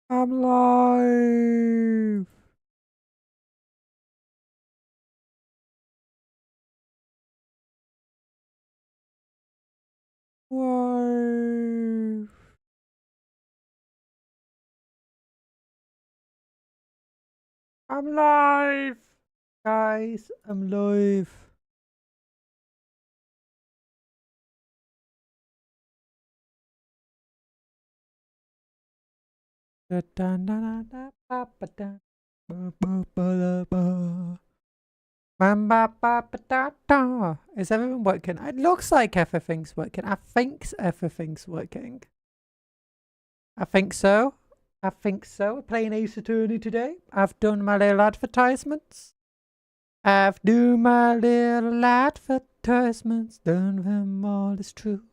I'm live. Live. I'm live. Guys, I'm live. Is everyone working? It looks like everything's working. I think everything's working. I think so. I think so. We're playing Ace Attorney today. I've done my little advertisements. I've done my little advertisements. Done them all is true.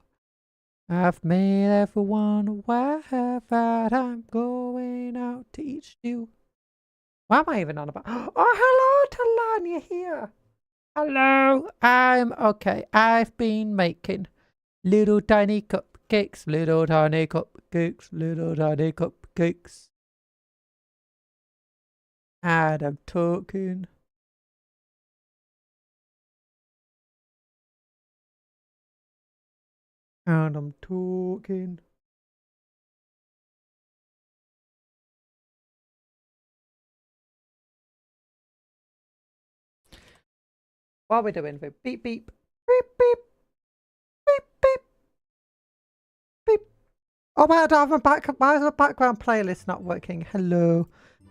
I've made everyone aware that I'm going out to each stew. What am I even on about? Oh, hello, Talan, you're here. Hello, I'm okay. I've been making little tiny cupcakes, little tiny cupcakes, little tiny cupcakes. And I'm talking. And I'm talking. What are we doing? Beep, beep, beep, beep, beep, beep, beep. Oh, my God, why is my background playlist not working? Hello.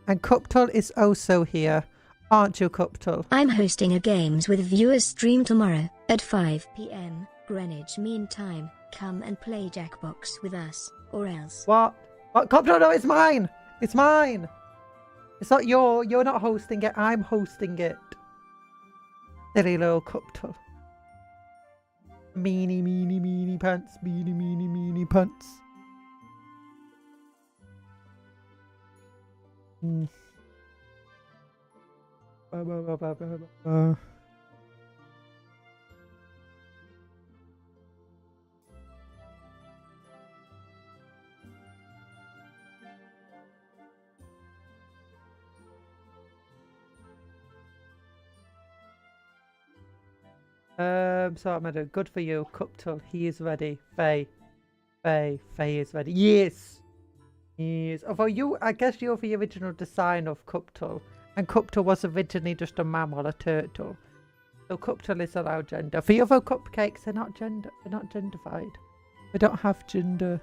And Cuptle is also here. Aren't you, Cuptle? I'm hosting a Games with Viewers stream tomorrow at 5 p.m. Greenwich Mean Time. Come and play Jackbox with us, or else. What? What? Cuptle, no, it's mine. It's mine. It's not you're not hosting it. I'm hosting it. Silly little Cuptle. Meanie, meanie, meanie pants. Meanie, meanie, meanie pants. Hmm. So I'm gonna good for you, Cuptle. He is ready. Faye is ready. Yes. Yes. Although I guess you're the original design of Cuptle, and Cuptle was originally just a mammal, a turtle. So Cuptle is allowed gender. The other cupcakes are not genderfied. They don't have gender.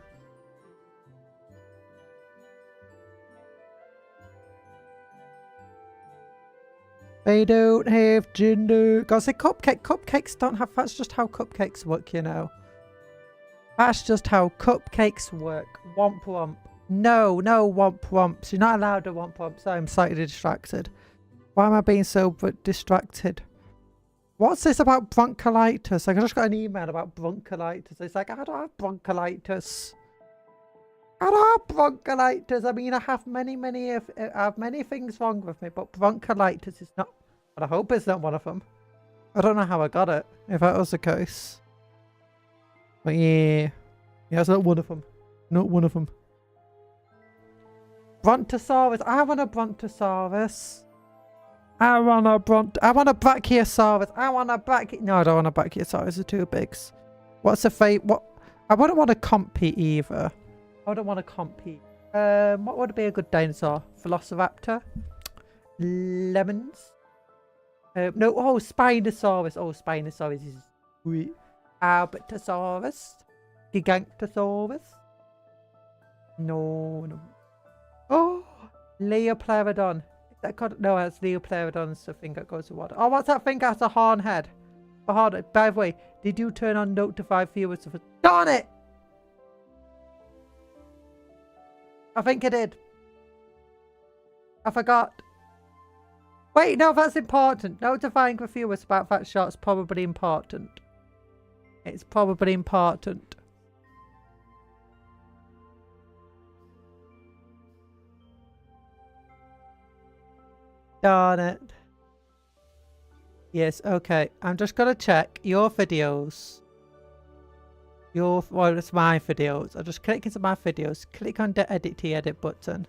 They don't have gender. Gotta say cupcakes don't have, that's just how cupcakes work, you know. That's just how cupcakes work. Womp womp. No womp womps. You're not allowed to womp womp. So I'm slightly distracted. Why am I being so distracted? What's this about bronchiolitis? I just got an email about bronchiolitis. It's like, I don't have bronchiolitis. I don't have bronchiolitis. I mean, I have many things wrong with me, but bronchiolitis is not. But I hope it's not one of them. I don't know how I got it, if that was the case. But yeah, it's not one of them. Not one of them. Brontosaurus. I want a brontosaurus. I want a brachiosaurus. No, I don't want a brachiosaurus. They're too big. What's the fate? What? I wouldn't want a compy either. I wouldn't want a compy. What would be a good dinosaur? Velociraptor? Lemons? No, Spinosaurus. Oh, Spinosaurus is sweet. Albertosaurus? Gigantosaurus? No. Oh, Leoplerodon. No, that's Leoplerodon's the thing that goes to water. Oh, what's that thing? That's a horn head. A horn head. By the way, did you turn on notify viewers of it? Darn it! I think I did. I forgot. Wait, no, that's important. Notifying the viewers about that shot's probably important. It's probably important. Darn it. Yes, okay. I'm just gonna check your videos. Well, it's my videos. I'll just click into my videos. Click on the edit button.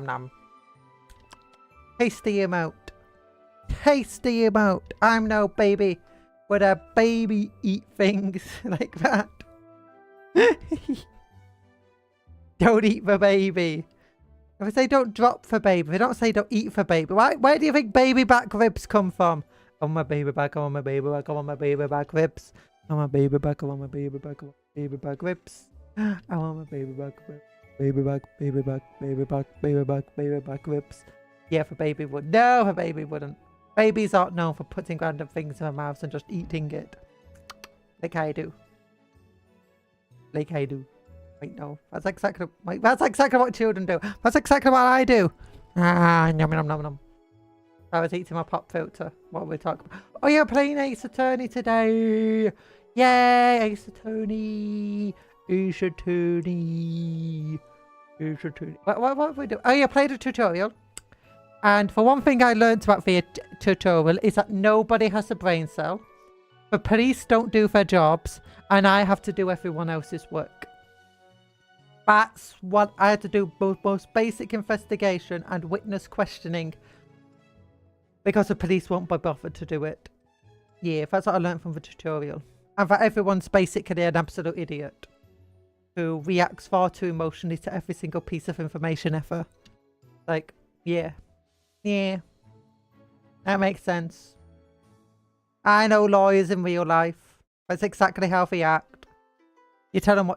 nom nom. Tasty emote. Tasty emote. I'm no baby. Would a baby eat things like that? Don't eat for baby. If I say don't drop for baby, they don't say don't eat for baby. Where do you think baby back ribs come from? I want my baby back, I want my baby back, I want my baby back ribs. I want my baby back, I want my baby back, I want my baby back ribs. I want my baby back, baby back, baby back, baby back, baby back, baby back ribs. Yeah, for baby would. No, for baby wouldn't. Babies aren't known for putting random things in their mouths and just eating it. Like I do. Like I do. Wait, no. That's exactly what children do. That's exactly what I do. Ah, yum yum yum yum. I was eating my pop filter. What were we talking about? Oh yeah, playing Ace Attorney today. Yay, Ace Attorney. Ace Attorney. Ace Attorney. What have we doing? Oh yeah, played a tutorial. And for one thing I learned about the tutorial is that nobody has a brain cell. The police don't do their jobs. And I have to do everyone else's work. That's what I had to do, both most basic investigation and witness questioning. Because the police won't be bothered to do it. Yeah, that's what I learned from the tutorial. And that everyone's basically an absolute idiot. Who reacts far too emotionally to every single piece of information ever. Like, yeah. Yeah. That makes sense. I know lawyers in real life. That's exactly how they act. You tell them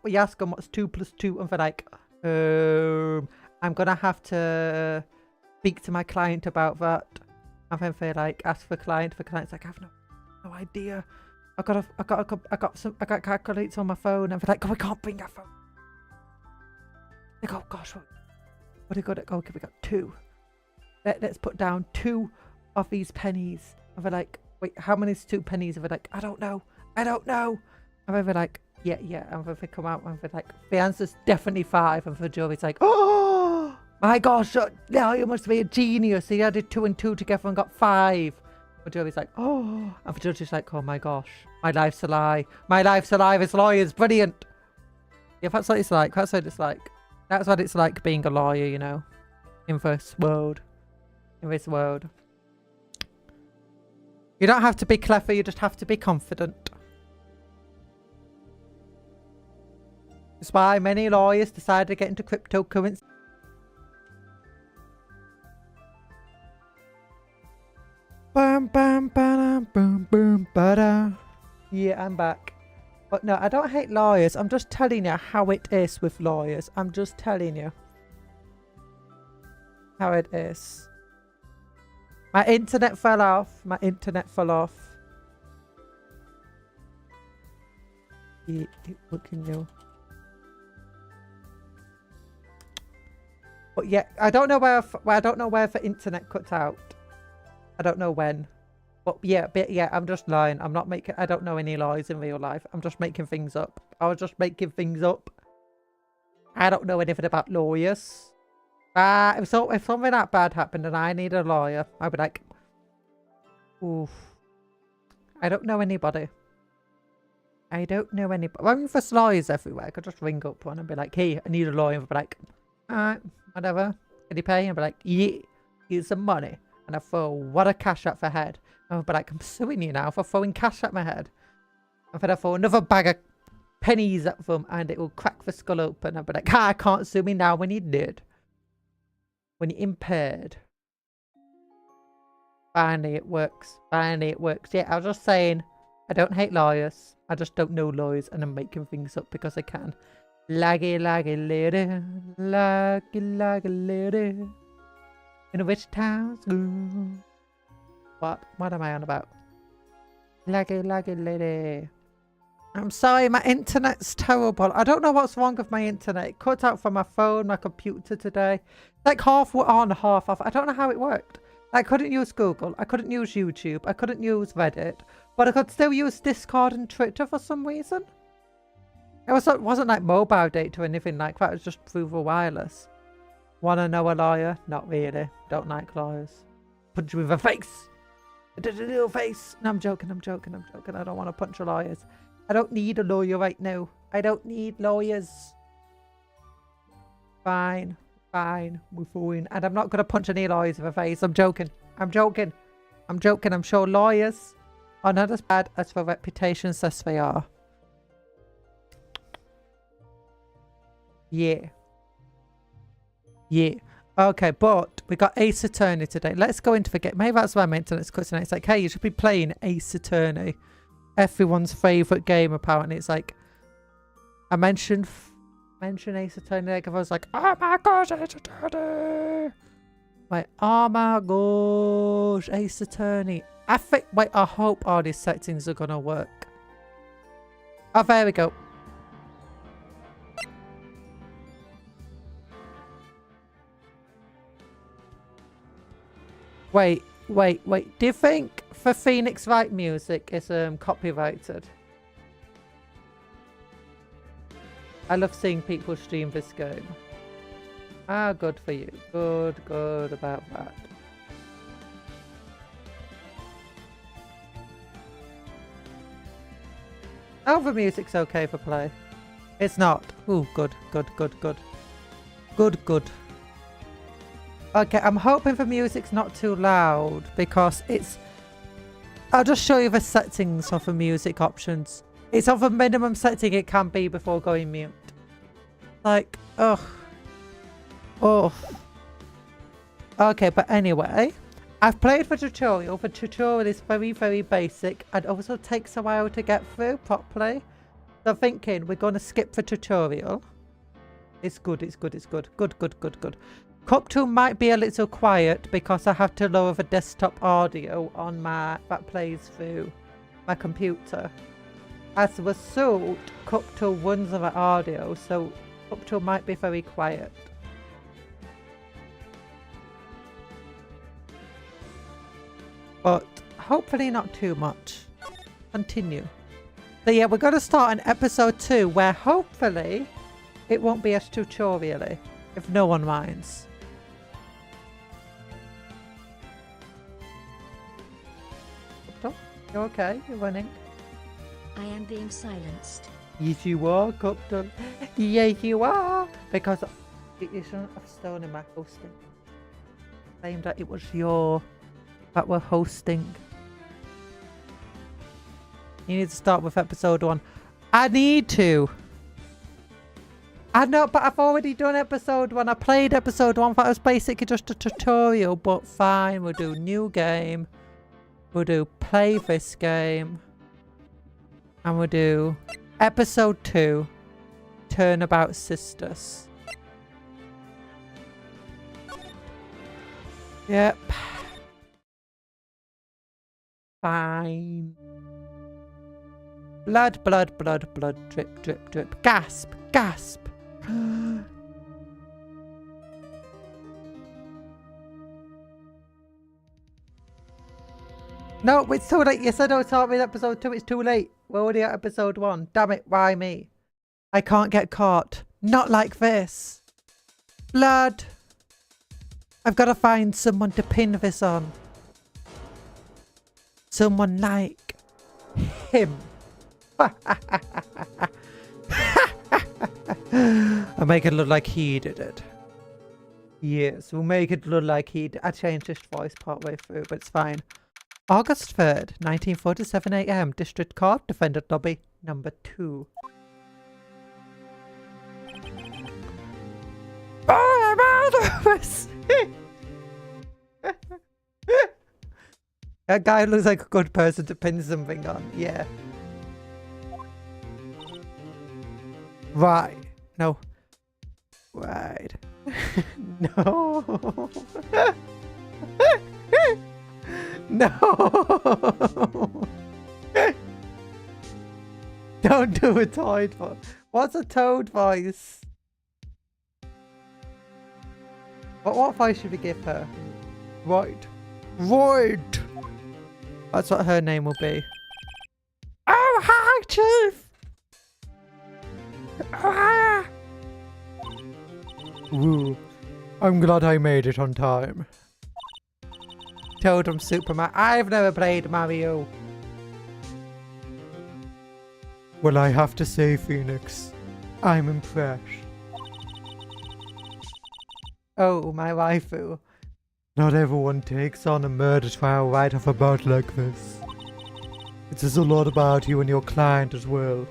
you ask them what's 2 + 2 and they're like, I'm gonna have to speak to my client about that. And then they like ask the client's like, I have no idea. I got calculators on my phone, and they're like, oh, we can't bring our phone. Like, oh gosh, what do we got? Okay, we got 2. Let's put down 2 of these pennies. And they're like, wait, how many is 2 pennies? And they're like, I don't know. And then they're like, yeah. And then they come out and they're like, the answer's definitely 5. And the jury's like, oh my gosh, now you must be a genius. He added 2 and 2 together and got 5. The jury's like, oh. And the judge is like, oh my gosh, my life's a lie. My life's a lie. This lawyer's brilliant. Yeah, that's what it's like. That's what it's like. That's what it's like being a lawyer, you know, in this world. In this world. You don't have to be clever, you just have to be confident. That's why many lawyers decided to get into cryptocurrency. Bam, bam, ba-dum, boom, boom, ba-da. Yeah, I'm back. But no, I don't hate lawyers. I'm just telling you how it is with lawyers. I'm just telling you how it is. My internet fell off. My internet fell off. Yeah, what can you? But yeah, I don't know where. I don't know where the internet cut out. I don't know when. But yeah, I'm just lying. I'm not making. I don't know any lies in real life. I'm just making things up. I was just making things up. I don't know anything about lawyers. If something that bad happened and I need a lawyer, I'd be like, oof. I don't know anybody. I don't know anybody. I mean, there's lawyers everywhere. I could just ring up one and be like, hey, I need a lawyer. And I'd be like, alright, whatever. Can you pay? And I'd be like, yeah, here's some money. And I throw what a cash at the head. And I'd be like, I'm suing you now for throwing cash at my head. And then I throw another bag of pennies at them and it will crack the skull open. I'd be like, I can't sue me now when you did. When you're impaired. Finally it works. Finally it works. Yeah, I was just saying, I don't hate lawyers. I just don't know lawyers and I'm making things up because I can. Laggy, laggy lady. Laggy, laggy lady. In a rich town's girl. What am I on about? Laggy, laggy lady. I'm sorry, my internet's terrible. I don't know what's wrong with my internet. It cut out from my phone, my computer today. Like half on, half off. I don't know how it worked. I couldn't use Google. I couldn't use YouTube. I couldn't use Reddit. But I could still use Discord and Twitter for some reason. It wasn't like mobile data or anything like that. It was just through the wireless. Wanna know a lawyer? Not really. Don't like lawyers. Punch you in the face. A little face. No, I'm joking. I'm joking. I'm joking. I don't want to punch lawyers. I don't need a lawyer right now. I don't need lawyers. Fine. Fine. We're fine. And I'm not going to punch any lawyers in the face. I'm joking. I'm joking. I'm joking. I'm sure lawyers are not as bad as their reputation says they are. Yeah. Yeah. Okay, but we got Ace Attorney today. Let's go into the game. Maybe that's why my internet's cutting out. It's like, hey, you should be playing Ace Attorney. Everyone's favourite game, apparently. It's like, I mentioned Ace Attorney. Like, I was like, oh my gosh, Ace Attorney. Wait, oh my gosh, Ace Attorney. I hope all these settings are going to work. Oh, there we go. Wait. Do you think for Phoenix Wright music is copyrighted? I love seeing people stream this game. Ah, good for you. Good about that. Oh, the music's okay for play. It's not. Ooh, good. Good. Okay, I'm hoping the music's not too loud because it's... I'll just show you the settings of the music options. It's of a minimum setting it can be before going mute. Like, ugh. Okay, but anyway, I've played the tutorial. The tutorial is very, very basic and also takes a while to get through properly. So I'm thinking we're going to skip the tutorial. It's good. Good. Cuptle might be a little quiet because I have to lower the desktop audio on that plays through my computer. As a result, Cuptle runs on the audio, so Cuptle might be very quiet. But hopefully not too much. Continue. So yeah, we're going to start on episode 2 where hopefully it won't be as tutorial-y, if no one minds. You okay? You're running? I am being silenced. Yes, you are, Cuptle. Yes, you are. Because you shouldn't have stolen my hosting. Claimed that it was that were hosting. You need to start with episode 1. I need to. I know, but I've already done episode 1. I played episode 1. That was basically just a tutorial, but fine. We'll do new game. We'll do play this game. And we'll do episode 2. Turnabout Sisters. Yep. Fine. Blood, blood, blood, blood. Drip, drip, drip. Gasp, gasp. No, it's too late. You said I was starting with episode 2. It's too late. We're already at episode 1. Damn it, why me? I can't get caught. Not like this. Blood. I've got to find someone to pin this on. Someone like him. I'll make it look like he did it. Yes, we'll make it look like he did. I changed his voice partway through, but it's fine. August 3rd, 19:47 AM. District Court, Defendant Lobby, number 2. Oh, I'm nervous! That guy looks like a good person to pin something on. Yeah. Right. No. Right. No. No. Don't do a toad voice. What's a toad voice? What voice should we give her? Right. Right. That's what her name will be. Oh, hi, Chief! Ah. Woo. I'm glad I made it on time. Toad from Superman. I've never played Mario. Well, I have to say, Phoenix, I'm impressed. Oh, my waifu. Not everyone takes on a murder trial right off a bat like this. It says a lot about you and your client as well.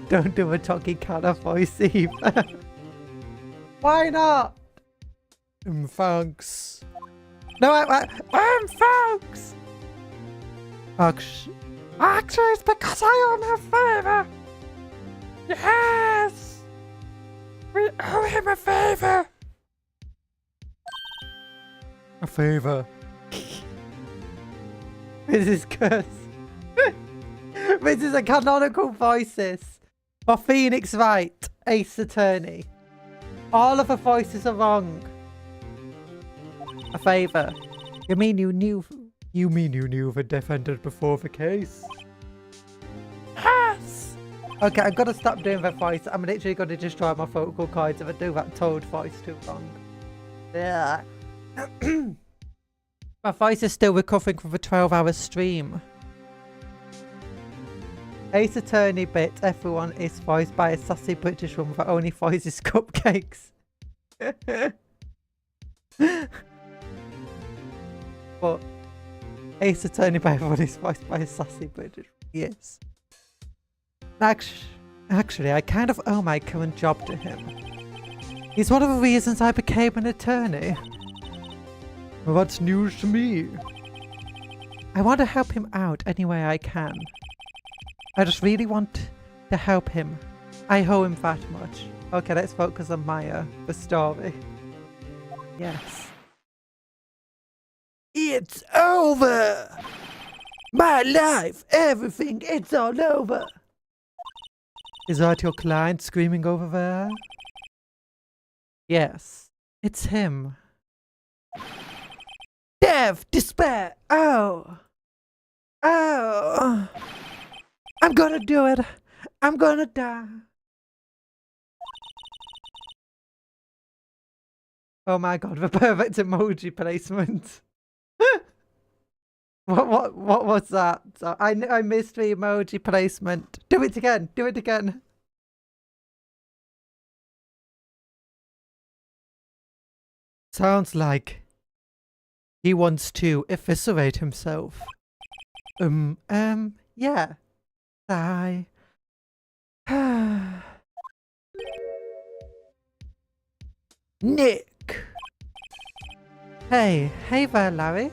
Don't do a talkie kind of voice either. Why not? Thanks. No, thanks. Actually, it's because I owe him a favor. Yes. We owe him a favor. A favor. This is cursed. This is a canonical voices for Phoenix Wright, Ace Attorney. All of the voices are wrong. A favor. You mean you knew the defendant before the case? Yes! Okay, I've got to stop doing that voice. I'm literally going to destroy my vocal cords if I do that toad voice too long. Yeah. My voice is still recovering from the 12-hour stream. Ace Attorney bit, everyone is voiced by a sassy British woman that only voices cupcakes. But Ace Attorney by everyone is voiced by a sassy British. Yes. Actually, I kind of owe my current job to him. He's one of the reasons I became an attorney. Well, that's news to me. I want to help him out any way I can. I just really want to help him. I owe him that much. Okay, let's focus on Maya, the story. Yes. It's over! My life, everything, it's all over! Is that your client screaming over there? Yes, it's him. Death, despair, oh! Oh! I'm gonna do it! I'm gonna die! Oh my god, the perfect emoji placement! What was that? So I missed the emoji placement. Do it again! Do it again! Sounds like he wants to eviscerate himself. Yeah. Sigh. Nick! Hey there, Larry.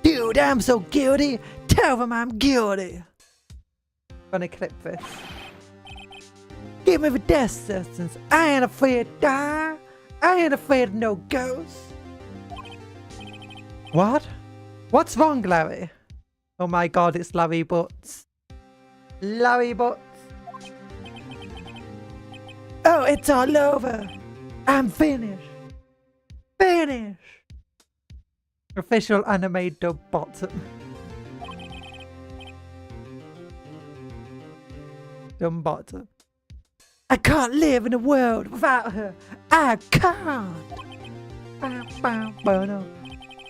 Dude, I'm so guilty! Tell them I'm guilty! Gonna clip this. Give me the death sentence. I ain't afraid to die. I ain't afraid of no ghosts. What? What's wrong, Larry? Oh my god, it's Larry Butts. Larry Butts. Oh, it's all over. I'm finished. Finished. Official anime dub bottom. Dumb bottom. I can't live in a world without her. I can't.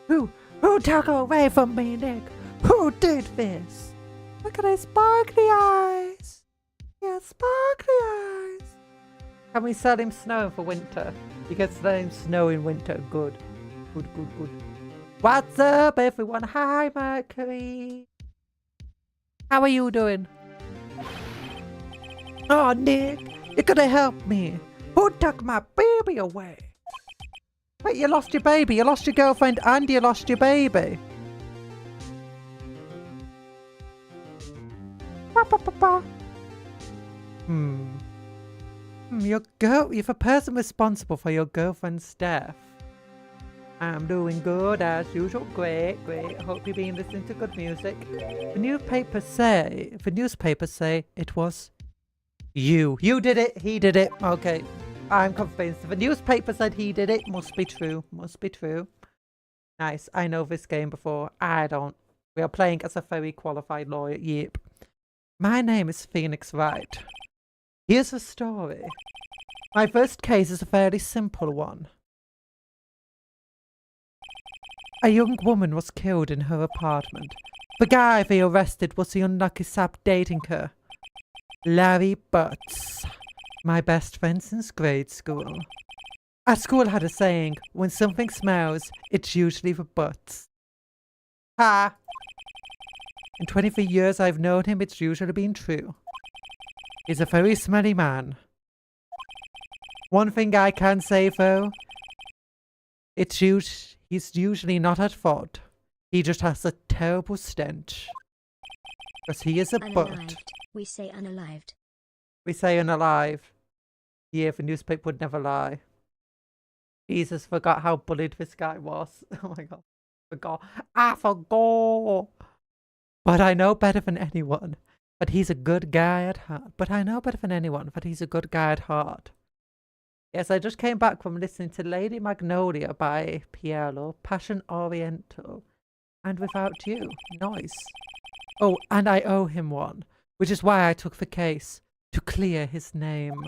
Who took her away from me, Nick? Who did this? Look at his sparkly eyes. Yeah, sparkly eyes. Can we sell him snow for winter? You can sell him snow in winter. Good. Good, good, good. What's up, everyone? Hi, Mercury. How are you doing? Oh, Nick, you gotta help me. Who took my baby away? Wait, you lost your baby, you lost your girlfriend, and you lost your baby. You're the person responsible for your girlfriend's death. I'm doing good as usual. Great, great. Hope you've been listening to good music. The newspapers say it was you. You did it. He did it. Okay. I'm convinced. The newspaper said he did it. Must be true. Must be true. Nice. I know this game before. I don't. We are playing as a very qualified lawyer. Yep. My name is Phoenix Wright. Here's the story. My first case is a fairly simple one. A young woman was killed in her apartment. The guy they arrested was the unlucky sap dating her. Larry Butts. My best friend since grade school. Our school had a saying, when something smells, it's usually the butts. Ha! In 23 years I've known him, it's usually been true. He's a very smelly man. One thing I can say though, he's usually not at fault. He just has a terrible stench. Because he is a butt. We say unalived. We say unalive. Yeah, the newspaper would never lie. Jesus, forgot how bullied this guy was. Oh my god. Forgot. I forgot. But I know better than anyone. But he's a good guy at heart. Yes, I just came back from listening to Lady Magnolia by Piero, Passion Oriental, and Without You. Nice. Oh, and I owe him one, which is why I took the case, to clear his name.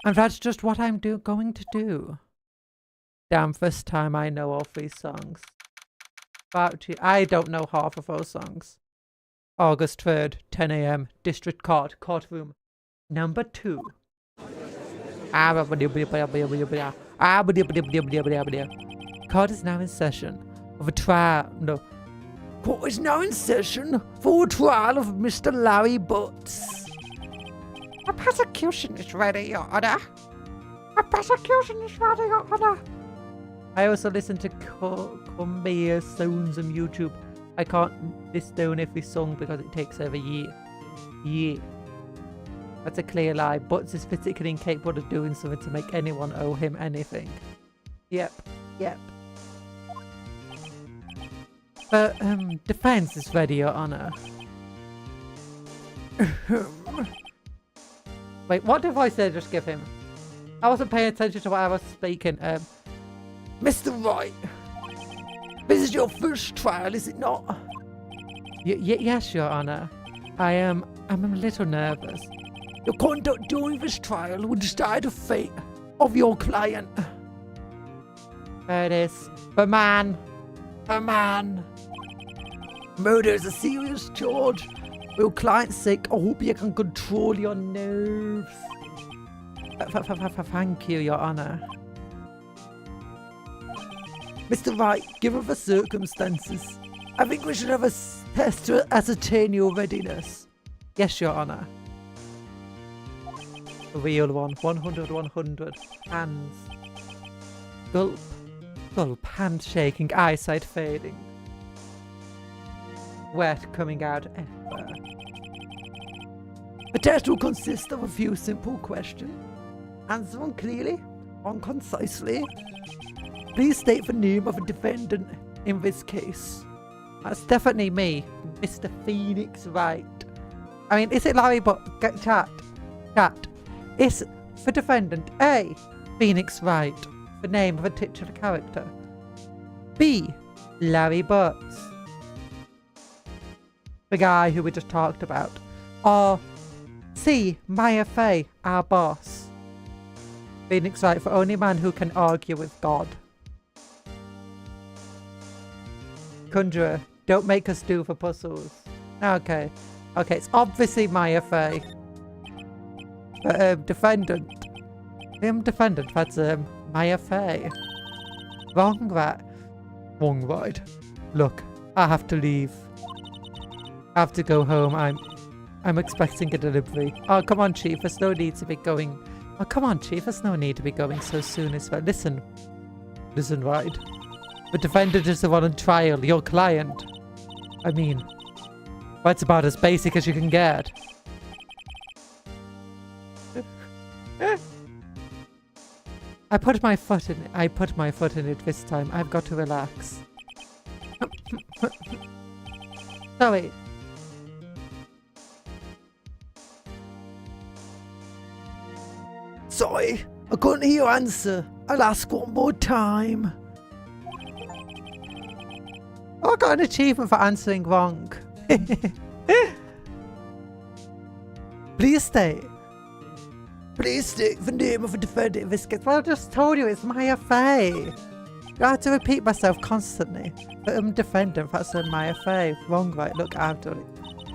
And that's just what I'm going to do. Damn, first time I know all 3 songs. About You, I don't know half of those songs. August 3rd, 10 AM, District Court, Courtroom, number 2. Court is now in session of a trial. No. Court is now in session for a trial of Mr. Larry Butts. A prosecution is ready, Your Honor. A prosecution is ready, Your Honor. I also listen to Cumbia sounds on YouTube. I can't list down every song because it takes over a year. Yeah. That's a clear lie. Butts is physically incapable of doing something to make anyone owe him anything. Yep. Yep. But, defense is ready, Your Honor. Wait, what device did I just give him? I wasn't paying attention to what I was speaking. Mr. Wright, this is your first trial, is it not? Yes, Your Honor. I'm a little nervous. Your conduct during this trial will decide the fate of your client. There it is. The man. Murder is a serious charge. For your client's sake, I hope you can control your nerves. Thank you, Your Honor. Mr. Wright, given the circumstances, I think we should have a test to ascertain your readiness. Yes, Your Honor. The real one. 100, 100. Hands. Gulp. Gulp. Hand shaking. Eyesight fading. Wet coming out everywhere. The test will consist of a few simple questions. Answer one clearly, one concisely. Please state the name of a defendant in this case. That's definitely me, Mr. Phoenix Wright. I mean, is it Larry Chat. Is the defendant A, Phoenix Wright, the name of a titular character? B, Larry Butts, the guy who we just talked about? Or C, Maya Fey, our boss? Phoenix Wright, the only man who can argue with God. Conjurer, don't make us do the puzzles. Okay. Okay, it's obviously Maya Fey. But, defendant. Defendant, that's, Maya Fey. Wrong, right? Wrong, right? Look, I have to leave. I have to go home. I'm expecting a delivery. Oh, come on, Chief. There's no need to be going. Oh, come on, Chief. There's no need to be going so soon as well. Listen. Listen, right? The defendant is the one on trial. Your client. I mean, that's about as basic as you can get. I put my foot in it. I put my foot in it this time. I've got to relax. Sorry. Sorry, I couldn't hear your answer. I'll ask one more time. Oh, I got an achievement for answering wrong. Please state. Please state the name of a defendant in this case. Well, I just told you, it's Maya Fey. I have to repeat myself constantly. But I'm defendant, that's Maya Fey. Wrong, right? Look, I've done it.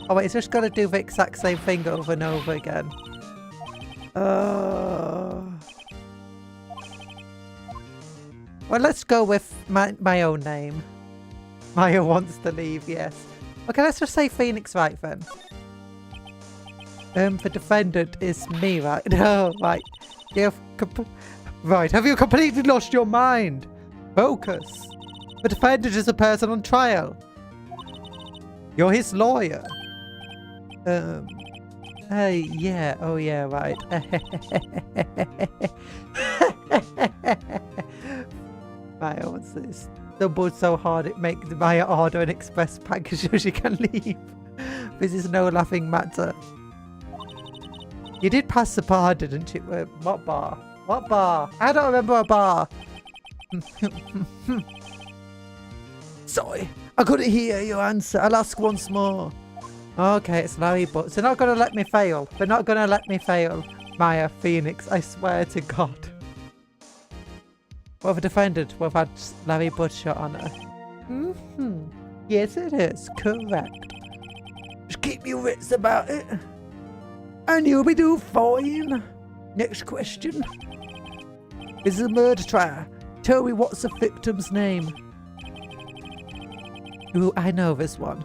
Oh wait, it's just got to do the exact same thing over and over again. Well, let's go with my own name. Maya wants to leave, yes. Okay, let's just say Phoenix Wright then. The defendant is me, right? No, right. Right, have you completely lost your mind? Focus. The defendant is a person on trial. You're his lawyer. Hey, yeah, oh yeah, right. Maya wants this. Stumbled so hard it makes Maya order an express package so she can leave. This is no laughing matter. You did pass the bar, didn't you? What bar? What bar? I don't remember a bar. Sorry, I couldn't hear your answer. I'll ask once more. Okay, it's Larry Butts. They're not going to let me fail. They're not going to let me fail. Maya Phoenix, I swear to God. Well, the defendant will have had Larry Butts, Your Honor. Yes, it is. Correct. Just keep your wits about it. And you'll be doing fine. Next question. This is a murder trial. Tell me what's the victim's name. Ooh, I know this one.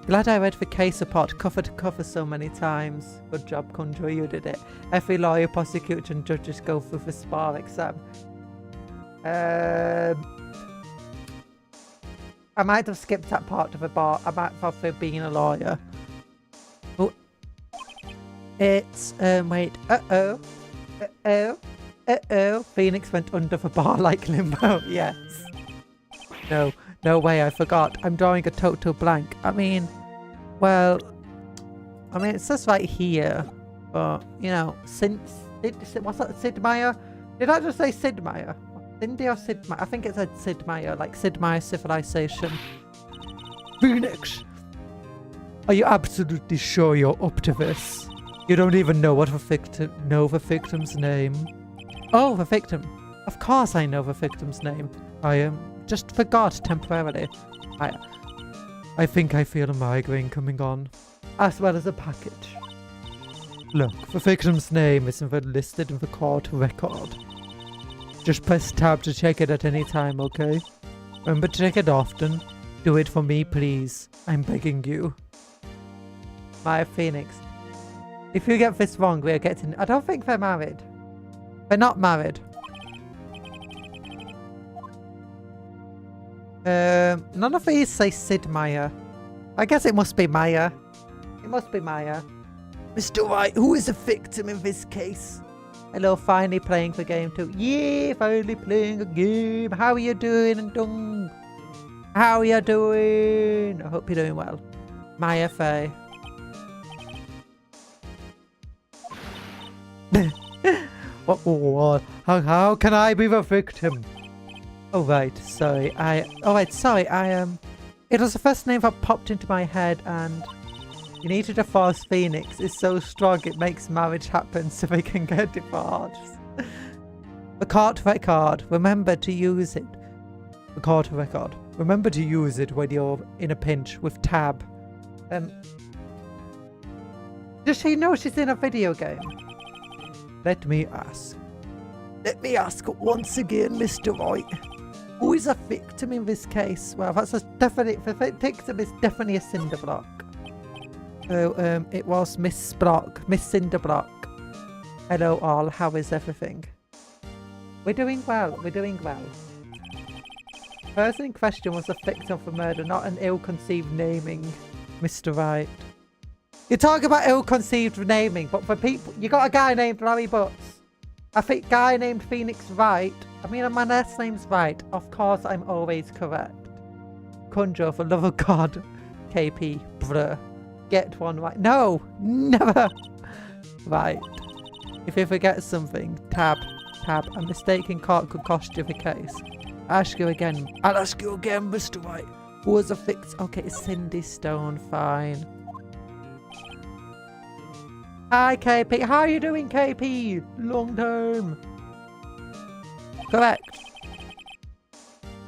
Glad I read the case report cover to cover so many times. Good job, Conjurer, you did it. Every lawyer, prosecutor and judges go through the SPAR exam. I might have skipped that part of the bar. I might have for being a lawyer. Oh. It's, wait. Uh-oh. Phoenix went under the bar like limbo. Yes. No way, I forgot. I'm drawing a total blank. I mean, well, it says right here, but, you know, what's that, Sid Meier? Did I just say Sid Meier? Cindy or Sid Meier? I think it said Sid Meier, like Sid Meier Civilization. Phoenix, are you absolutely sure you're up to this? You don't even know the victim's name. Oh, the victim. Of course I know the victim's name. I just forgot temporarily. I think I feel a migraine coming on, as well as a package. Look, the victim's name isn't listed in the court record. Just press tab to check it at any time, okay? Remember to check it often. Do it for me, please. I'm begging you. Maya Phoenix. If you get this wrong, we're getting... I don't think they're married. They're not married. None of these say Sid Maya. I guess it must be Maya. It must be Maya. Mr. Wright, who is the victim in this case? Hello, finally playing the game too. Yeah, finally playing a game. How are you doing, Dung? How are you doing? I hope you're doing well. Maya Faye. What? How can I be the victim? Oh right, sorry. It was the first name that popped into my head, and you need to divorce Phoenix. It's so strong it makes marriage happen so they can get divorced. The court record. Remember to use it. The court record. Remember to use it when you're in a pinch with tab. Does she know she's in a video game? Let me ask once again, Mr. Wright. Who is a victim in this case? Well, that's definitely... The victim is definitely a Cinderblock. So, it was Miss Block. Miss Cinderblock. Hello all, how is everything? We're doing well, we're doing well. The person in question was a victim for murder, not an ill-conceived naming, Mr. Wright. You talk about ill-conceived naming, but for people... You got a guy named Larry Butts. I think guy named Phoenix Wright. I mean, my last name's Wright. Of course, I'm always correct. Conjure, for love of God. KP, bruh. Get one right. No! Never! Right. If you forget something, tab. A mistake in court could cost you the case. I'll ask you again, Mr. Wright. Who was a fix? Okay, Cindy Stone, fine. Hi, KP. How are you doing, KP? Long time. Correct.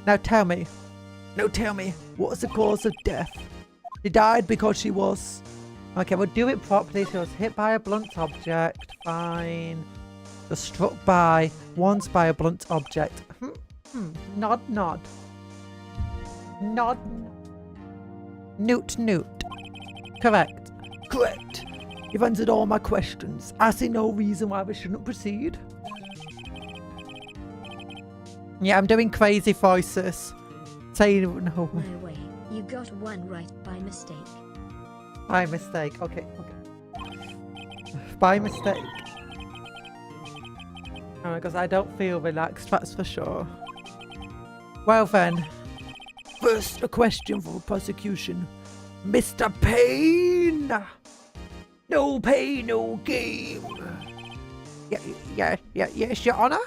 Now tell me, what was the cause of death? She died because she was... Okay, we'll do it properly. She was hit by a blunt object. Fine. Was struck by... Once by a blunt object. Nod. Newt. Correct. You've answered all my questions. I see no reason why we shouldn't proceed. Yeah, I'm doing crazy voices. Say no. No way. You got one right by mistake. By mistake. Okay. By mistake. Oh, because I don't feel relaxed, that's for sure. Well then. First, a question for prosecution. Mr. Payne! No pay, no game. Yes, Your Honor.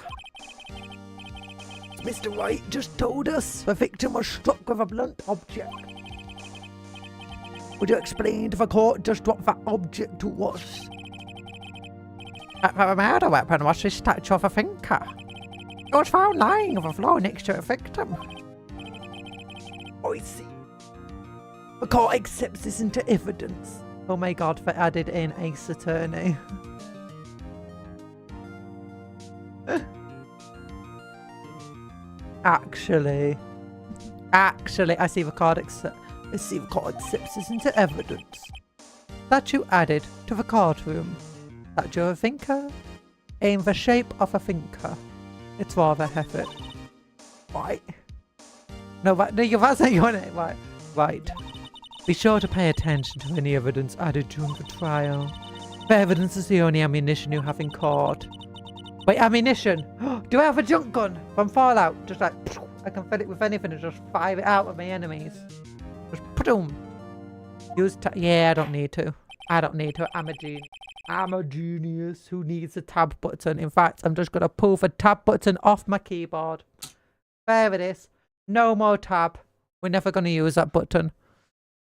Mr. Wright just told us the victim was struck with a blunt object. Would you explain to the court just what that object was? The murder weapon was the statue of a thinker. It was found lying on the floor next to a victim. I see. The court accepts this into evidence. Oh my god, they added in Ace Attorney. Actually, I see the court accepts this into evidence. Statue added to the courtroom. Statue of a thinker in the shape of a thinker. It's rather heavy. Right. No, that's not your name. Right. Be sure to pay attention to any evidence added during the trial. The evidence is the only ammunition you have in court. Wait, ammunition? Do I have a junk gun from Fallout? Just like, I can fill it with anything and just fire it out at my enemies. Just boom. Yeah, I don't need to. I'm a genius who needs a tab button. In fact, I'm just going to pull the tab button off my keyboard. There it is. No more tab. We're never going to use that button.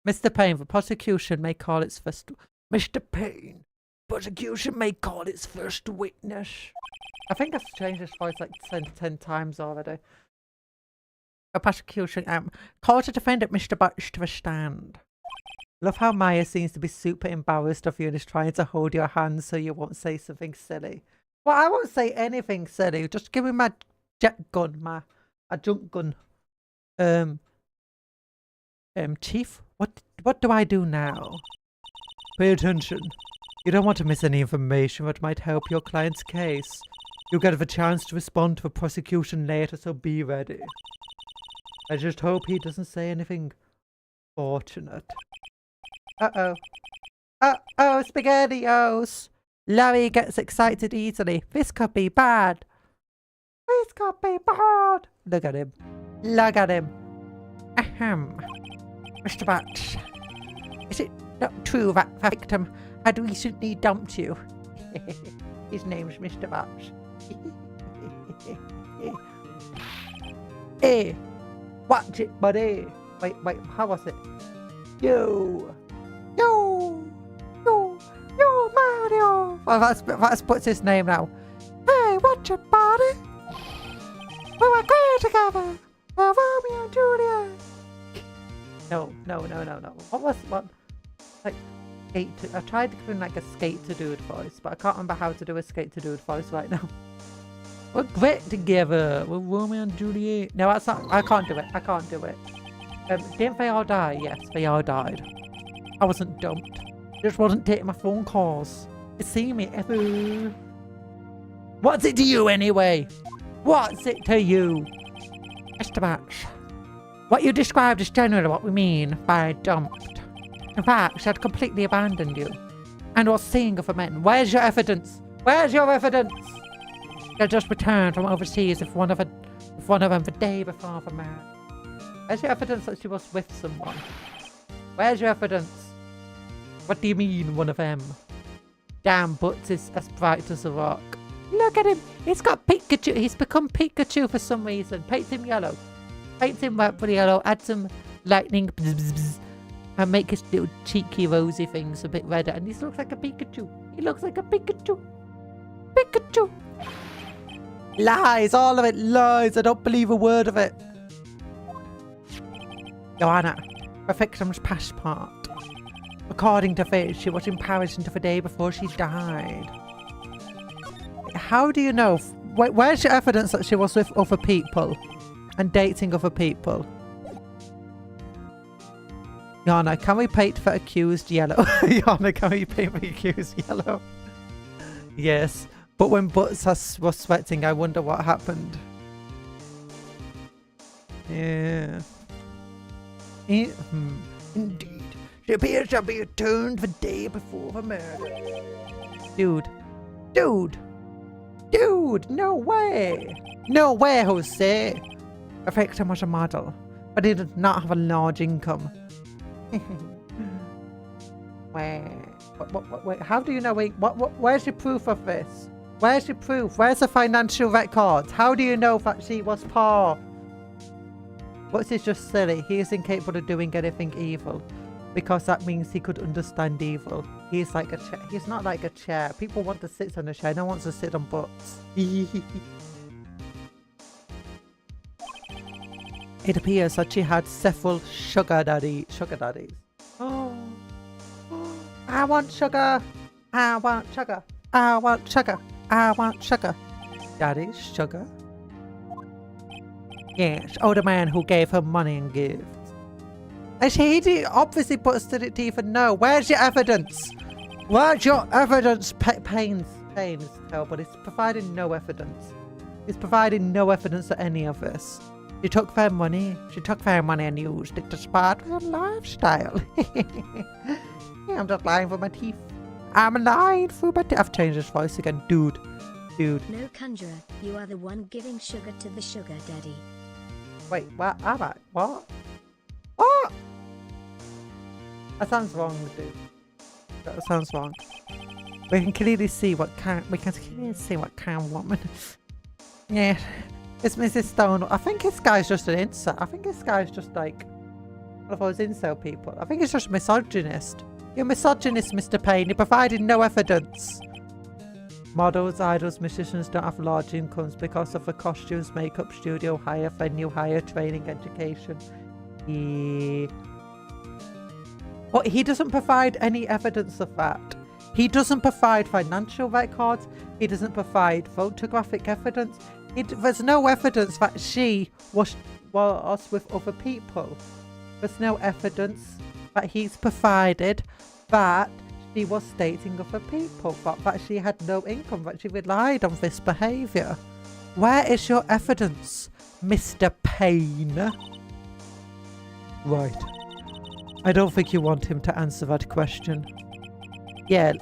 Mr. Payne, the prosecution may call its first... Mr. Payne, prosecution may call its first witness. I think I've changed this voice like 10 times already. A prosecution, call the defendant, Mr. Butch, to the stand. Love how Maya seems to be super embarrassed of you and is trying to hold your hand so you won't say something silly. Well, I won't say anything silly. Just give me my jet gun, my junk gun. Chief, what do I do now? Pay attention. You don't want to miss any information that might help your client's case. You'll get the chance to respond to the prosecution later, so be ready. I just hope he doesn't say anything fortunate. Uh-oh. Uh-oh, SpaghettiOs! Larry gets excited easily. This could be bad. This could be bad. Look at him. Look at him. Ahem. Mr. Batch, is it not true that the victim had recently dumped you? His name's Mr. Batch. Hey, watch it, buddy. Wait, how was it? Yo, Mario. Well, that's puts his name now. Hey, watch it, buddy. We were great together. We're Romeo and Juliet. No. What? Like, skate to, I tried to do like a skate to dude voice, but I can't remember how to do a skate to dude voice right now. We're great together. We're Romeo and Juliet. No, that's not. I can't do it. Didn't they all die? Yes, they all died. I wasn't dumped. Just wasn't taking my phone calls. You see me ever? What's it to you anyway? What's it to you, Mr. Batch? What you described is generally what we mean by dumped. In fact, she had completely abandoned you and was seeing other men. Where's your evidence? Where's your evidence? You just returned from overseas with one of them the day before the marriage. Where's your evidence that she was with someone? Where's your evidence? What do you mean, one of them? Damn, Butts is as bright as a rock. Look at him. He's got Pikachu. He's become Pikachu for some reason. Paint him yellow. Paint him purple yellow. Add some lightning. Bzz, bzz, bzz, and make his little cheeky rosy things a bit redder. And he looks like a Pikachu. He looks like a Pikachu. Pikachu. Lies. All of it. Lies. I don't believe a word of it. Joanna. Her victim's passport. According to Fate, she was in Paris until the day before she died. How do you know? Where's your evidence that she was with other people and dating other people? Yana, can we paint the accused yellow? Yana, can we paint the accused yellow? Yes, but when Butts was sweating, I wonder what happened. Yeah. Indeed. She appears to be returned the day before the murder. Dude, no way! No way, Jose! The victim was a model, but he did not have a large income. Wait, how do you know? Wait, where's your proof of this? Where's your proof? Where's the financial records? How do you know that she was poor? What's this just silly? He is incapable of doing anything evil. Because that means he could understand evil. He's like a chair. He's not like a chair. People want to sit on a chair. No one wants to sit on butts. It appears that she had several sugar daddies. Oh. I want sugar. I want sugar. I want sugar. I want sugar. Daddy's sugar? Yes, older man who gave her money and gifts. He obviously Butts didn't even know. Where's your evidence? Where's your evidence? Pains tell, but it's providing no evidence. It's providing no evidence of any of this. She took their money. And used it to support her lifestyle. Yeah, I'm just lying for my teeth. I'm lying for my teeth. I've changed his voice again. Dude. No, Conjurer, you are the one giving sugar to the sugar daddy. Wait, what am I? What? What? That sounds wrong, dude. That sounds wrong. We can clearly see what kind of woman. Yeah, it's Mrs. Stone. I think this guy's just an incel. I think this guy's just like one of those incel people. I think he's just misogynist. You're misogynist, Mr. Payne. You're providing no evidence. Models, idols, musicians don't have large incomes because of the costumes, makeup, studio hire, venue hire, training, education. But he doesn't provide any evidence of that. He doesn't provide financial records. He doesn't provide photographic evidence. There's no evidence that she was with other people. There's no evidence that he's provided that she was dating other people, but that she had no income, that she relied on this behaviour. Where is your evidence, Mr. Payne? Right. I don't think you want him to answer that question. Yeah,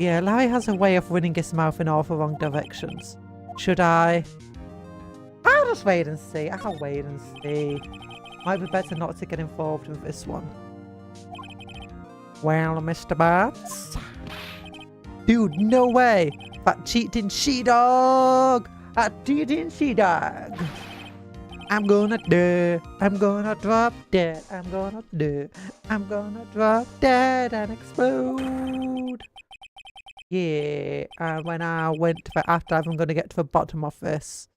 Larry has a way of running his mouth in all the wrong directions. Should I? I'll just wait and see. I'll wait and see. Might be better not to get involved with this one. Well, Mr. Bats. Dude, no way. That cheating she-dog. That cheating she-dog. I'm gonna drop dead. I'm gonna drop dead and explode. Yeah, and when I went to the afterlife, I'm gonna get to the bottom of this.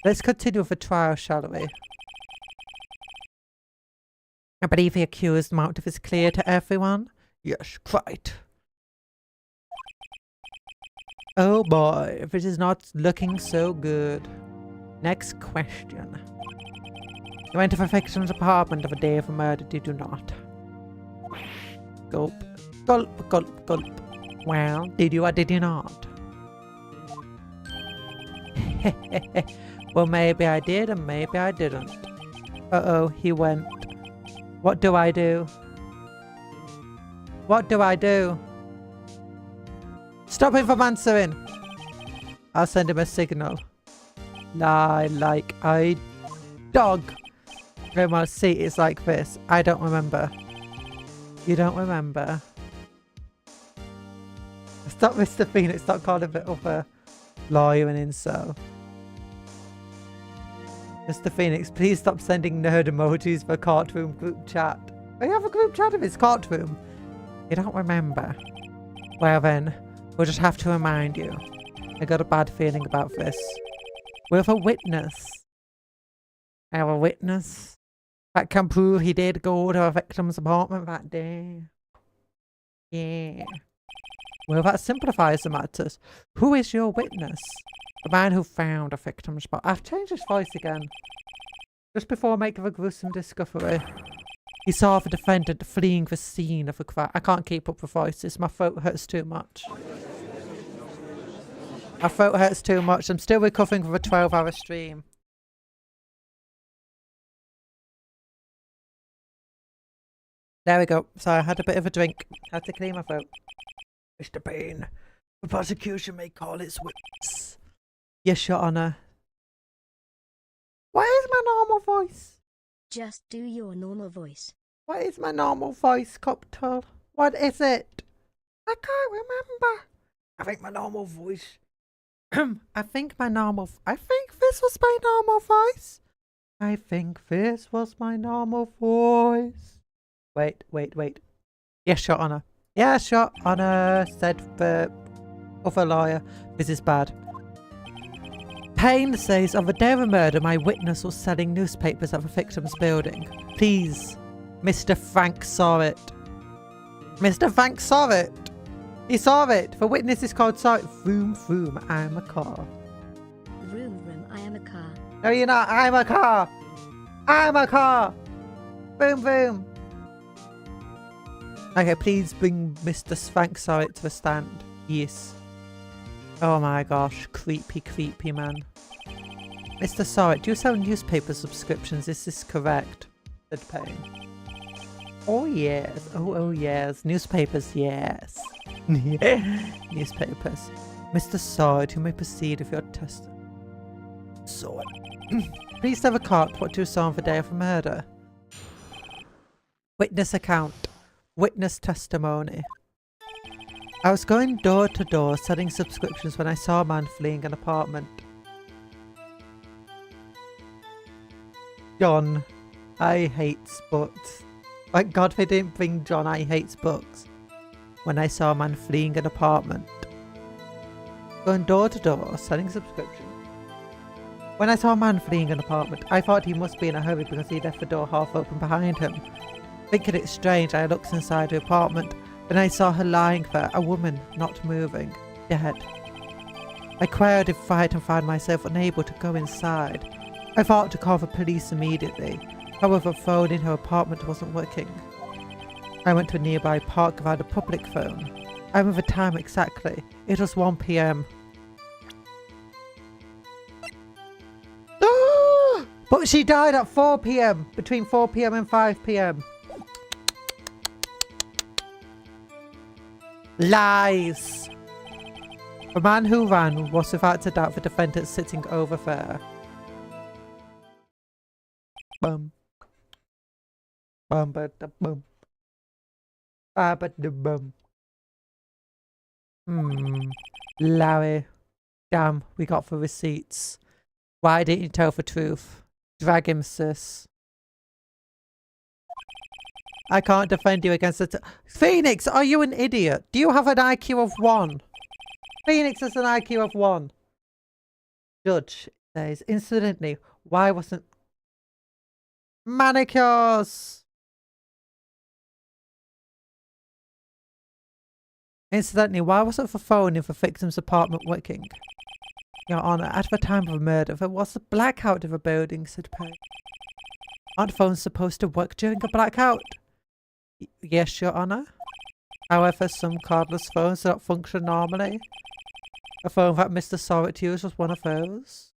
Let's continue with the trial, shall we? I believe the accused motive is clear to everyone. Yes, quite. Oh boy, this is not looking so good. Next question. You went to the victim's apartment on the day of the murder, did you not? Gulp. Gulp, gulp, gulp. Well, did you or did you not? Well, maybe I did and maybe I didn't. Uh-oh, he went. What do I do? What do I do? Stop him from answering! I'll send him a signal. Lie like a dog. Grandma's seat is like this. I don't remember. You don't remember? Stop, Mr. Phoenix. Stop calling it other lawyer and incel. Mr. Phoenix, please stop sending nerd emojis for courtroom group chat. Oh, you have a group chat of his courtroom? You don't remember? Well then, we'll just have to remind you. I got a bad feeling about this. We have a witness. I have a witness that can prove he did go to a victim's apartment that day. Yeah. Well, that simplifies the matters. Who is your witness? The man who found a victim's body. I've changed his voice again. Just before making the gruesome discovery, he saw the defendant fleeing the scene of the crime. I can't keep up with voices. My throat hurts too much. My throat hurts too much. I'm still recovering from a 12-hour stream. There we go. So I had a bit of a drink. Had to clear my throat. Mr. Payne, the prosecution may call its witness. Yes, Your Honour. What is my normal voice? Just do your normal voice. What is my normal voice, Cuptle? What is it? I can't remember. I think my normal voice. I think this was my normal voice. I think this was my normal voice. Wait. Yes, Your Honour. Yes, Your Honour, said the other lawyer. This is bad. Payne says, on the day of the murder, my witness was selling newspapers at the victim's building. Please, Mr. Frank saw it. Mr. Frank saw it. He saw it. The witness is called saw it. Vroom, vroom, I'm a car. Vroom, vroom, I am a car. No, you're not. I'm a car. I'm a car. Boom, boom. Okay, please bring Mr. Frank saw it to the stand. Yes. Oh my gosh, creepy man. Mr. Sorrett, do you sell newspaper subscriptions? Is this correct? Said Payne. Oh yes, oh yes, newspapers, yes. Newspapers. Mr. Sorrett, you may proceed with your testimony. Sorrett. Please have a cart what you saw on the day of the murder. Witness account. Witness testimony. I was going door to door selling subscriptions when I saw a man fleeing an apartment. John, I hate books. Thank God they didn't bring John, I hate books. When I saw a man fleeing an apartment. Going door to door selling subscriptions. When I saw a man fleeing an apartment, I thought he must be in a hurry because he left the door half open behind him. Thinking it strange, I looked inside the apartment. Then I saw her lying there, a woman, not moving, dead. I quailed in fright and found myself unable to go inside. I thought to call the police immediately. However, the phone in her apartment wasn't working. I went to a nearby park via the public phone. I remember the time exactly. It was 1 PM. But she died at 4 PM. Between 4 PM and 5 PM. Lies. The man who ran was without a doubt the defendant sitting over there. Bum. Bum ba da bum. Ah ba da bum. Larry. Damn, we got the receipts. Why didn't you tell the truth? Drag him, sis. I can't defend you against it. Phoenix, are you an idiot? Do you have an IQ of 1? Phoenix has an IQ of 1. Judge says, incidentally, why wasn't... Manicures! Incidentally, why wasn't the phone in the victim's apartment working? Your Honor, at the time of the murder, there was a blackout in the building, said Perry. Aren't phones supposed to work during a blackout? Yes, Your Honor. However, some cordless phones do not function normally. A phone that Mr. Sorrett used was one of those.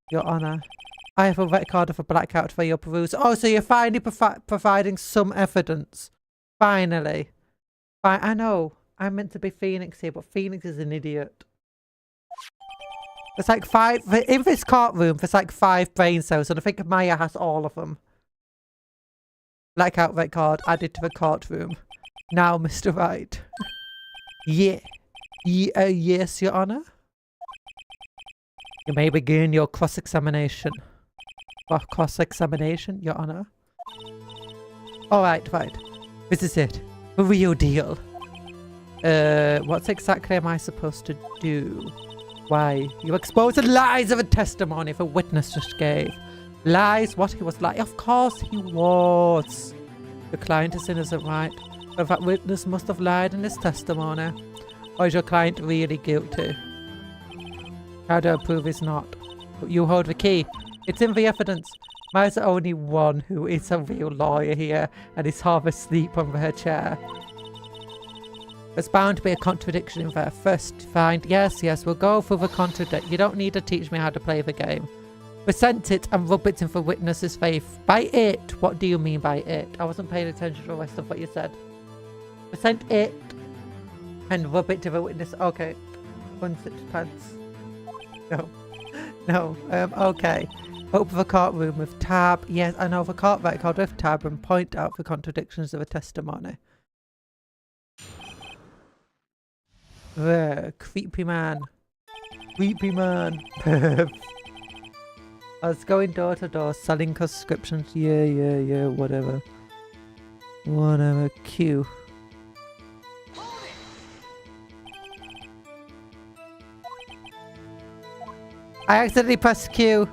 Your Honor, I have a record of a blackout for your perusal. Oh, so you're finally providing some evidence. Finally. I know, I'm meant to be Phoenix here, but Phoenix is an idiot. There's like 5, in this courtroom, there's like 5 brain cells, and I think Maya has all of them. Blackout record added to the courtroom. Now, Mr. Wright. Yeah. Yes, Your Honor. You may begin your cross-examination. Cross-examination, Your Honor. Alright, right. This is it. The real deal. What exactly am I supposed to do? Why? You exposed the lies of a testimony the witness just gave. Lies? What, he was lying? Of course he was. The client is innocent, right? But that witness must have lied in his testimony. Or is your client really guilty? How do I prove he's not? You hold the key. It's in the evidence. Maya's the only one who is a real lawyer here and is half asleep on her chair. There's bound to be a contradiction in there. First, find. Yes, we'll go through the contradiction. You don't need to teach me how to play the game. Present it and rub it in the witness's face. By it, what do you mean by it? I wasn't paying attention to the rest of what you said. Present it and rub it to the witness. Okay. Unzipped pants. No. Okay. Open the courtroom with tab. Yes, I know the court record with tab and point out the contradictions of the testimony. Creepy man. Creepy man. I was going door to door selling prescriptions. Yeah, whatever. Q. I accidentally pressed Q.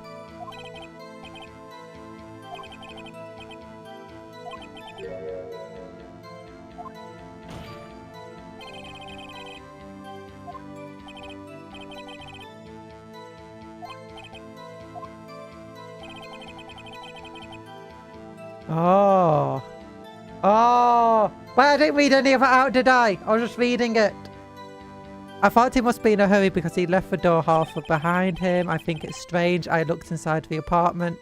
Oh. Well, I didn't read any of it out, did I? I was just reading it. I thought he must be in a hurry because he left the door half behind him. I think it's strange. I looked inside the apartment.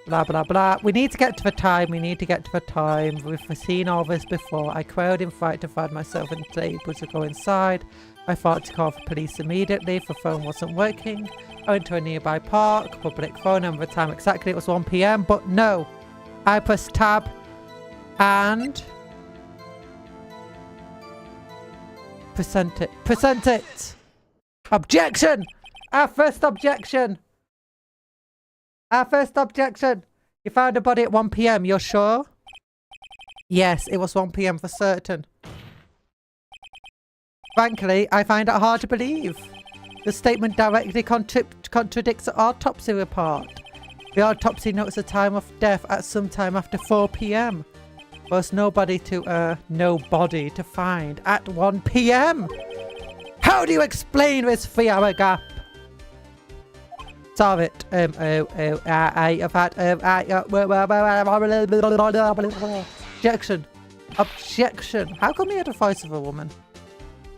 Blah, blah, blah. We need to get to the time. We've seen all this before. I quailed in fright to find myself unable to go inside. I thought to call the police immediately. The phone wasn't working. I went to a nearby park, public phone, and the time exactly it was 1 PM. But no. I pressed tab and present it. Objection. Our first objection. You found a body at 1 PM, you're sure? Yes, it was 1 PM for certain. Frankly, I find it hard to believe. The statement directly contradicts the autopsy report. The autopsy notes the time of death at some time after 4 PM. There's nobody to find at 1 PM. How do you explain this 3-hour gap? Saw it. I have had objection. Objection. How come he had a voice of a woman?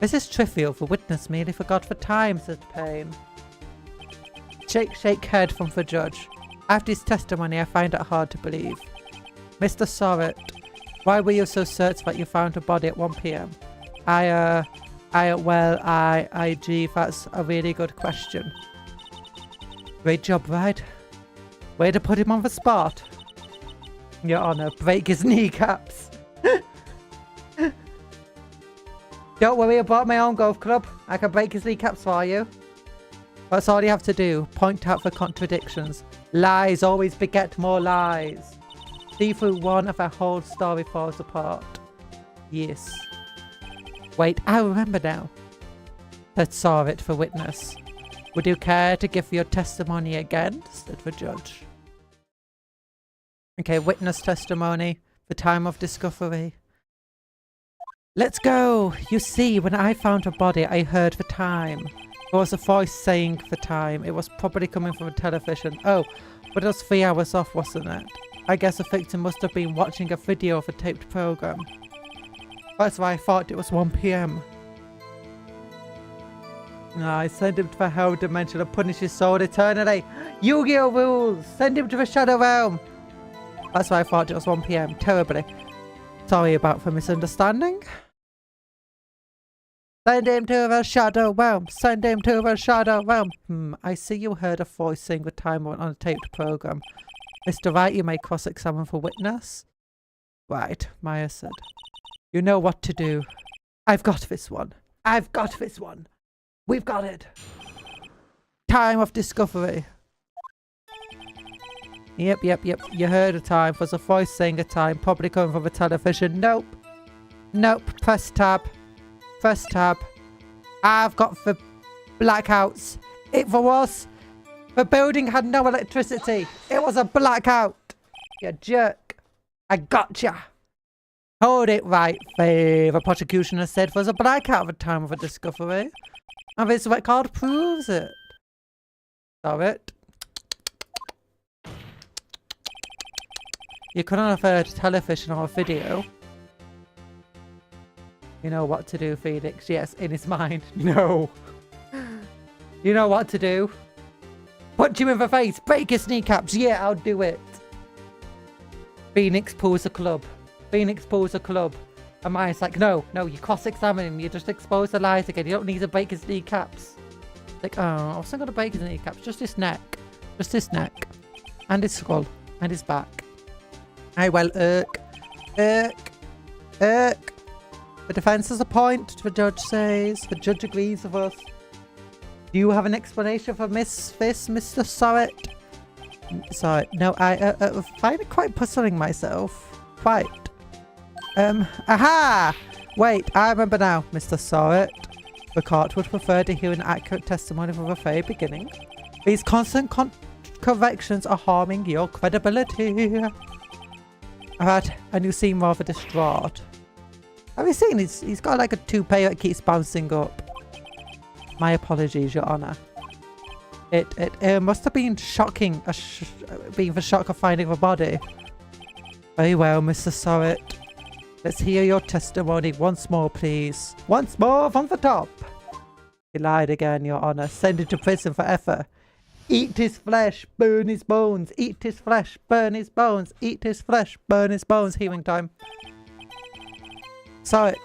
This is trivial. The witness merely forgot the time, said Payne. Shake head from the judge. After his testimony, I find it hard to believe. Mr. Sorrett, why were you so certain that you found a body at 1 p.m? Gee, that's a really good question. Great job, Wright. Way to put him on the spot. Your Honor, break his kneecaps. Don't worry, I bought my own golf club. I can break his kneecaps for you. That's all you have to do. Point out the contradictions. Lies always beget more lies. See through one of the whole story falls apart. Yes. Wait, I remember now. Said Sorrett, the witness. Would you care to give your testimony again? Said the judge. Okay, witness testimony. The time of discovery. Let's go! You see, when I found her body, I heard the time. There was a voice saying the time. It was probably coming from a television. Oh, but it was 3 hours off, wasn't it? I guess the victim must have been watching a video of a taped program. That's why I thought it was 1 p.m. No, I send him to the hell dimension and punish his soul eternally. Yu-Gi-Oh rules! Send him to the shadow realm! That's why I thought it was 1 p.m. Terribly. Sorry about the misunderstanding. Send him to the shadow realm. Send him to the shadow realm. I see you heard a voice saying the time on a taped program. Mr. Wright, you may cross-examine for witness. Right, Maya said. You know what to do. I've got this one. I've got this one. We've got it. Time of discovery. Yep. You heard a time. There's a voice saying a time. Probably coming from a television. Nope. Press tab. Press tab. I've got the blackouts. It was. The building had no electricity. It was a blackout. You jerk. I gotcha. Hold it right, the prosecution has said there's a blackout at the time of the discovery. And this record proves it. Saw it. You couldn't have heard television or a video. You know what to do, Phoenix. Yes, in his mind. No. You know what to do. Punch him in the face. Break his kneecaps. Yeah, I'll do it. Phoenix pulls a club. And Maya's like, no, you cross-examine him. You just expose the lies again. You don't need to break his kneecaps. Like, oh, I wasn't going to break his kneecaps. Just his neck. And his skull. And his back. Aye, well, irk. The defence has a point, the judge says. The judge agrees with us. Do you have an explanation for Mr. Sorrett? Sorry, no, I find it quite puzzling myself. Quite. Aha! Wait, I remember now, Mr. Sorrett. The court would prefer to hear an accurate testimony from the very beginning. These constant corrections are harming your credibility. Alright, and you seem rather distraught. Have you seen? He's got like a toupee that keeps bouncing up. My apologies, Your Honor. It must have been shocking, being the shock of finding the body. Very well, Mr. Sorrett. Let's hear your testimony once more, please. Once more from the top. He lied again, Your Honor. Send him to prison forever. Eat his flesh, burn his bones. Eat his flesh, burn his bones. Eat his flesh, burn his bones. Hearing time. Sorrett.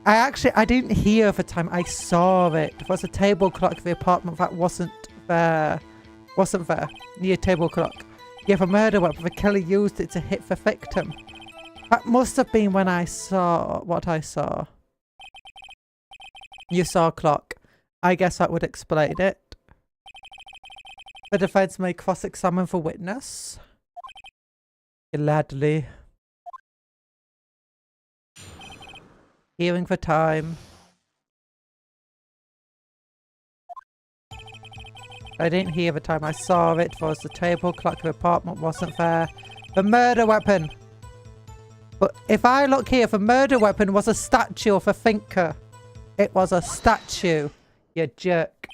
I didn't hear the time. I saw it. There was a table clock in the apartment that wasn't there. Near table clock. Yeah, the murder weapon. The killer used it to hit the victim. That must have been when I saw what I saw. You saw a clock. I guess that would explain it. The defense may cross-examine for witness. Gladly. Hearing for time. I didn't hear the time. I saw it. There was the table clock. The apartment wasn't there. The murder weapon. But if I look here, the murder weapon was a statue of a thinker. It was a statue. You jerk.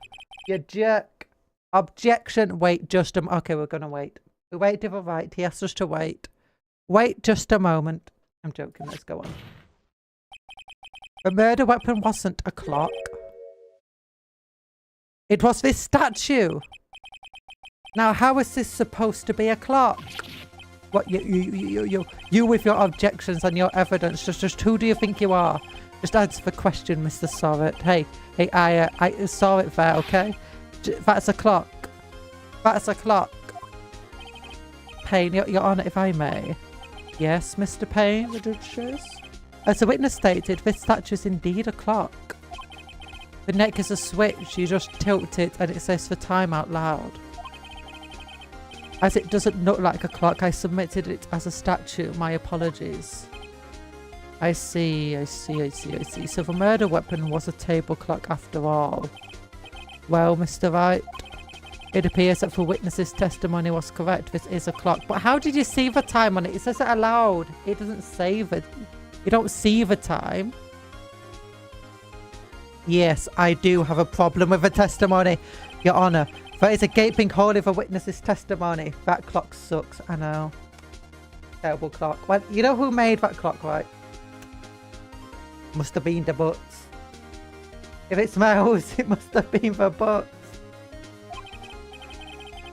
You jerk. Objection. Wait just a... Okay, we're going to wait. We waited for Wright. He asked us to wait. Wait just a moment. I'm joking. Let's go on. The murder weapon wasn't a clock. It was this statue. Now, how is this supposed to be a clock? What, you with your objections and your evidence, just who do you think you are? Just answer the question, Mr. Sorrett. Hey, I saw it there, okay? That's a clock. That's a clock. Payne, Your Honour, if I may. Yes, Mr. Payne, the judge says. As the witness stated, this statue is indeed a clock. The neck is a switch, you just tilt it and it says for time out loud. As it doesn't look like a clock, I submitted it as a statue. My apologies. I see. So the murder weapon was a table clock after all. Well, Mr. Wright, it appears that the witness's testimony was correct. This is a clock. But how did you see the time on it? It says it aloud. It doesn't say it. You don't see the time. Yes, I do have a problem with the testimony, Your Honour. There is a gaping hole in the witness's testimony. That clock sucks, I know. Terrible clock. Well, you know who made that clock, right? Must have been the butts. If it smells, it must have been the butts.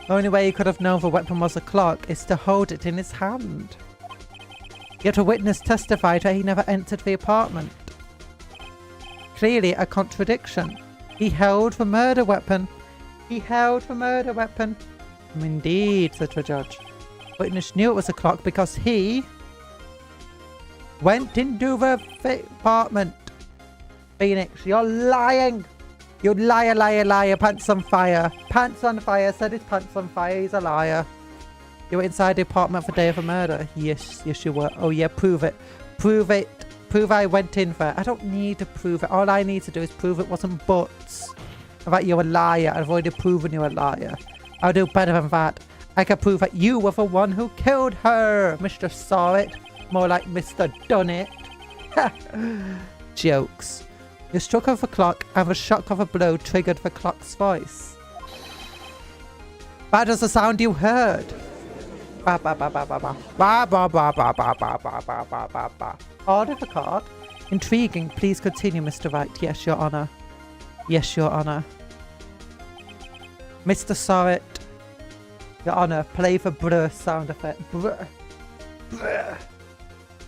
The only way he could have known the weapon was a clock is to hold it in his hand. Yet a witness testified that he never entered the apartment. Clearly a contradiction. He held the murder weapon. He held the murder weapon. Indeed, said the judge. Witness knew it was a clock because he went into the apartment. Phoenix, you're lying. You liar. Pants on fire. Pants on fire. Said his pants on fire. He's a liar. You were inside the apartment for the day of the murder. Yes, you were. Oh yeah, prove it. Prove it. Prove I went in there. I don't need to prove it. All I need to do is prove it wasn't butts. That you're a liar. I've already proven you're a liar. I'll do better than that. I can prove that you were the one who killed her. Mr. Saw It. More like Mr. Done It. Jokes. You struck off the clock and the shock of a blow triggered the clock's voice. That was the sound you heard. Order the card. Intriguing. Please continue, Mr. Wright. Yes, Your Honour. Yes, Your Honour. Mr. Sorrett. Your Honour, play the brr sound effect. Brr. Brr.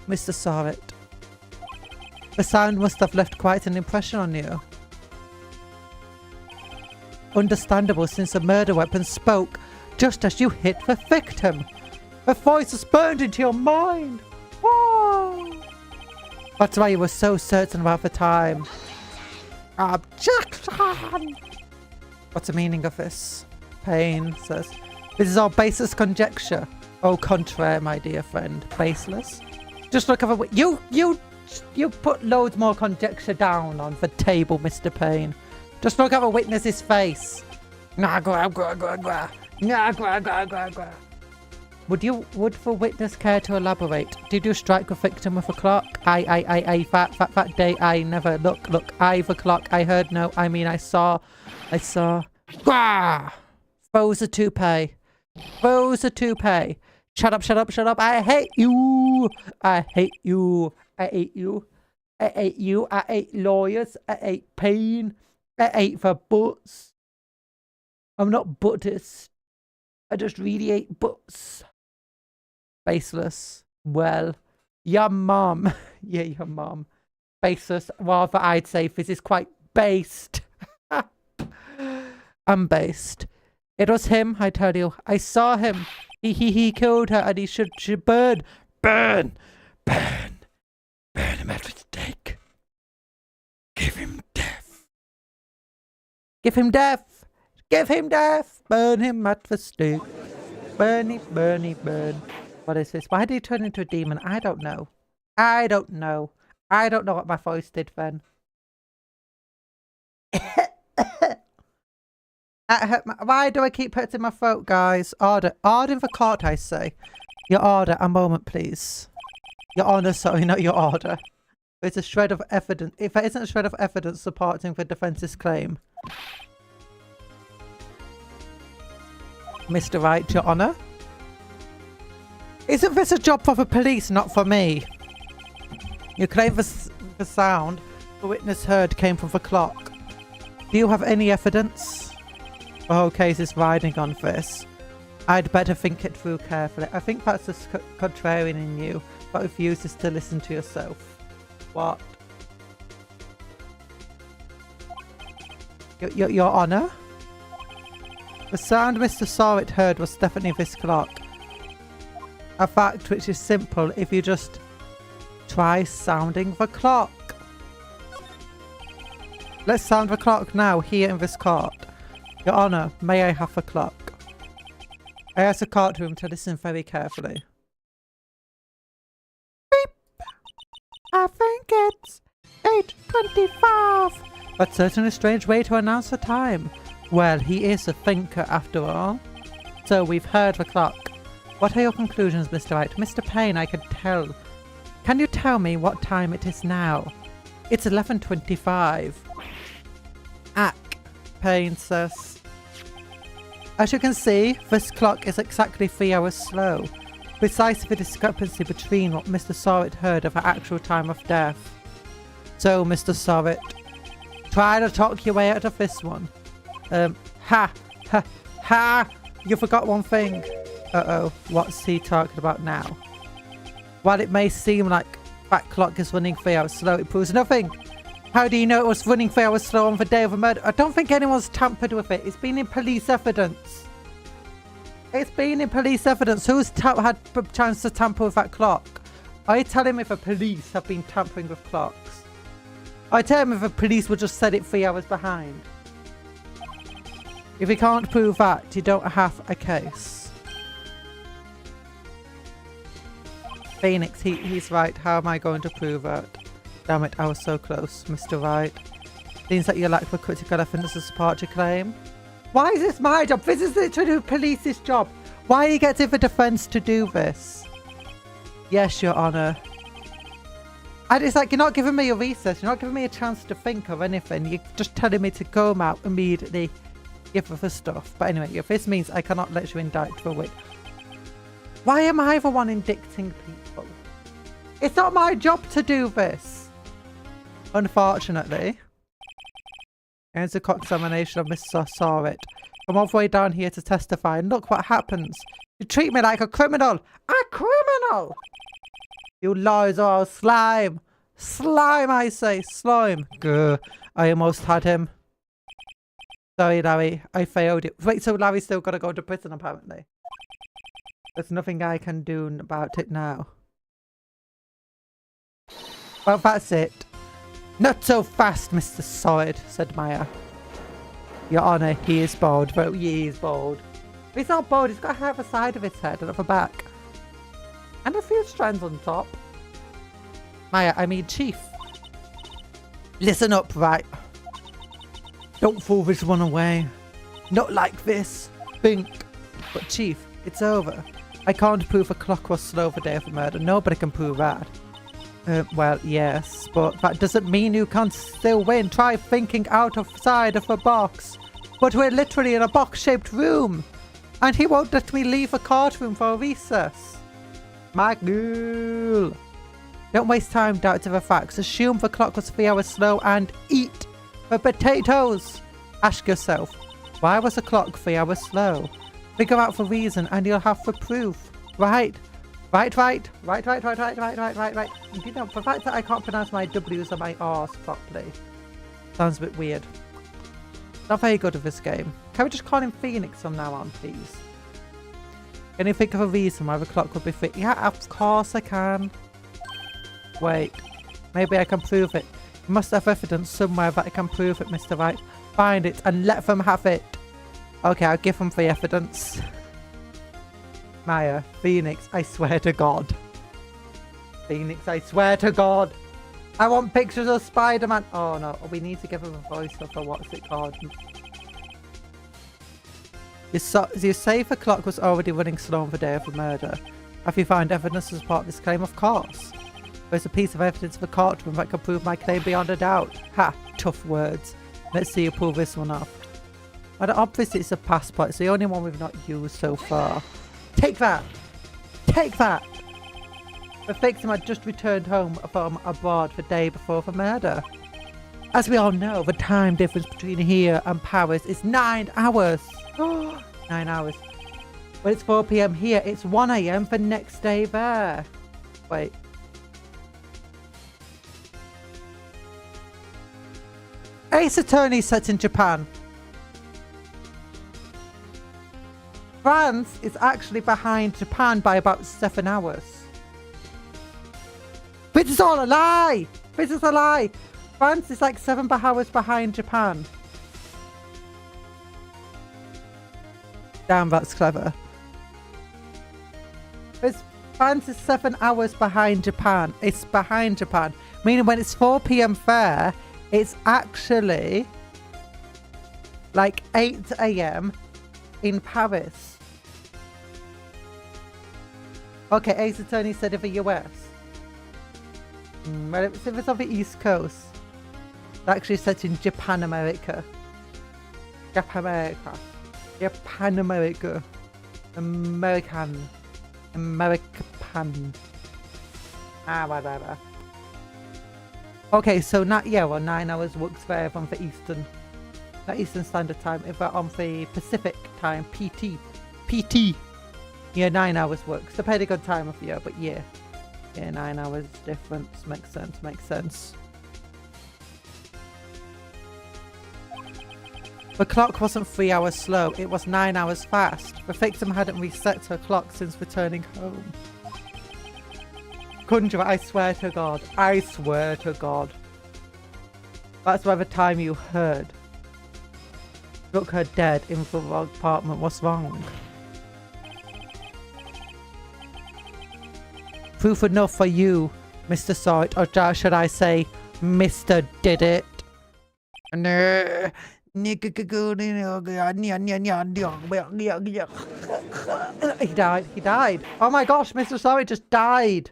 Mr. Sorrett. The sound must have left quite an impression on you. Understandable, since the murder weapon spoke just as you hit the victim. The voice was burned into your mind. Whoa. That's why you were so certain about the time. Objection! What's the meaning of this? Payne says. This is all baseless conjecture. Au contraire, my dear friend. Baseless? Just look at the... You put loads more conjecture down on the table, Mr. Payne. Just look at the witness's face. Would the witness care to elaborate? Did you strike the victim with a clock? That day I never look, the clock, I heard no, I mean I saw. Throws a toupee. Shut up, I hate you. I hate lawyers, I hate pain, I hate the butts. I'm not Buddhist. I just really hate butts. Baseless. Well, your mom. Yeah, your mom. Baseless. Rather, I'd say this is quite based. I'm based. It was him, I tell you. I saw him. He killed her and he should burn. Burn him at the stake. Give him death. Give him death. Burn him at the stake. Burn. What is this? Why did he turn into a demon? I don't know. I don't know what my voice did then. Why do I keep hurting my throat, guys? Order in the court, I say. Your order, a moment, please. Your Honour, sorry, not your order. There's a shred of evidence. If there isn't a shred of evidence supporting the defence's claim. Mr. Wright, Your Honour. Isn't this a job for the police, not for me? You claim the sound the witness heard came from the clock. Do you have any evidence? The whole case is riding on this. I'd better think it through carefully. I think that's the contrarian in you, but refuses to listen to yourself. What? Your Honour? The sound Mr. Sawit heard was definitely this clock. A fact which is simple if you just try sounding the clock. Let's sound the clock now, here in this court. Your Honour, may I have the clock? I asked the courtroom to listen very carefully. Beep! I think it's 8:25. That's certainly a strange way to announce the time. Well, he is a thinker after all. So we've heard the clock. What are your conclusions, Mr. Wright? Mr. Payne, I can tell. Can you tell me what time it is now? It's 11:25. Ack, Payne says. As you can see, this clock is exactly 3 hours slow. Precisely the discrepancy between what Mr. Sawit heard of the actual time of death. So, Mr. Sawit, try to talk your way out of this one. Ha! You forgot one thing. Uh-oh, what's he talking about now? While it may seem like that clock is running 3 hours slow, it proves nothing. How do you know it was running 3 hours slow on the day of the murder? I don't think anyone's tampered with it. It's been in police evidence. It's been in police evidence. Who's had a chance to tamper with that clock? I tell him if the police have been tampering with clocks. I tell him if the police would just set it 3 hours behind. If you can't prove that, you don't have a case. Phoenix, he's right. How am I going to prove that? Damn it, I was so close, Mr. Wright. Seems like you lack the critical evidence to support your claim. Why is this my job? This is literally the police's job. Why are you getting the defense to do this? Yes, Your Honour. And it's like, you're not giving me a recess. You're not giving me a chance to think of anything. You're just telling me to go out immediately, give her the stuff. But anyway, if this means I cannot let you indict for it. Why am I the one indicting people? It's not my job to do this. Unfortunately. Here's a cross-examination of Mr. Sawit. I'm all the way down here to testify, and look what happens. You treat me like a criminal. A criminal! You lies are slime. Slime, I say. Slime. Grr. I almost had him. Sorry, Larry. I failed it. Wait, so Larry's still got to go to prison, apparently. There's nothing I can do about it now. Well, that's it. Not so fast, Mr. Solid, said Maya. Your Honour, he is bald. But he is bald. He's not bald. He's got hair at the side of his head and at the back. And a few strands on top. Maya, I mean Chief. Listen up, right? Don't fool this one away. Not like this. Think. But Chief, it's over. I can't prove a clock was slow the day of the murder. Nobody can prove that. Well, yes, but that doesn't mean you can't still win. Try thinking outside of the box. But we're literally in a box-shaped room. And he won't let me leave the courtroom for a recess. My girl. Don't waste time doubting the facts. Assume the clock was 3 hours slow and eat the potatoes. Ask yourself, why was the clock 3 hours slow? Figure out the reason and you'll have the proof. Right. Right. You know, the fact that I can't pronounce my W's and my R's properly sounds a bit weird. Not very good at this game. Can we just call him Phoenix from now on, please? Can you think of a reason why the clock would be fit? Yeah, of course I can. Wait. Maybe I can prove it. You must have evidence somewhere that I can prove it, Mr. Wright. Find it and let them have it. Okay, I'll give them the evidence. Maya, Phoenix, I swear to God. Phoenix, I swear to God. I want pictures of Spider-Man. Oh no, we need to give him a voice for what's it called. You say the clock was already running slow on the day of the murder. Have you found evidence to support this claim? Of course. There's a piece of evidence in the courtroom that can prove my claim beyond a doubt. Ha, tough words. Let's see you pull this one off. And obviously it's a passport. It's the only one we've not used so far. Take that! Take that! The victim had just returned home from abroad the day before the murder. As we all know, the time difference between here and Paris is 9 hours. 9 hours. When it's 4 PM here, it's 1 AM the next day there. Wait. Ace Attorney set in Japan. France is actually behind Japan by about 7 hours. This is all a lie! This is a lie! France is like 7 hours behind Japan. Damn, that's clever. France is 7 hours behind Japan. It's behind Japan. Meaning when it's 4 PM there, it's actually like 8 AM in Paris. Okay, Ace Attorney said of the US. Well, if it's on the East Coast, it's actually set in Japan, America. Japan, America. Japan, America. American. American. Whatever. Okay, so not, yeah, well, 9 hours works for everyone for Eastern. Not Eastern Standard Time. If we're on the Pacific Time, PT. Yeah, 9 hours works. Depending on time of year, but yeah. Yeah, 9 hours difference. Makes sense, makes sense. The clock wasn't 3 hours slow, it was 9 hours fast. The victim hadn't reset her clock since returning home. Conjurer, I swear to God. I swear to God. That's why the time you heard. Struck her dead in the wrong apartment. What's wrong? Proof enough for you, Mr. Saw It, or should I say, Mr. Did It? No. He died. He died. Oh my gosh, Mr. Saw It just died.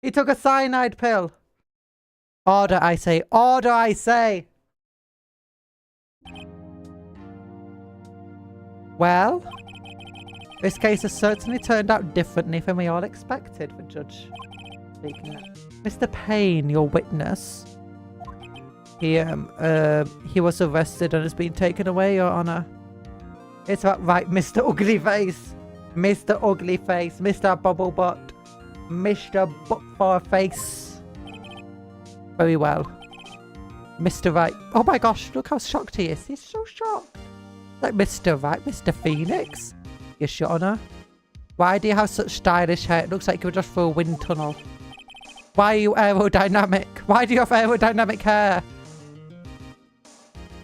He took a cyanide pill. Order, I say. Order, I say. Well, this case has certainly turned out differently than we all expected, the judge. Mr. Payne, your witness. He was arrested and has been taken away, Your Honor. It's that right, Mr. Ugly Face. Mr. Ugly Face. Mr. Bubble Butt. Mr. Butt for Face. Very well. Mr. Wright. Oh my gosh, look how shocked he is. He's so shocked. Like Mr. Wright, Mr. Phoenix. Yes, Your Honor. Why do you have such stylish hair? It looks like you were just through a wind tunnel. Why are you aerodynamic? Why do you have aerodynamic hair?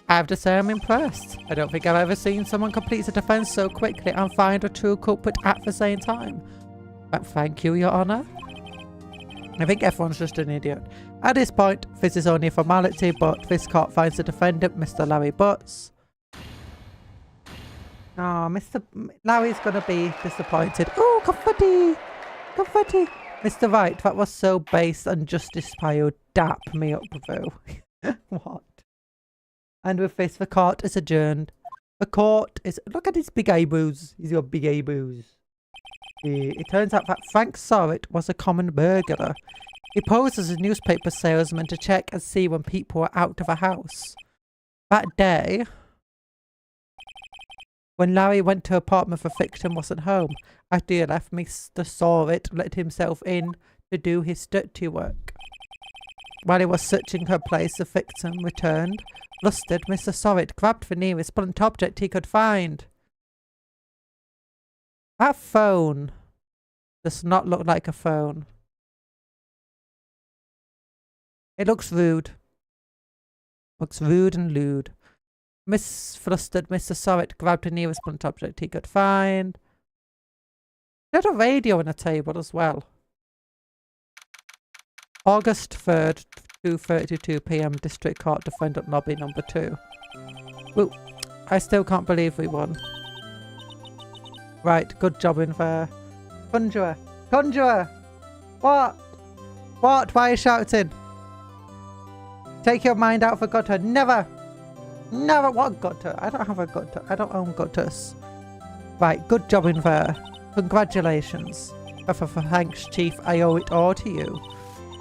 I have to say I'm impressed. I don't think I've ever seen someone complete a defense so quickly and find a true culprit at the same time. But thank you, Your Honor. I think everyone's just an idiot. At this point, this is only a formality, but this court finds the defendant, Mr. Larry Butts. Oh, Mr. Larry's gonna be disappointed. Oh, confetti! Confetti! Mr. Wright, that was so base and justice by you. Dap me up, though. What? And with this, the court is adjourned. The court is... Look at his big eyebrows. He's got big eyebrows. It turns out that Frank Sorrett was a common burglar. He posed as a newspaper salesman to check and see when people were out of the house. That day, when Larry went to the apartment, the victim wasn't home. After he left, Mr. Sorrett let himself in to do his dirty work. While he was searching her place, the victim returned. Flustered, Mr. Sorrett grabbed the nearest blunt object he could find. That phone does not look like a phone. It looks rude. Looks rude and lewd. Flustered, Mr. Sorrett grabbed the nearest blunt object he could find. There's a radio on the table as well. August 3rd, 2:32 PM, District Court, Defendant Lobby number 2. Woo. I still can't believe we won. Right, good job in there. Conjurer! Conjurer! What? What? Why are you shouting? Take your mind out for Godhood. Never! No, I want gutter. I don't have a gutter. I don't own gutters. Right, good job in there. Congratulations. Thanks, Chief. I owe it all to you.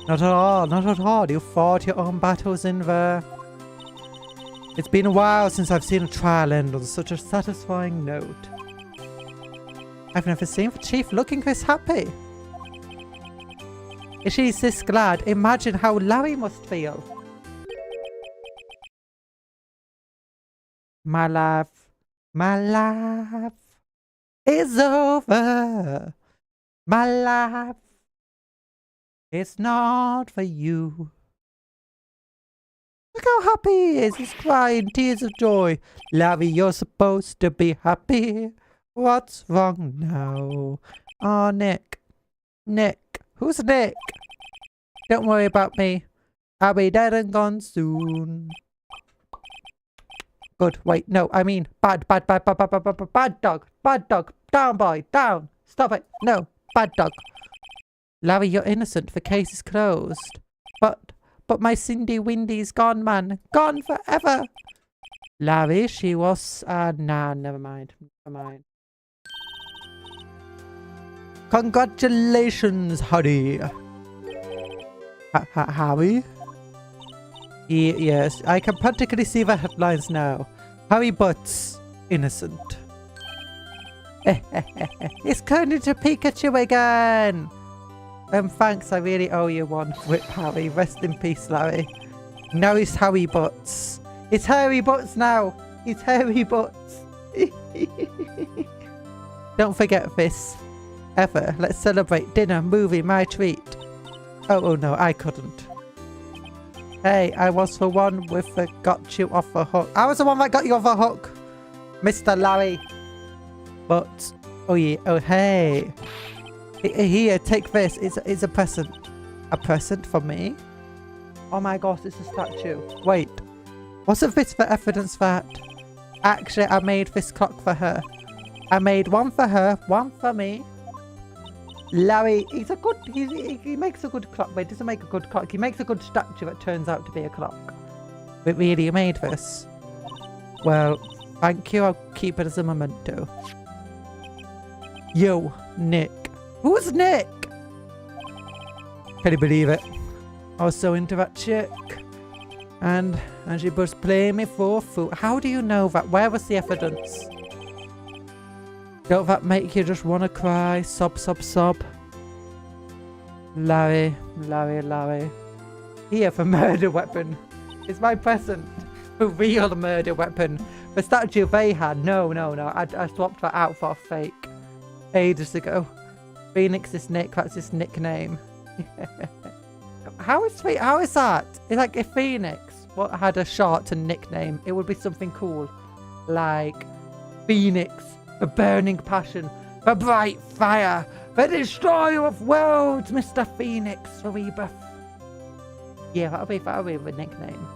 Not at all, not at all. You fought your own battles in there. It's been a while since I've seen a trial end on such a satisfying note. I've never seen the Chief looking this happy. If she's this glad, imagine how Larry must feel. My life is over. My life is not for you. Look how happy he is. He's crying tears of joy. Larry, you're supposed to be happy. What's wrong now? Oh, Nick. Nick. Who's Nick? Don't worry about me. I'll be dead and gone soon. Good. Wait, no, I mean bad dog. Bad dog. Down, boy. Down. Stop it. No. Bad dog. Larry, you're innocent. The case is closed. But my Cindy Windy's gone, man. Gone forever. Larry, she was... nah, never mind. Never mind. Congratulations, Harry. Harry? Yes, I can practically see the headlines now. Harry Butts, innocent. It's turning to Pikachu again. Thanks, I really owe you one. Rip Harry, rest in peace, Larry. Now it's Harry Butts. It's Harry Butts now. It's Harry Butts. Don't forget this. Ever. Let's celebrate dinner, movie, my treat. Oh no, I couldn't. Hey, I was the one with the got you off the hook. I was the one that got you off the hook, Mr. Larry. But, oh yeah, oh hey. Here, take this. It's a present. A present for me? Oh my gosh, it's a statue. Wait, wasn't this for evidence that... Actually, I made this clock for her. I made one for her, one for me. Larry, he's a good... He makes a good clock, but he doesn't make a good clock. He makes a good statue that turns out to be a clock. But really, you made this. Well, thank you. I'll keep it as a memento. Yo, Nick. Who's Nick? Can you believe it? I was so into that chick. And she was playing me for food. How do you know that? Where was the evidence? Don't that make you just want to cry? Sob, sob, sob. Larry. Here, for murder weapon. It's my present. A real murder weapon. The statue they had. No. I swapped that out for a fake. Ages ago. Phoenix is Nick. That's his nickname. How is that? It's like if Phoenix had a short and nickname, it would be something cool. Like Phoenix. The burning passion, the bright fire, the destroyer of worlds, Mr. Phoenix for rebirth. Yeah, that'll be the nickname.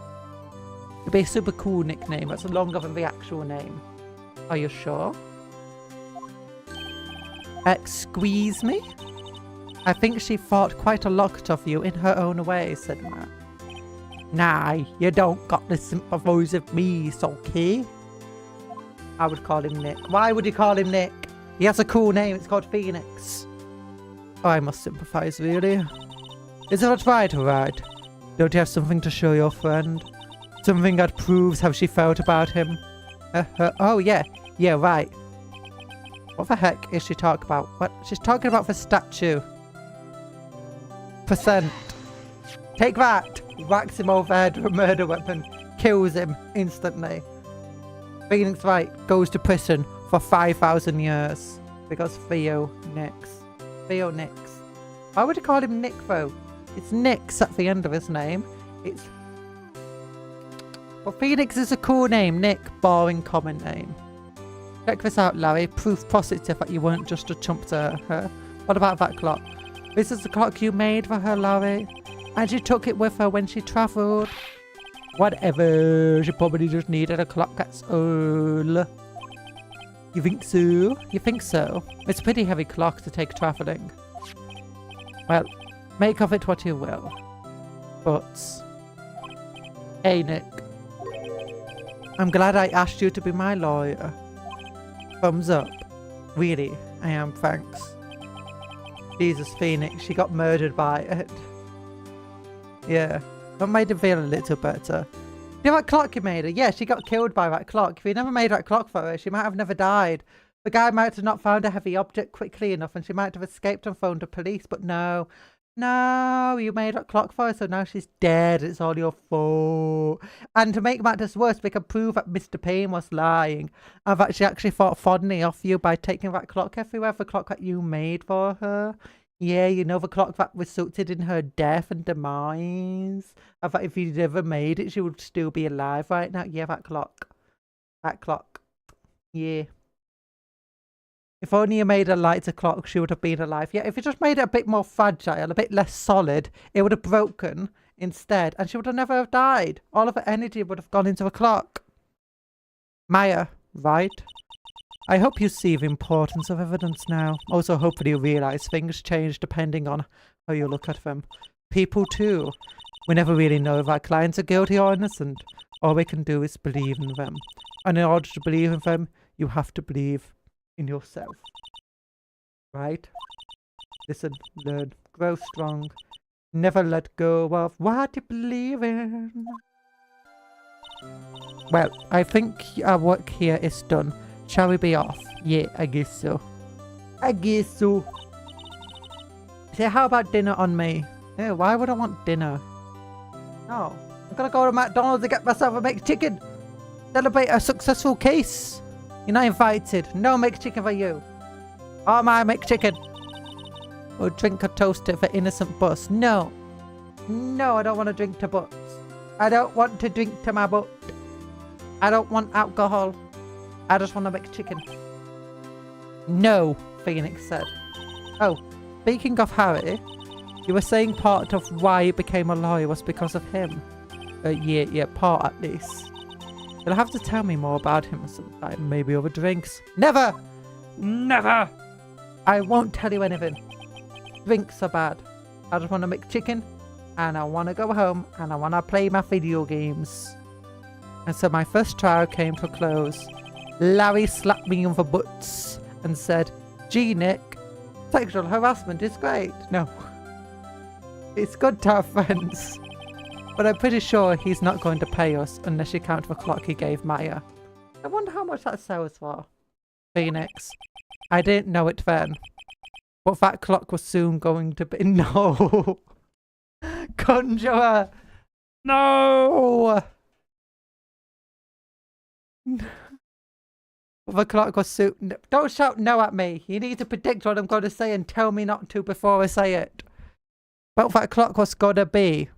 It'll be a super cool nickname. That's longer than the actual name. Are you sure? Squeeze me? I think she thought quite a lot of you in her own way, said Matt. Nah, you don't got to sympathize with me, okay? I would call him Nick. Why would you call him Nick? He has a cool name. It's called Phoenix. Oh, I must sympathize, really. Is that right, Wright? Don't you have something to show your friend? Something that proves how she felt about him? Oh, yeah. Yeah, right. What the heck is she talking about? What? She's talking about the statue. Percent. Take that. Whacks him over the head with a murder weapon. Kills him instantly. Phoenix Wright goes to prison for 5,000 years because Theo Nix. Why would you call him Nick though? It's Nix at the end of his name. But Phoenix is a cool name. Nick, boring common name. Check this out, Larry. Proof positive that you weren't just a chump to her. What about that clock? This is the clock you made for her, Larry. And she took it with her when she travelled. Whatever, she probably just needed a clock, that's all. You think so? You think so? It's a pretty heavy clock to take travelling. Well, make of it what you will. But... Hey, Nick. I'm glad I asked you to be my lawyer. Thumbs up. Really, I am, thanks. Jesus, Phoenix, she got murdered by it. Yeah, that made her feel a little better. You know what clock you made her? Yeah, she got killed by that clock. If you never made that clock for her, she might have never died. The guy might have not found a heavy object quickly enough and she might have escaped and phoned the police, but no. No, you made that clock for her, so now she's dead. It's all your fault. And to make matters worse, we can prove that Mr. Payne was lying. And that she actually thought fondly of you by taking that clock everywhere, the clock that you made for her. Yeah, you know, the clock that resulted in her death and demise. And that if you'd ever made it, she would still be alive right now. Yeah, that clock. That clock. Yeah. If only you made a lighter clock, she would have been alive. Yeah, if you just made it a bit more fragile, a bit less solid, it would have broken instead. And she would have never have died. All of her energy would have gone into the clock. Maya, right? I hope you see the importance of evidence now. Also, hopefully you realise things change depending on how you look at them. People too. We never really know if our clients are guilty or innocent. All we can do is believe in them. And in order to believe in them, you have to believe in yourself. Right? Listen, learn, grow strong. Never let go of what you believe in. Well, I think our work here is done. Shall we be off? Yeah, I guess so. I guess so. Say, how about dinner on me? Yeah, why would I want dinner? No. I'm gonna go to McDonald's to get myself a McChicken. Celebrate a successful case. You're not invited. No McChicken for you. Oh, my McChicken. Or drink a toast to the innocent bus. No. No, I don't want to drink to butts. I don't want to drink to my butt. I don't want alcohol. I just want a McChicken. No, Phoenix said. Oh, speaking of Harry, you were saying part of why you became a lawyer was because of him. Yeah, part at least. You'll have to tell me more about him sometime, maybe over drinks. Never! Never! I won't tell you anything. Drinks are bad. I just want to make chicken, and I want to go home, and I want to play my video games. And so my first trial came to a close. Larry slapped me on the butts and said, "Gee, Nick, sexual harassment is great." No. It's good to have friends. But I'm pretty sure he's not going to pay us unless you count the clock he gave Maya. I wonder how much that sells for. Phoenix. I didn't know it then. But that clock was soon going to be... No! Conjurer! No! The clock was soon... Don't shout no at me. You need to predict what I'm going to say and tell me not to before I say it. But that clock was going to be...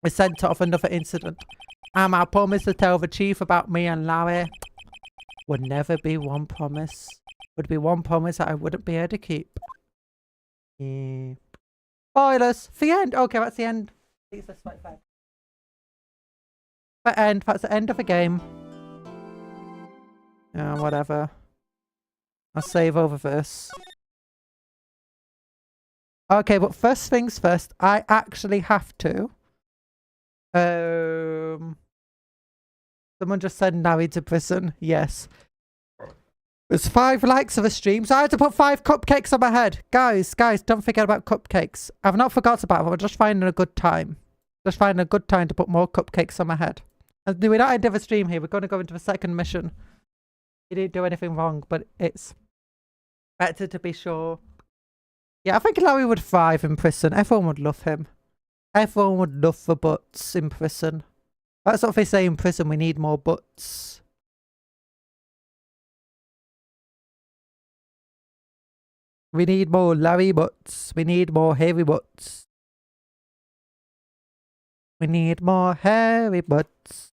a centre of another incident. And I promised to tell the chief about me and Larry. Would never be one promise. Would be one promise that I wouldn't be able to keep. Yeah. Spoilers! The end! Okay, that's the end. The end. That's the end of the game. Yeah, whatever. I'll save over this. Okay, but first things first, I actually have to. Someone just said now to prison. Yes. There's 5 likes of a stream, so I had to put 5 cupcakes on my head. Guys, don't forget about cupcakes. I've not forgot about them. I'm just finding a good time. Just finding a good time to put more cupcakes on my head. And we're not ending the stream here. We're going to go into the second mission. You didn't do anything wrong, but it's better to be sure. Yeah, I think Larry would thrive in prison. Everyone would love him. Everyone would love the butts in prison. That's what they say in prison. We need more butts. We need more Larry butts. We need more hairy butts. We need more hairy butts.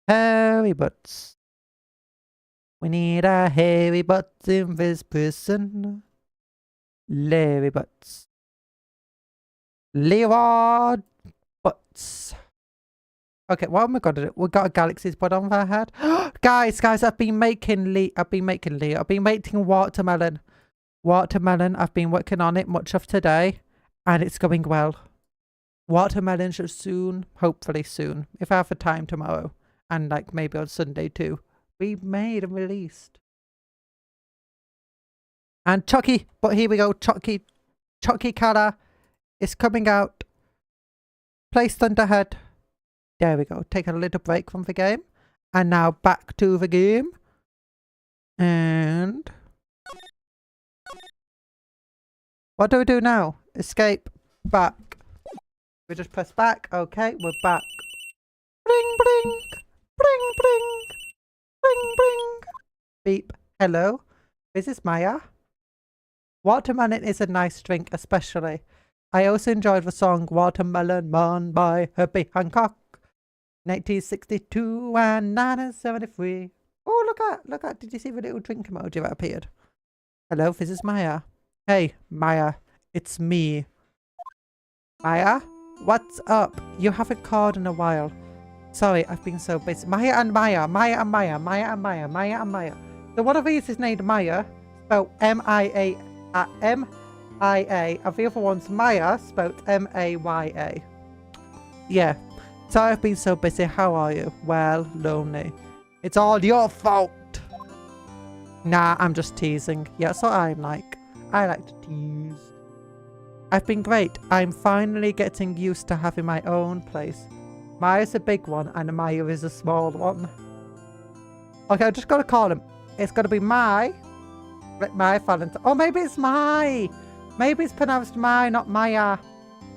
Hairy butts. We need a hairy butt in this prison. Larry butts. Leroy butts. Okay, what am I gonna do? We got a galaxy's butt on our head. guys, I've been making watermelon. Watermelon, I've been working on it much of today, and it's going well. Watermelon should soon, hopefully soon, if I have the time tomorrow, And like maybe on Sunday too. We made and released. And Chucky, but here we go, Chucky color is coming out. Placed under head. There we go. Take a little break from the game. And now back to the game. And what do we do now? Escape. Back. We just press back. Okay, we're back. Bling, bling. Bling, bling. Bling, bling. Beep. Hello. This is Maya. Watermelon is a nice drink, especially. I also enjoyed the song Watermelon Man by Herbie Hancock. 1962 and 1973. Oh, look at, did you see the little drink emoji that appeared? Hello, this is Maya. Hey, Maya, it's me. Maya, what's up? You haven't called in a while. Sorry, I've been so busy. Maya and Maya, Maya and Maya, Maya and Maya, Maya and Maya. So one of these is named Maya, spelled M-I-A, M-I-A, and the other one's Maya, spelled M-A-Y-A. Yeah. Sorry I've been so busy. How are you? Well, lonely. It's all your fault. Nah, I'm just teasing. Yeah, that's what I'm like. I like to tease. I've been great. I'm finally getting used to having my own place. Maya's a big one and Maya is a small one. Okay, I just gotta call him. It's gotta be my Valentine. Oh, maybe it's my. Maybe it's pronounced my, not Maya.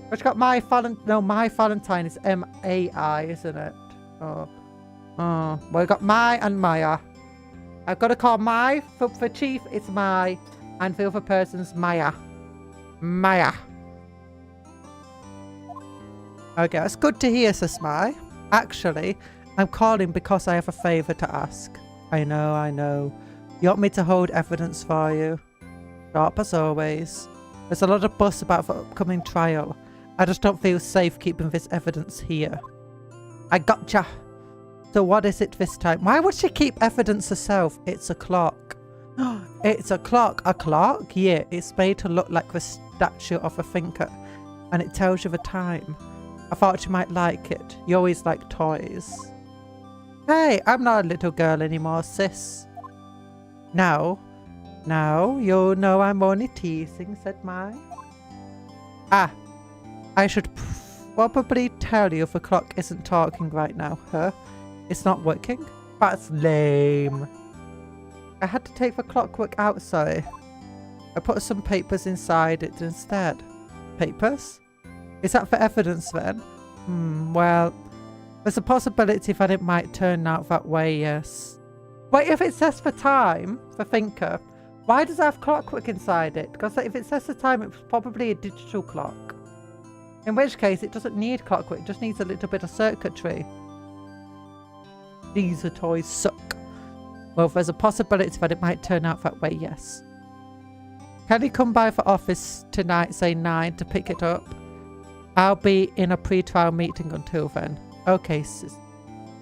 Which got my Valentine. No, my Valentine is M-A-I, isn't it? Oh. Oh. Well, we got my and Maya. I've got to call my. For Chief, it's my. And for the other person's Maya. Maya. Okay, it's good to hear, says my. Actually, I'm calling because I have a favour to ask. I know. You want me to hold evidence for you? Sharp as always. There's a lot of buzz about the upcoming trial. I just don't feel safe keeping this evidence here. I gotcha. So what is it this time? Why would she keep evidence herself? It's a clock. It's a clock. A clock? Yeah, it's made to look like the statue of a thinker. And it tells you the time. I thought you might like it. You always like toys. Hey, I'm not a little girl anymore, sis. Now, you know I'm only teasing, said Mai. Ah. I should probably tell you the clock isn't talking right now, huh? It's not working? That's lame. I had to take the clockwork out, sorry. I put some papers inside it instead. Papers? Is that for evidence then? Well, there's a possibility that it might turn out that way, yes. Wait, if it says for time, for thinker, why does it have clockwork inside it? Because if it says the time, it's probably a digital clock. In which case, it doesn't need clockwork, it just needs a little bit of circuitry. These toys suck. Well, there's a possibility that it might turn out that way, yes. Can you come by the office tonight, say 9, to pick it up? I'll be in a pre-trial meeting until then. Okay, sis.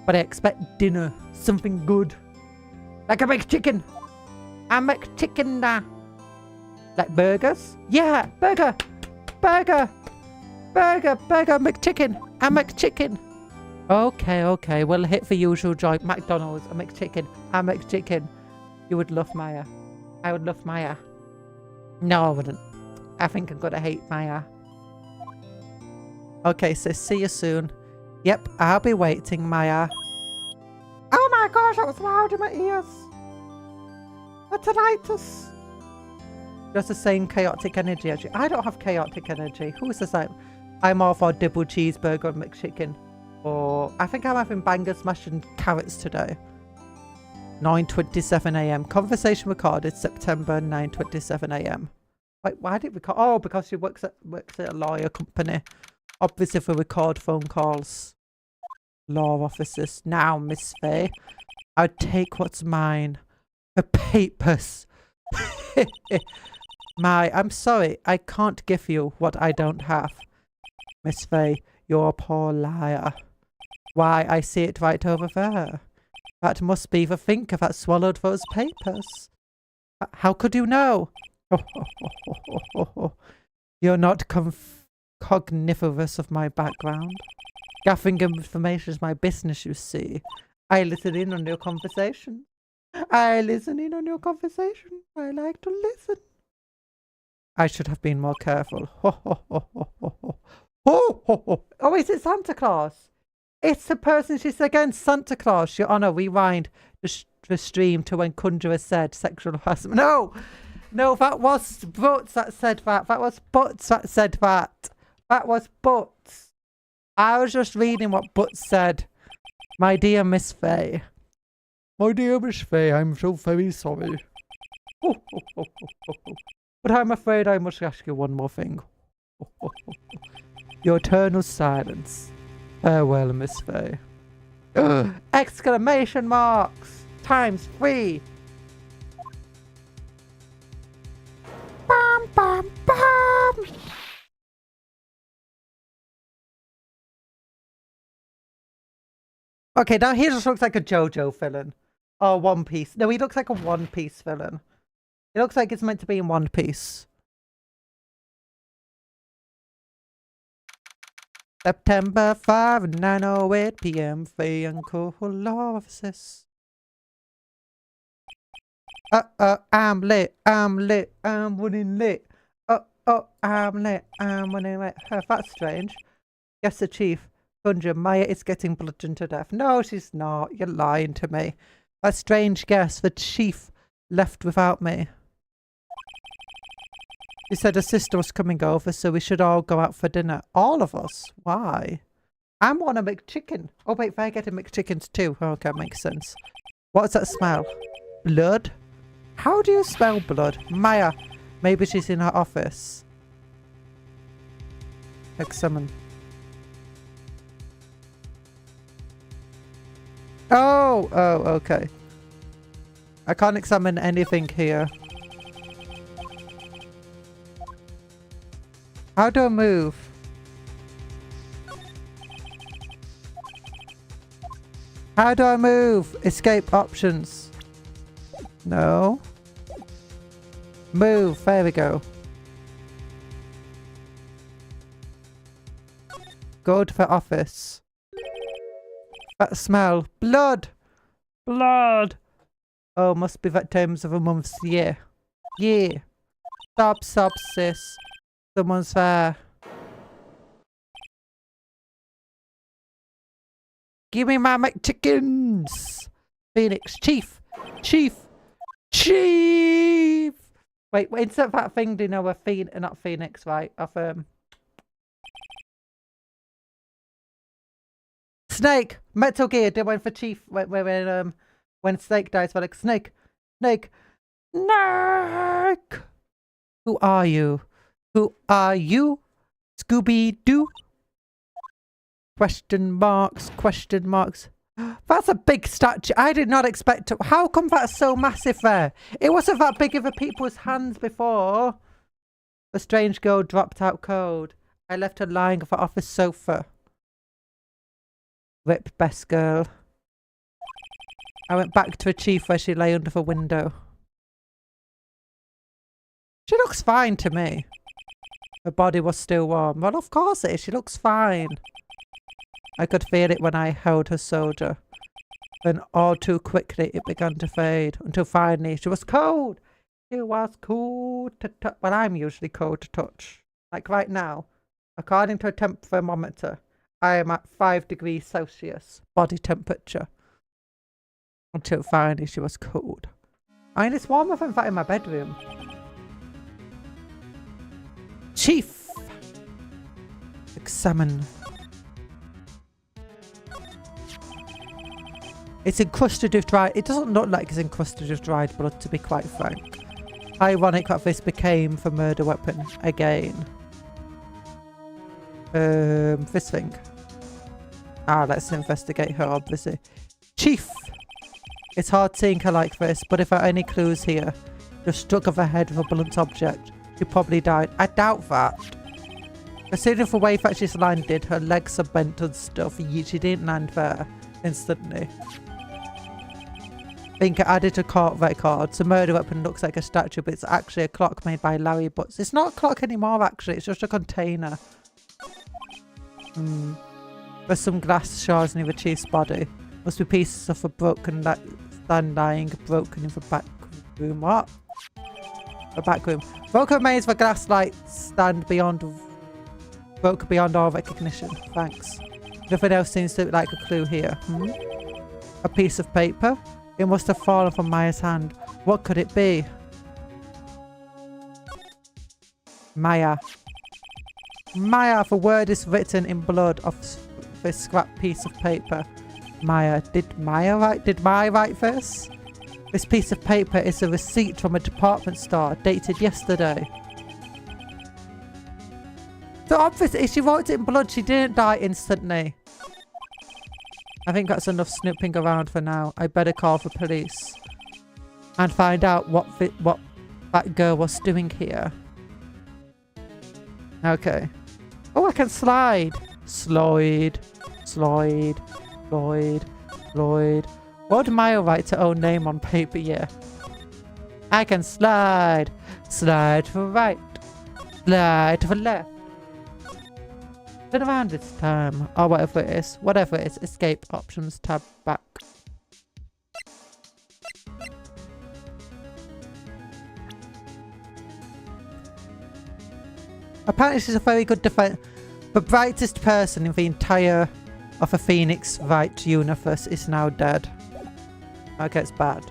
But I expect dinner. Something good. Like a McChicken. A McChicken. Like burgers? Yeah, burger. McChicken. A McChicken. Okay. We'll hit the usual joint. McDonald's, a McChicken. You would love Maya. I would love Maya. No, I wouldn't. I think I'm gonna hate Maya. Okay, so see you soon. Yep, I'll be waiting, Maya. Oh my gosh, that was loud in my ears. A tinnitus. Just the same chaotic energy as you. I don't have chaotic energy. Who's the same? I'm all for double cheeseburger and McChicken. Or I think I'm having bangers, mash and carrots today. 9:27 AM. Conversation recorded September 9:27 AM. Wait, why did we record? Oh, because she works at a lawyer company. Obviously for record phone calls. Law officers. Now, Miss Faye, I'll take what's mine. The papers. I'm sorry. I can't give you what I don't have. Miss Faye, you're a poor liar. Why, I see it right over there. That must be the thinker that swallowed those papers. How could you know? You're not cognivorous of my background. Gathering information is my business, you see. I listen in on your conversation. I listen in on your conversation. I like to listen. I should have been more careful. Ho, ho, ho, ho, ho, ho. Ho, ho, ho. Oh, is it Santa Claus? It's the person she's against, Santa Claus. Your Honour, rewind the stream to when Conjurer said sexual harassment. No! No, that was Butts that said that. That was Butts that said that. That was Butts. I was just reading what Butts said. My dear Miss Faye. My dear Miss Faye, I'm so very sorry. But I'm afraid I must ask you one more thing. Your eternal silence. Farewell, Miss Faye. Exclamation marks! Times 3! Bam, bam, bam! Okay, now he just looks like a JoJo villain. Or One Piece. No, he looks like a One Piece villain. It looks like it's meant to be in One Piece. September 5 and 9:08 p.m. Faye and Hololive offices. I'm lit, I'm running lit. I'm lit, I'm running lit. That's strange. Yes, the chief. Gunja, Maya is getting bludgeoned to death. No, she's not. You're lying to me. A strange guess. The chief left without me. She said her sister was coming over, so we should all go out for dinner. All of us? Why? I want a McChicken. Oh wait, they're getting McChickens too. Okay, makes sense. What's that smell? Blood? How do you smell blood? Maya. Maybe she's in her office. Examine. Oh, okay. I can't examine anything here. How do I move? How do I move? Escape options. No. Move. There we go. Go to the office. That smell. Blood. Blood. Oh, must be that times of a month's year. Yeah. Stop, sis. Someone's there. Give me my McChickens! Phoenix. Chief! Chief! Chief! Wait, insert that thing, do you know a not Phoenix, right? Of, Snake! Metal Gear, did one for Chief when Snake dies, we're like, Snake! Snake! Snake! Who are you? Who are you? Scooby-Doo? Question marks, question marks. That's a big statue. I did not expect to. How come that's so massive there? It wasn't that big of a people's hands before. A strange girl dropped out cold. I left her lying on the office sofa. Rip, best girl. I went back to a chief where she lay under the window. She looks fine to me. Her body was still warm. Well, of course it is. She looks fine. I could feel it when I held her shoulder. Then all too quickly it began to fade until finally she was cold. She was cold to touch. Well, I'm usually cold to touch. Like right now, according to a temp thermometer, I am at 5 degrees Celsius body temperature. Until finally she was cold. I mean, it's warmer than that in my bedroom. Chief! Examine. It's encrusted with dried... It doesn't look like it's encrusted with dried blood, to be quite frank. Ironic that this became the murder weapon again. This thing. Let's investigate her, obviously. Chief! It's hard seeing her like this, but if there are any clues here, just struck of her head with a blunt object. She probably died. I doubt that. Considering the way that she's landed, her legs are bent and stuff. She didn't land there instantly. I think I added a court record. The murder weapon looks like a statue, but it's actually a clock made by Larry Butts. It's not a clock anymore, actually. It's just a container. There's some glass shards near the chief's body. Must be pieces of a broken stand lying broken in the back room. What? The back room. Broken remains of a glass light stand broken beyond all recognition. Thanks. Nothing else seems to look like a clue here. A piece of paper? It must have fallen from Maya's hand. What could it be? Maya. Maya, the word is written in blood of this scrap piece of paper. Maya. Did Maya write this? This piece of paper is a receipt from a department store dated yesterday. So obviously, if she wrote it in blood, she didn't die instantly. I think that's enough snooping around for now. I better call the police and find out what that girl was doing here. Okay. Oh, I can slide. Slide. Slide. Slide. Slide. What would Maya write her own name on paper? Yeah. I can slide. Slide to the right. Slide to the left. Turn around this time. Or whatever it is. Whatever it is. Escape options tab back. Apparently she's a very good defense. The brightest person in the entire of the Phoenix Wright universe is now dead. Okay, it's bad.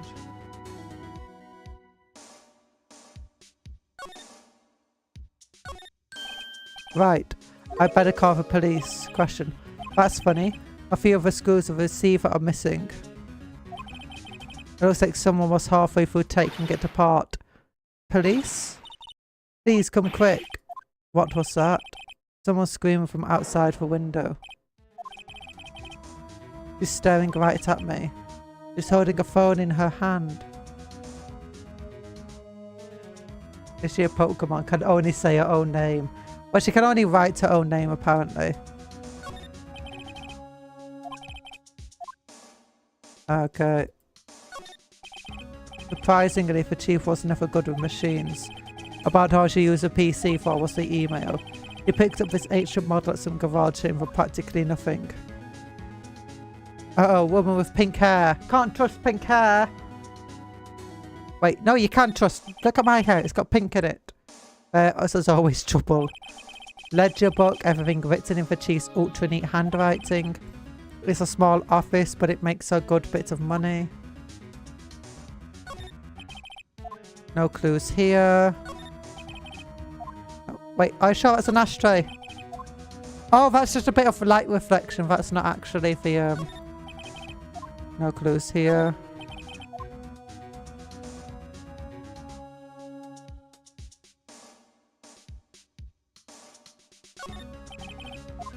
Right. I better call the police. Question. That's funny. A few of the screws of the receiver are missing. It looks like someone was halfway through taking it apart. Police? Please come quick. What was that? Someone screaming from outside the window. She's staring right at me. She's holding a phone in her hand. Is she a Pokemon? Can only say her own name. Well, she can only write her own name, apparently. Okay. Surprisingly, the chief was never good with machines. About how she used a PC for was the email. He picked up this ancient model at some garage sitting for practically nothing. Uh-oh, woman with pink hair. Can't trust pink hair. Wait, no, you can't trust. Look at my hair. It's got pink in it. As there's always trouble. Ledger book, everything written in the chief's ultra neat handwriting. It's a small office, but it makes a good bit of money. No clues here. Oh, wait, I shot as an ashtray. Oh, that's just a bit of light reflection. That's not actually the no clues here.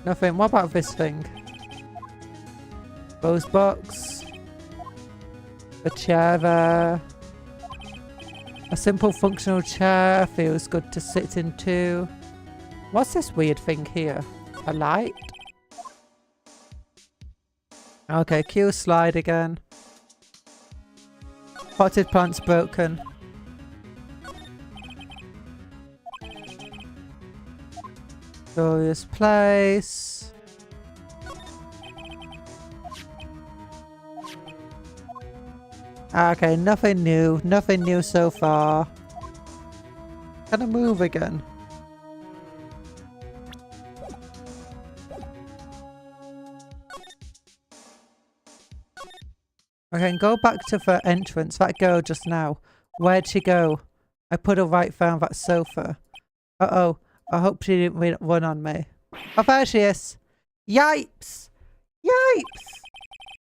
Nothing. What about this thing? Rose box. A chair there. A simple functional chair. Feels good to sit in too. What's this weird thing here? A light? Okay, Q slide again. Potted plant's broken. Glorious place. Okay, nothing new. Nothing new so far. Can I move again? Okay, go back to the entrance. That girl just now. Where'd she go? I put her right down that sofa. Uh-oh. I hope she didn't run on me. Oh, there she is. Yipes! Yipes!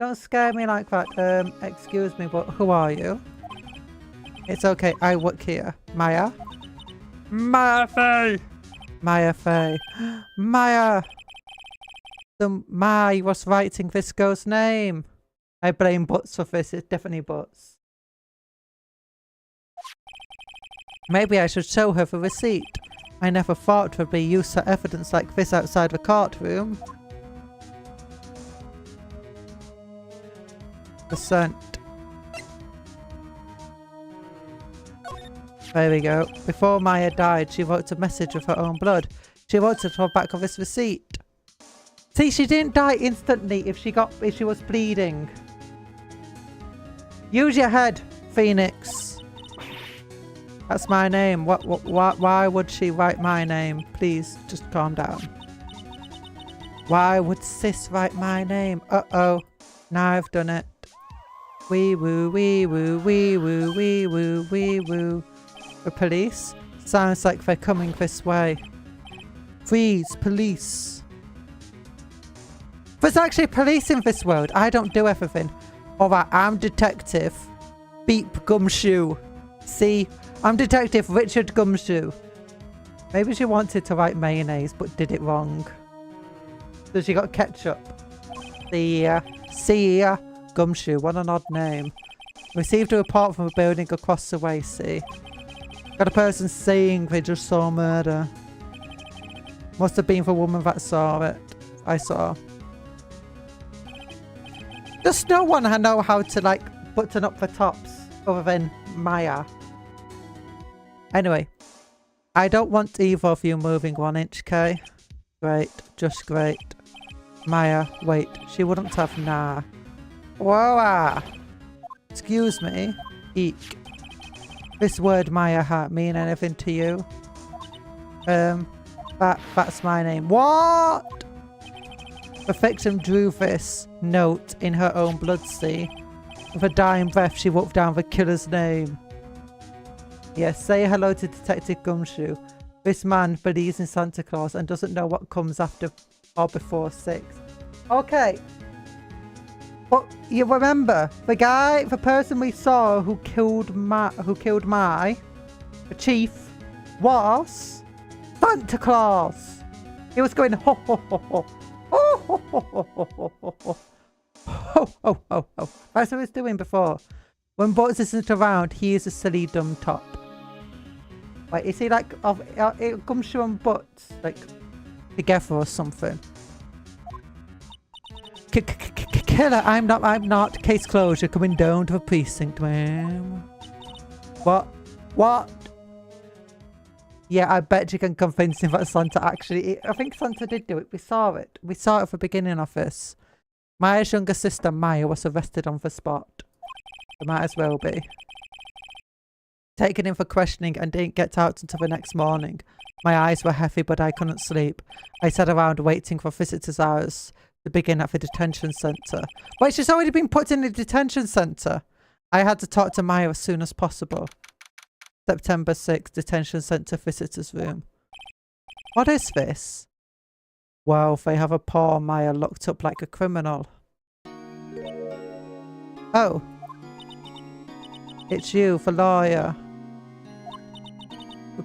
Don't scare me like that. Excuse me, but who are you? It's okay. I work here. Maya? Maya Faye! Maya Faye. Maya! So Mai was writing this girl's name. I blame Butts for this. It's definitely Butts. Maybe I should show her the receipt. I never thought there'd be use of evidence like this outside the courtroom. The scent. There we go. Before Maya died, she wrote a message with her own blood. She wrote it on the back of this receipt. See, she didn't die instantly if she was bleeding. Use your head, Phoenix. That's my name. Why would she write my name? Please, just calm down. Why would sis write my name? Uh-oh. Now I've done it. Wee woo, wee woo, wee woo, wee woo, wee woo. The police? Sounds like they're coming this way. Freeze, police. There's actually police in this world. I don't do everything. Alright, I'm Detective Beep Gumshoe. See? I'm Detective Richard Gumshoe. Maybe she wanted to write mayonnaise, but did it wrong. So she got ketchup. See Gumshoe, what an odd name. Received a report from a building across the way, see? Got a person saying they just saw murder. Must have been the woman that saw it. I saw. Does no one know how to, like, button up the tops other than Maya? Anyway, I don't want either of you moving 1 inch, okay? Great, just great. Maya, wait, she wouldn't have nah. Whoa! Excuse me. Eek. This word Maya mean anything to you? That's my name. What? The victim drew this note in her own blood, see? With a dying breath, she wrote down the killer's name. Yes, say hello to Detective Gumshoe. This man believes in Santa Claus and doesn't know what comes after or before 6. Okay. But you remember, the person we saw who killed the chief, was Santa Claus. He was going ho ho ho ho. Ho ho ho ho ho ho ho ho. Ho ho ho ho. That's what he was doing before. When Butts isn't around, he is a silly dumb top. Wait, is he like Gumshoe and Butts like together or something? Killer, I'm not. Case closed. You're coming down to the precinct, ma'am. What? Yeah, I bet you can convince him that Santa actually... I think Santa did do it. We saw it. We saw it at the beginning of this. Maya's younger sister, Maya, was arrested on the spot. It might as well be. Taken in for questioning and didn't get out until the next morning. My eyes were heavy, but I couldn't sleep. I sat around waiting for visitors' hours to begin at the detention centre. Wait, she's already been put in the detention centre. I had to talk to Maya as soon as possible. September 6th, detention centre visitors room. What is this? Well, they have a poor Maya locked up like a criminal. Oh. It's you, the lawyer.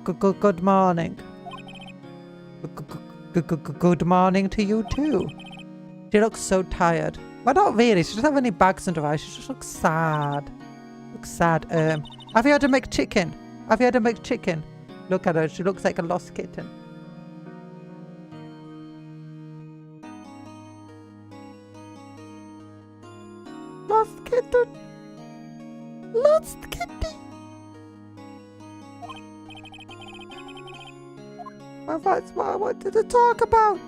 Good morning. Good morning to you too. She looks so tired. Well, not really. She doesn't have any bags under her eyes. She just looks sad. Looks sad. Have you had a McChicken? Have you had a McChicken? Look at her. She looks like a lost kitten. Lost kitten. Lost kitty. Well, that's what I wanted to talk about.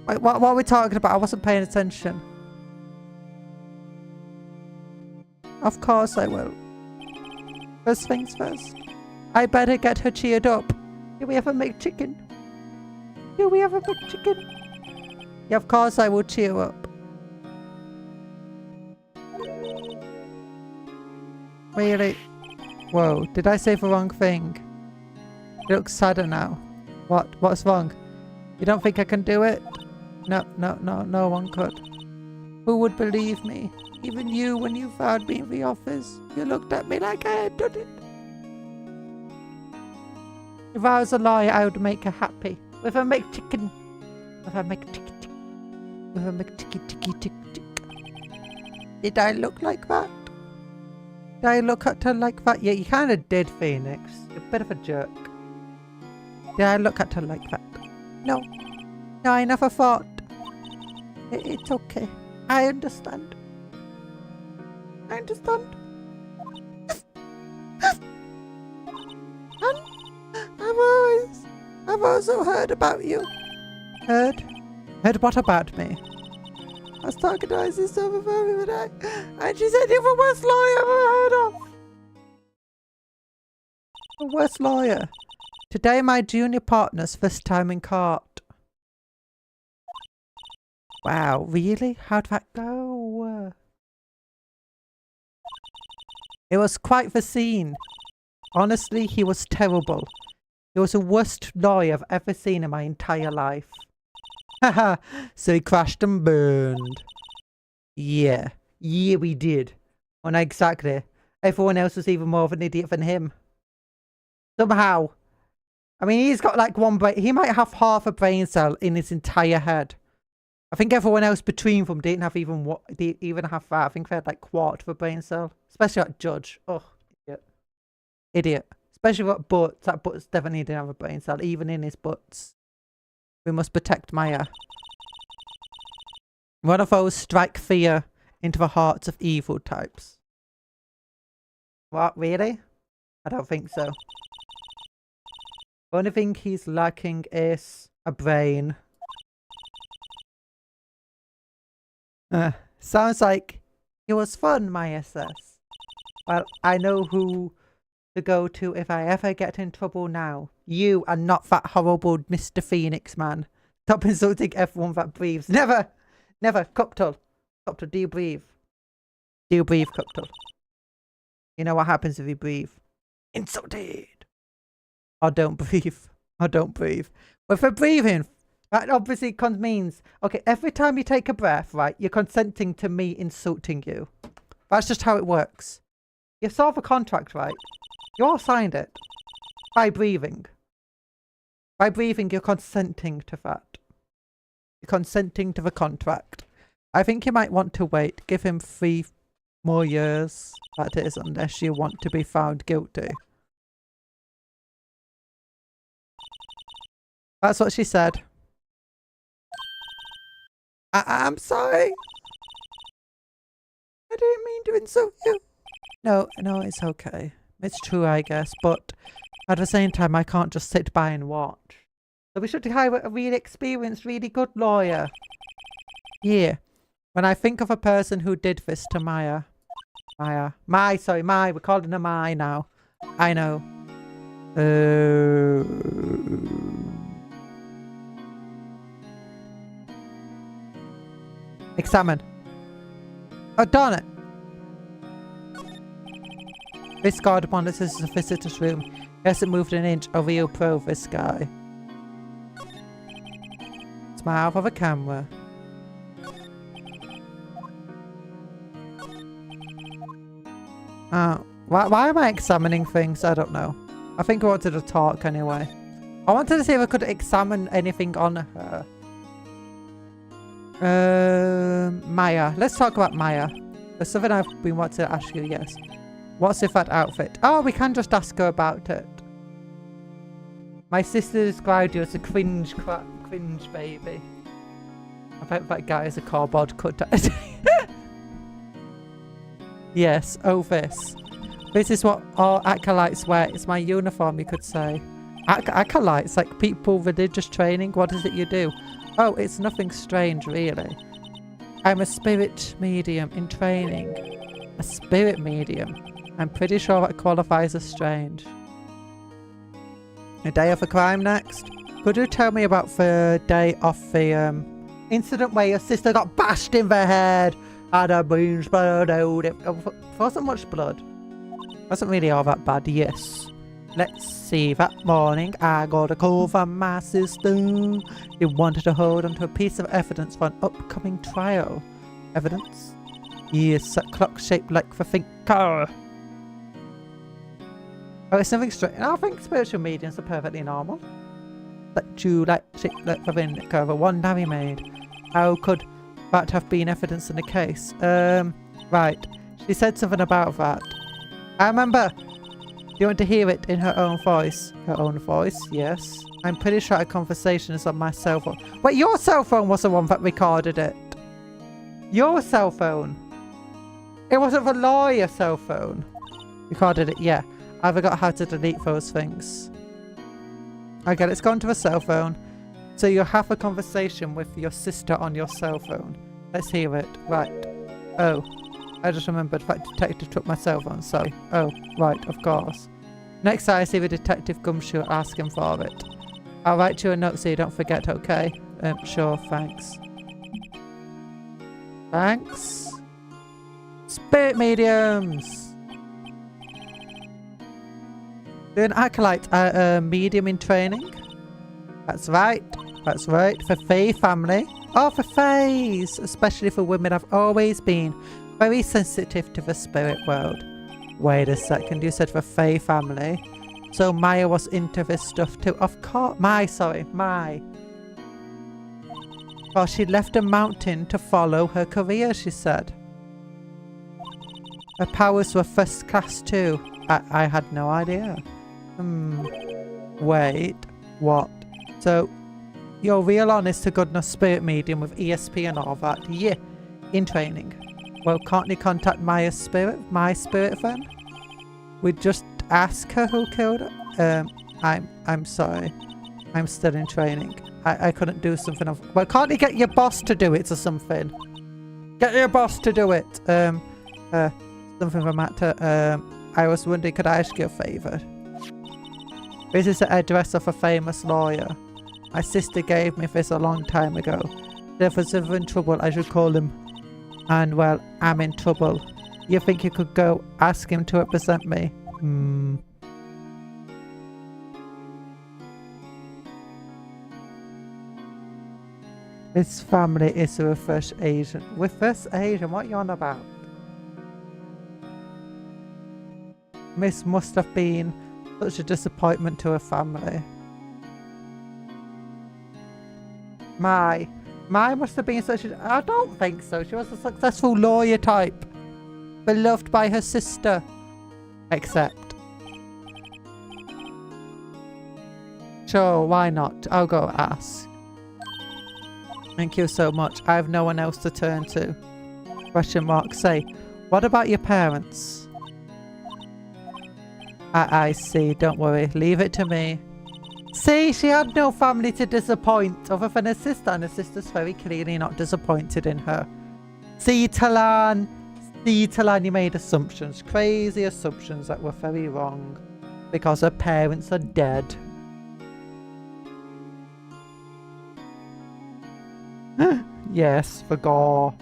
Wait, what are we talking about? I wasn't paying attention. Of course I will. First things first. I better get her cheered up. Do we have a McChicken? Do we have a McChicken? Yeah, of course I will cheer up. Really? Whoa, did I say the wrong thing? It looks sadder now. What's wrong? You don't think I can do it? No one could. Who would believe me? Even you, when you found me in the office. You looked at me like I had done it. If I was a lawyer, I would make her happy. With a McChicken. With a McChicken. With a McChicky. Did I look like that? Did I look at her like that? Yeah, you kind of did, Phoenix. You're a bit of a jerk. Did I look at her like that? No. No, I never thought. It's okay. I understand. I understand. And I've also heard about you. Heard? Heard what about me? I was talking to my sister over the phone the other day, and she said you're the worst lawyer I've ever heard of. The worst lawyer. Today my junior partner's first time in court. Wow, really? How'd that go? It was quite the scene. Honestly, he was terrible. He was the worst lawyer I've ever seen in my entire life. Haha, so he crashed and burned. Yeah. Yeah, we did. Oh, no, exactly. Everyone else was even more of an idiot than him. Somehow. I mean, he's got like one brain. He might have half a brain cell in his entire head. I think everyone else between them didn't have even have that. I think they had like quarter of a brain cell. Especially that judge. Oh, idiot. Idiot. Especially that butts. That butts definitely didn't have a brain cell, even in his butts. We must protect Maya. One of those strike fear into the hearts of evil types. What, really? I don't think so. The only thing he's lacking is a brain. Sounds like it was fun, Maya says. Well, I know who to go to if I ever get in trouble now. You are not that horrible Mr. Phoenix man. Stop insulting everyone that breathes. Never! Never! Cuptle! Cuptle, do you breathe? Do you breathe, Cuptle? You know what happens if you breathe? Insulted! Or don't breathe. Or don't breathe. But for breathing, that obviously means, okay, every time you take a breath, right, you're consenting to me insulting you. That's just how it works. You saw the contract, right? You all signed it. By breathing. By breathing, you're consenting to that. You're consenting to the contract. I think you might want to wait. Give him 3 more years. That is, unless you want to be found guilty. That's what she said. I'm sorry. I didn't mean to insult you. No, it's okay. It's true, I guess, but at the same time, I can't just sit by and watch. So we should hire a really experienced, really good lawyer. Yeah. When I think of a person who did this to Maya. Sorry, we're calling her Mai now. I know. Examine. Oh, darn it. This guard monitors the visitor's room. He hasn't moved an inch. A real pro, this guy. Smile for the camera. Why am I examining things? I don't know. I think I wanted to talk anyway. I wanted to see if I could examine anything on her. Maya. Let's talk about Maya. There's something I've been wanting to ask you, yes. What's with that outfit? Oh, we can just ask her about it. My sister described you as a cringe baby. I bet that guy is a cardboard cutter. Yes, oh this. This is what all acolytes wear. It's my uniform, you could say. Acolytes, like people religious training? What is it you do? Oh, it's nothing strange, really. I'm a spirit medium in training. A spirit medium? I'm pretty sure that qualifies as strange. A day of a crime next? Could you tell me about the day of the incident where your sister got bashed in the head? Had her brains blood out. It wasn't much blood. Wasn't really all that bad, yes. Let's see, that morning I got a call from my sister. He wanted to hold onto a piece of evidence for an upcoming trial. Evidence? Yes, a clock shaped like the thinker. Oh, it's nothing strange. I think spiritual mediums are perfectly normal. That you like shaped like the thinker, the one Nami made. How could that have been evidence in the case? Right. She said something about that. I remember. Do you want to hear it in her own voice? Her own voice? Yes. I'm pretty sure a conversation is on my cell phone. Wait, your cell phone was the one that recorded it. Your cell phone. It wasn't the lawyer's cell phone. Recorded it, yeah. I forgot how to delete those things. Okay, let's go onto a cell phone. So you have a conversation with your sister on your cell phone. Let's hear it. Right. Oh. I just remembered that detective took my cell phone, sorry. Oh, right, of course. Next time I see the detective Gumshoe, I'll ask him for it. I'll write you a note so you don't forget, okay? Sure, thanks. Thanks. Spirit mediums! Doing acolyte, medium in training? That's right. That's right. For Fae family. Oh, for Faes! Especially for women, I've always been very sensitive to the spirit world. Wait a second, you said for Fae family? So Maya was into this stuff too. Of course. Mai. Well, she left a mountain to follow her career, she said. Her powers were first class too. I had no idea. Wait. What? So, you're real honest to goodness spirit medium with ESP and all that? Yeah. In training. Well, can't you contact my spirit then? We'd just ask her who killed her? I'm sorry. I'm still in training. I couldn't do something of... Well, can't you get your boss to do it or something? Get your boss to do it! Something of a matter. I was wondering, could I ask you a favour? This is the address of a famous lawyer. My sister gave me this a long time ago. If I was ever in trouble, I should call him. And, well, I'm in trouble. You think you could go ask him to represent me? This family is a reverse agent. Reverse agent? What are you on about? Miss must have been such a disappointment to her family. Mai must have been such a... I don't think so. She was a successful lawyer type. Beloved by her sister. Except. Sure, why not? I'll go ask. Thank you so much. I have no one else to turn to. Question mark. Say, what about your parents? I see. Don't worry. Leave it to me. See, she had no family to disappoint other than her sister, and her sister's very clearly not disappointed in her. See, Talan, you made assumptions, crazy assumptions that were very wrong, because her parents are dead. Yes, Forgor.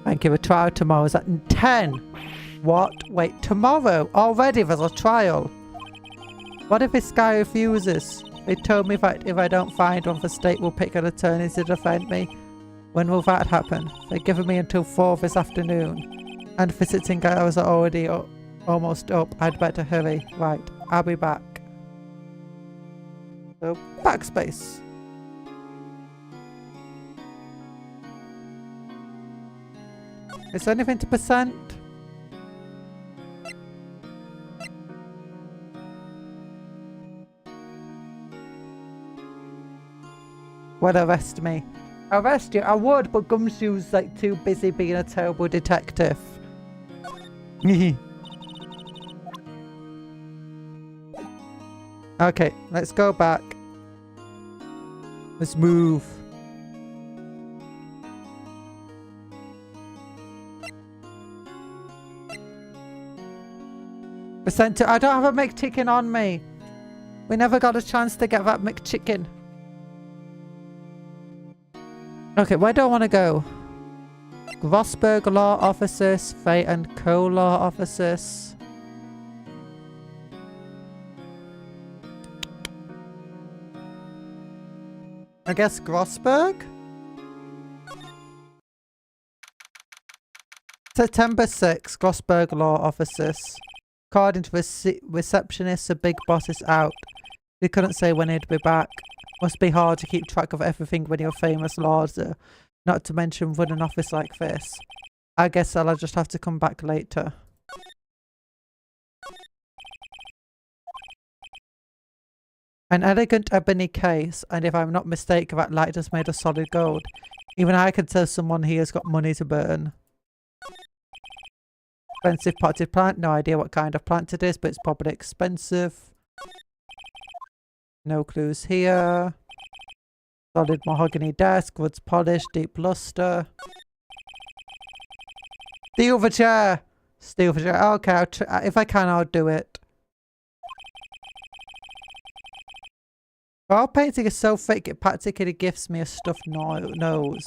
Thank you. The trial tomorrow is at 10. What? Wait, tomorrow? Already there's a trial. What if this guy refuses? They told me that if I don't find one, the state will pick an attorney to defend me. When will that happen? They've given me until 4 this afternoon. And visiting hours are already almost up. I'd better hurry. Right, I'll be back. So, backspace. Is there anything to percent? Would arrest me. Arrest you? I would, but Gumshoe's like too busy being a terrible detective. Okay, let's go back. Let's move. I don't have a McChicken on me. We never got a chance to get that McChicken. Okay, where do I want to go? Grossberg Law Offices, Faye and Co Law Offices. I guess Grossberg? September 6th, Grossberg Law Offices. According to the receptionist, the big boss is out. He couldn't say when he'd be back. Must be hard to keep track of everything when you're a famous lawyer. Not to mention run an office like this. I guess I'll just have to come back later. An elegant ebony case, and if I'm not mistaken, that light is made of solid gold. Even I could tell someone here has got money to burn. Expensive potted plant. No idea what kind of plant it is, but it's probably expensive. No clues here. Solid mahogany desk, wood's polished, deep luster. Steal the chair! Steal the chair. Okay, if I can, I'll do it. Our painting is so thick, it practically gives me a stuffed nose.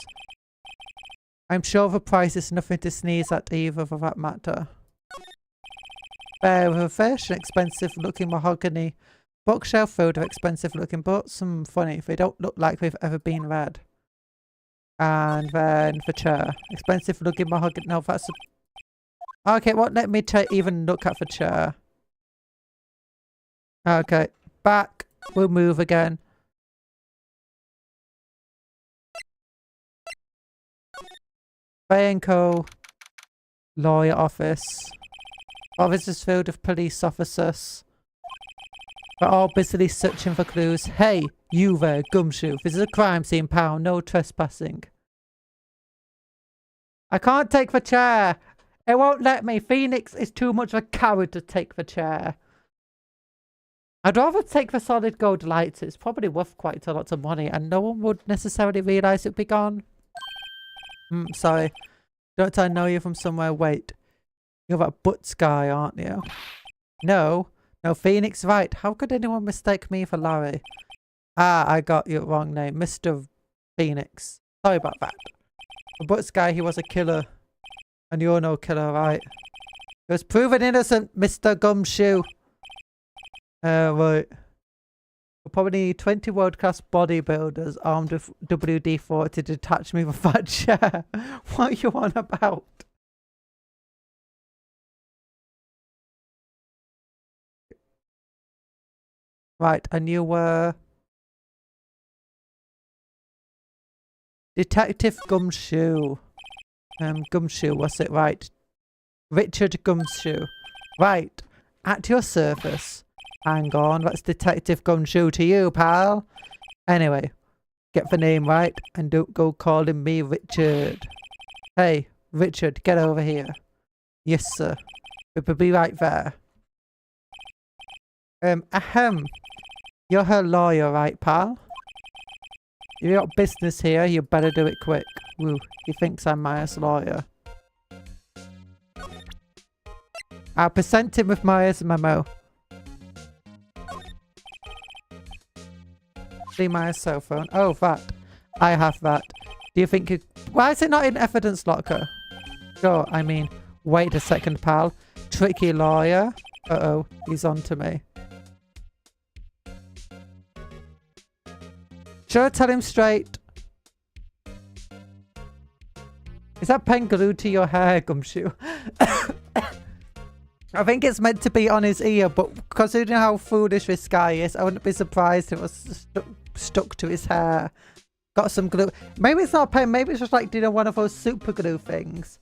I'm sure the price is nothing to sneeze at either, for that matter. Bear with a fish, an expensive looking mahogany bookshelf filled with expensive looking books. Some funny, they don't look like they've ever been read. And then the chair. Expensive looking mahogany. No, that's a... Okay, what? Let me even look at the chair. Okay, back. We'll move again. Co. Lawyer office. Office is filled with police officers. They're all busily searching for clues. Hey, you there, gumshoe. This is a crime scene, pal. No trespassing. I can't take the chair. It won't let me. Phoenix is too much of a coward to take the chair. I'd rather take the solid gold lights. It's probably worth quite a lot of money and no one would necessarily realise it'd be gone. Sorry. Don't I know you from somewhere? Wait. You're that Butts guy, aren't you? No. No, Phoenix, right. How could anyone mistake me for Larry? Ah, I got your wrong name. Mr. Phoenix. Sorry about that. The Butts guy, he was a killer. And you're no killer, right? He was proven innocent, Mr. Gumshoe. Right. We'll probably need 20 world-class bodybuilders armed with WD-40 to detach me from that chair. What are you on about? Right, and you were... Detective Gumshoe. Gumshoe, was it right? Richard Gumshoe. Right, at your service. Hang on, that's Detective Gumshoe to you, pal. Anyway, get the name right and don't go calling me Richard. Hey, Richard, get over here. Yes, sir. We'll be right there. You're her lawyer, right, pal? If you got business here, you better do it quick. Woo, he thinks I'm Maya's lawyer. I'll present him with Maya's memo. See Maya's cell phone. Oh, that. I have that. Do you think you... Why is it not in evidence locker? Sure, I mean... Wait a second, pal. Tricky lawyer. Uh-oh, he's on to me. Should I tell him straight? Is that pen glued to your hair, Gumshoe? I think it's meant to be on his ear, but considering how foolish this guy is, I wouldn't be surprised if it was stuck to his hair. Got some glue. Maybe it's not a pen, maybe it's just like, you know, one of those super glue things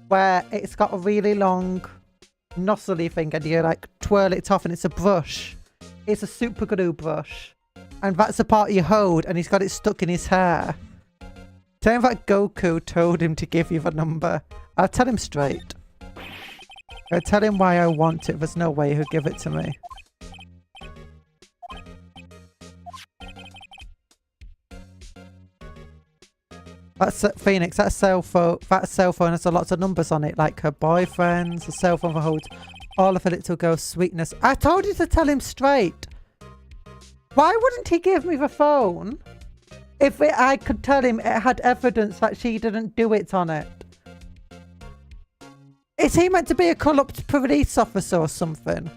where it's got a really long nozzly thing and you like twirl it off and it's a brush. It's a super glue brush. And that's the part you hold and he's got it stuck in his hair. Tell him that Goku told him to give you the number. I'll tell him straight. I'll tell him why I want it. There's no way he'll give it to me. That's Phoenix. That cell phone has lots of numbers on it, like her boyfriend's, a cell phone that holds all of a little girl's sweetness. I told you to tell him straight. Why wouldn't he give me the phone if I could tell him it had evidence that she didn't do it on it? Is he meant to be a corrupt police officer or something?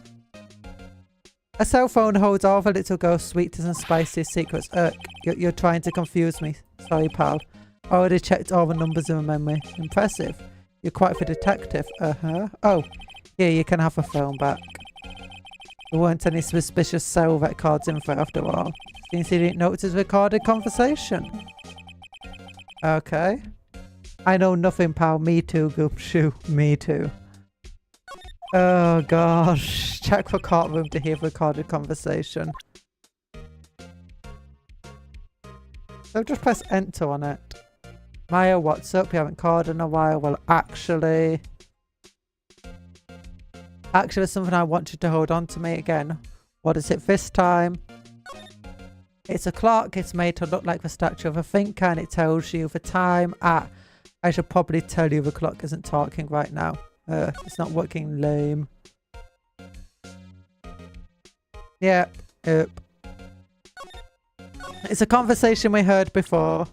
A cell phone holds all the little girl's sweetest and spiciest secrets. You're trying to confuse me. Sorry, pal. Already checked all the numbers in my memory. Impressive. You're quite the detective. Oh, here, you can have a phone back. There weren't any suspicious cell records in there after all. Seems he didn't notice recorded conversation. Okay. I know nothing, pal. Me too, Gumshoe. Me too. Oh, gosh. Check the courtroom to hear recorded conversation. So just press enter on it. Maya, what's up? You haven't called in a while. Well, actually, there's something I want you to hold on to me again. What is it this time? It's a clock. It's made to look like the statue of a thinker, and it tells you the time at... I should probably tell you the clock isn't talking right now. It's not working, lame. Yeah, yep. It's a conversation we heard before.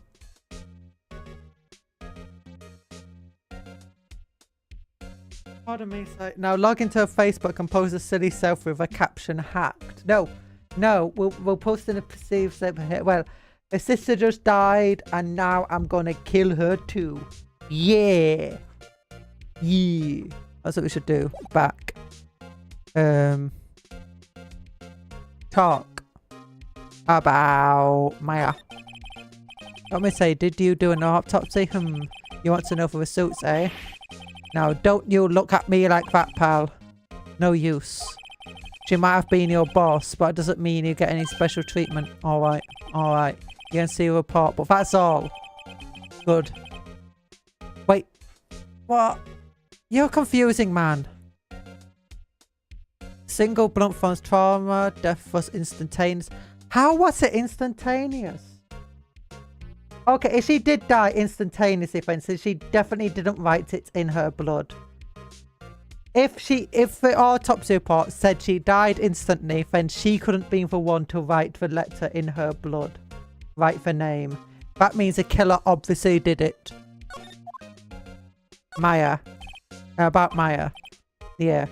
Pardon me, so now log into Facebook and pose a silly self with a caption hacked. No, we'll post in a perceived self here. Well, her sister just died and now I'm gonna kill her too. Yeah. Yeah. That's what we should do. Back. Talk about Maya. Let me say, did you do an autopsy? You want to know for the suits, eh? Now, don't you look at me like that, pal. No use. She might have been your boss, but it doesn't mean you get any special treatment. Alright, alright. You can see a report, but that's all. Good. Wait. What? You're confusing, man. Single blunt force trauma, death was instantaneous. How was it instantaneous? Okay, if she did die instantaneously, for instance, she definitely didn't write it in her blood. If the autopsy report said she died instantly, then she couldn't be the one to write the letter in her blood. Write the name. That means the killer obviously did it. Maya. About Maya. Yeah.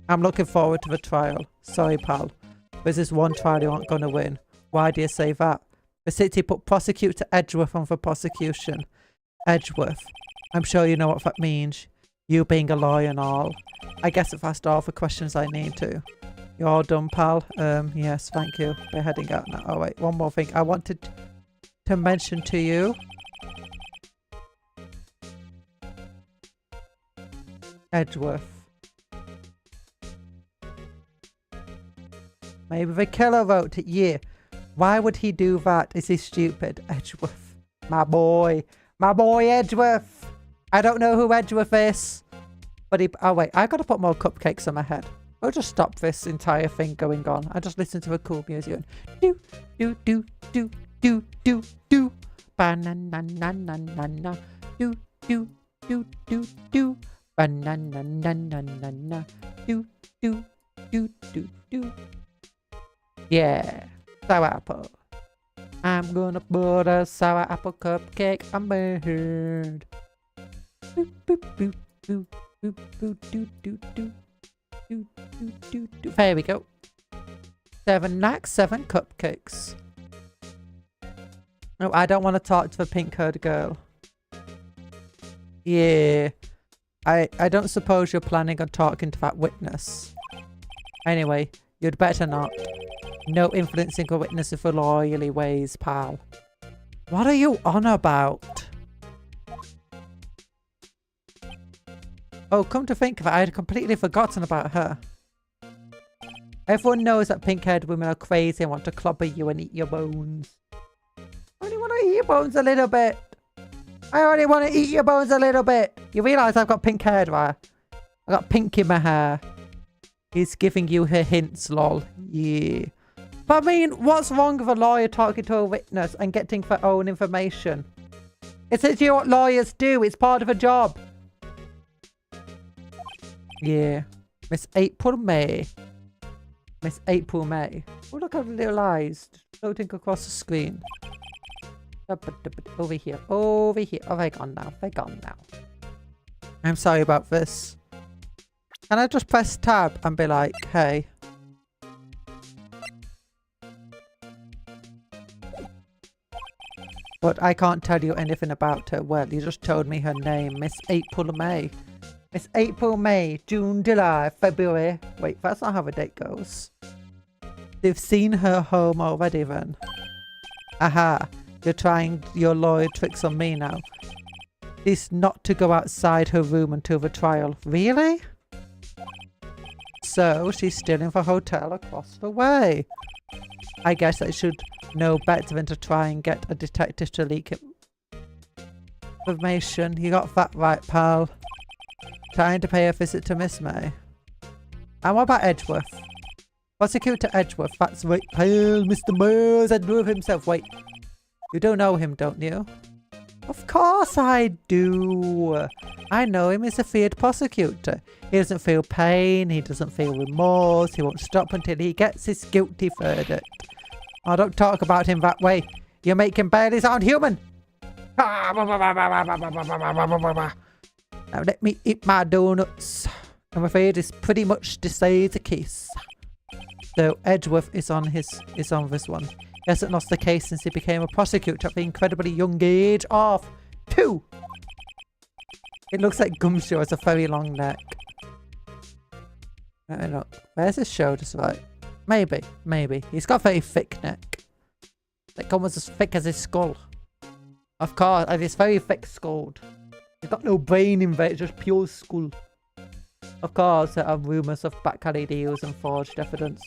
I'm looking forward to the trial. Sorry, pal. This is one trial you aren't gonna win. Why do you say that? The city put prosecutor Edgeworth on for prosecution. Edgeworth. I'm sure you know what that means. You being a lawyer and all. I guess I've asked all the questions I need to. You're all done, pal? Yes, thank you. We're heading out now. Oh, wait. One more thing. I wanted to mention to you. Edgeworth. Maybe the killer wrote it. Yeah. Why would he do that? Is he stupid? Edgeworth. My boy. My boy Edgeworth. I don't know who Edgeworth is. But he... Oh, wait. I gotta put more cupcakes on my head. I'll just stop this entire thing going on. I just listen to the cool music. Do, do, do, do, do, do, do. Ba-na-na-na-na-na-na. Do, do, do, do, do. Ba-na-na-na-na-na-na. Do, do, do, do, do. Yeah. Sour apple. I'm gonna put a sour apple cupcake on my head. Boop, boop, boop, boop, boop, boop, doo, doo, doo. Doo, doo, doo, doo. There we go. 7 knacks, 7 cupcakes. No, I don't want to talk to the pink-haired girl. Yeah. I don't suppose you're planning on talking to that witness. Anyway, you'd better not. No influencing a witness of loyally ways, pal. What are you on about? Oh, come to think of it, I had completely forgotten about her. Everyone knows that pink-haired women are crazy and want to clobber you and eat your bones. I only want to eat your bones a little bit. I only want to eat your bones a little bit. You realise I've got pink hair, right? I got pink in my hair. He's giving you her hints, lol. Yeah. But I mean, what's wrong with a lawyer talking to a witness and getting their own information? It's literally what lawyers do. It's part of a job. Yeah. Miss April May. Miss April May. Oh, look at the little eyes floating across the screen. Over here. Over here. Oh, they're gone now. They're gone now. I'm sorry about this. Can I just press tab and be like, hey. But I can't tell you anything about her. Well, you just told me her name. Miss April May. Miss April May. June, July, February. Wait, that's not how the date goes. They've seen her home already then. Aha. You're trying your lawyer tricks on me now. She's not to go outside her room until the trial. Really? So, she's still in the hotel across the way. I guess I should know better than to try and get a detective to leak information. You got that right, pal. Trying to pay a visit to Miss May. And what about Edgeworth? Prosecutor Edgeworth, that's right, pale Mr. Mars, Edgeworth himself. Wait, you don't know him, don't you? Of course I do. I know him as a feared prosecutor. He doesn't feel pain, he doesn't feel remorse, he won't stop until he gets his guilty verdict. Oh, don't talk about him that way. You make him barely sound human. Now let me eat my donuts. I'm afraid it's pretty much decided the case. So Edgeworth is on this one. He hasn't lost the case since he became a prosecutor at the incredibly young age of 2. It looks like Gumshoe has a very long neck. I don't know. Where's his shoulders, right? Maybe. He's got a very thick neck. Like almost as thick as his skull. Of course, and it's very thick skulled. He's got no brain in there, it's just pure skull. Of course, there are rumours of back-alley deals and forged evidence.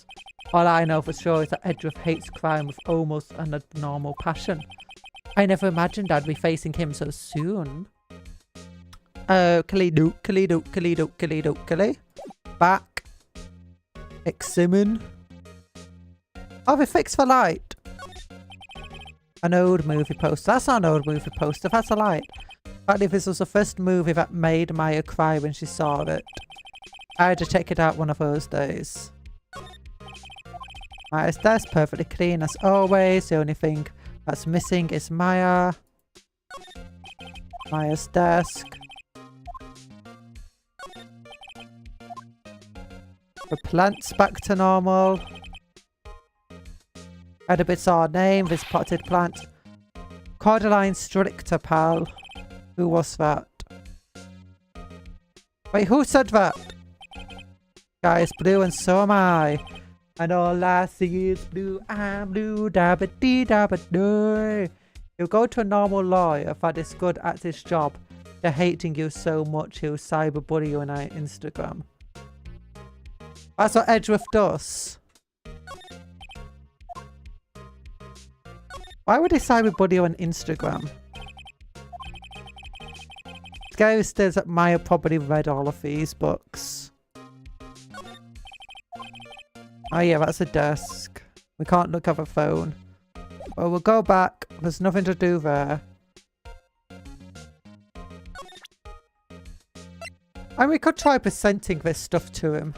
All I know for sure is that Edgeworth hates crime with almost an abnormal passion. I never imagined I'd be facing him so soon. Kali. Back. Examine. Oh, we fixed the light. An old movie poster. That's not an old movie poster, that's a light. Apparently this was the first movie that made Maya cry when she saw it. I had to check it out one of those days. Maya's desk, perfectly clean as always. The only thing that's missing is Maya. Maya's desk. The plant's back to normal. Had a bizarre name, this potted plant. Cordyline stricta, pal. Who was that? Wait, who said that? Guy is blue and so am I. And all I see is blue, I'm blue, dabba dee dabba doo. He'll go to a normal lawyer that is good at his job. They're hating you so much he'll cyberbully you on Instagram. That's what Edgeworth does. Why would he cyberbully you on Instagram? Scary says that Maya probably read all of these books. Oh yeah, that's a desk. We can't look at a phone. Well, we'll go back. There's nothing to do there. And we could try presenting this stuff to him.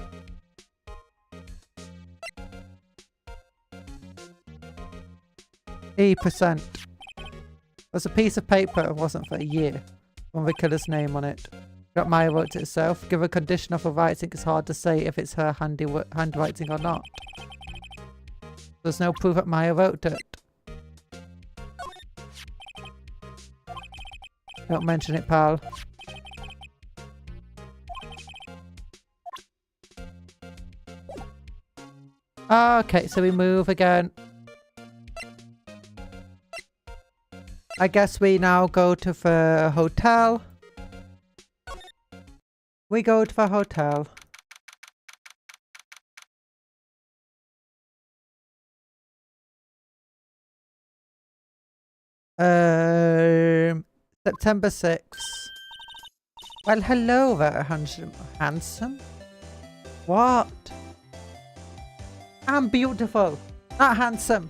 %. There's a piece of paper that wasn't for a year. One with the killer's name on it. Got Maya wrote it herself. Given a condition of her writing, it's hard to say if it's her handwriting or not. There's no proof that Maya wrote it. Don't mention it, pal. Okay, so we move again. I guess we now go to the hotel. We go to the hotel. September 6th. Well, hello there, handsome. What? I'm beautiful, not handsome.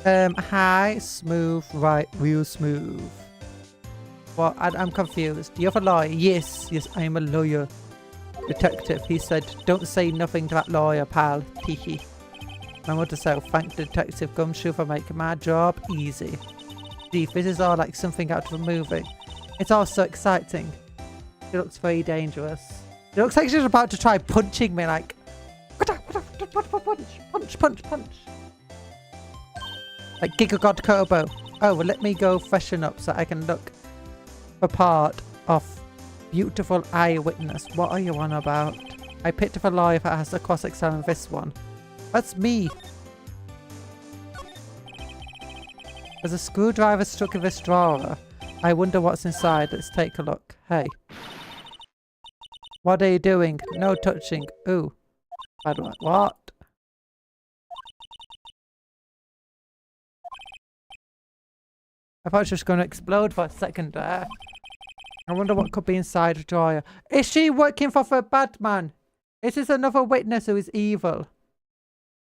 Hi, smooth, right, real smooth. What? I'm confused. You're a lawyer? Yes, I'm a lawyer. Detective, he said, don't say nothing to that lawyer, pal. Teehee. My mother said, thank the detective Gumshoe for making my job easy. Chief, this is all like something out of a movie. It's all so exciting. She looks very dangerous. It looks like she's about to try punching me, like... Punch. Like Giga God Kobo. Oh, well, let me go freshen up so I can look the part of beautiful eyewitness. What are you on about? I picked up a lawyer that has to cross-examine this one. That's me. There's a screwdriver stuck in this drawer. I wonder what's inside. Let's take a look. Hey. What are you doing? No touching. Ooh. What? I thought she was going to explode for a second there. I wonder what could be inside the drawer. Is she working for the Batman? This is another witness who is evil.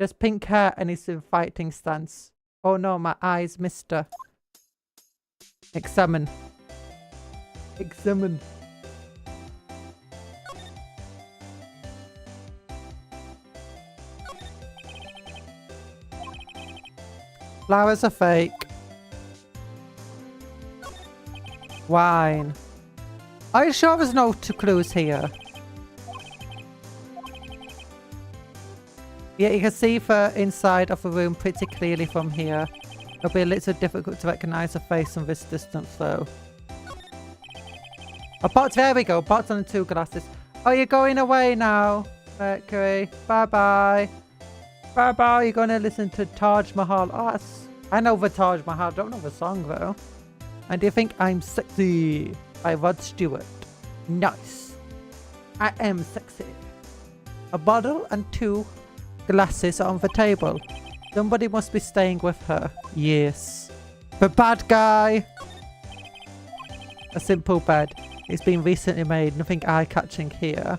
Just pink hair and he's in fighting stance. Oh no, my eyes, mister. Examine. Examine. Flowers are fake. Wine. Are you sure there's no clues here? Yeah, you can see the inside of the room pretty clearly from here. It'll be a little difficult to recognize the face from this distance though. A box, there we go. Box and 2 glasses. Oh, you're going away now, Mercury. Bye-bye. Bye-bye. You're going to listen to Taj Mahal. Oh, I know the Taj Mahal. I don't know the song though. And do you think I'm sexy? By Rod Stewart. Nice. I am sexy. A bottle and 2 glasses on the table. Somebody must be staying with her. Yes. The bad guy. A simple bed. It's been recently made. Nothing eye-catching here.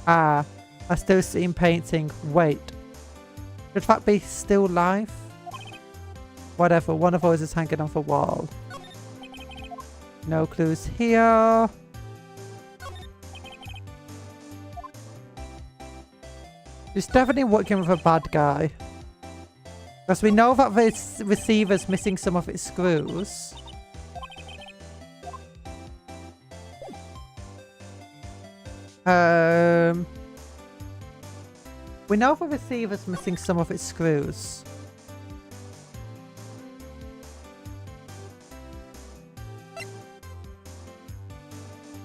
Ah. I still see him painting. Wait. Could that be still life? Whatever. One of those is hanging on the wall. No clues here. She's definitely working with a bad guy. Because we know that this receiver's missing some of its screws. We know the receiver's missing some of its screws.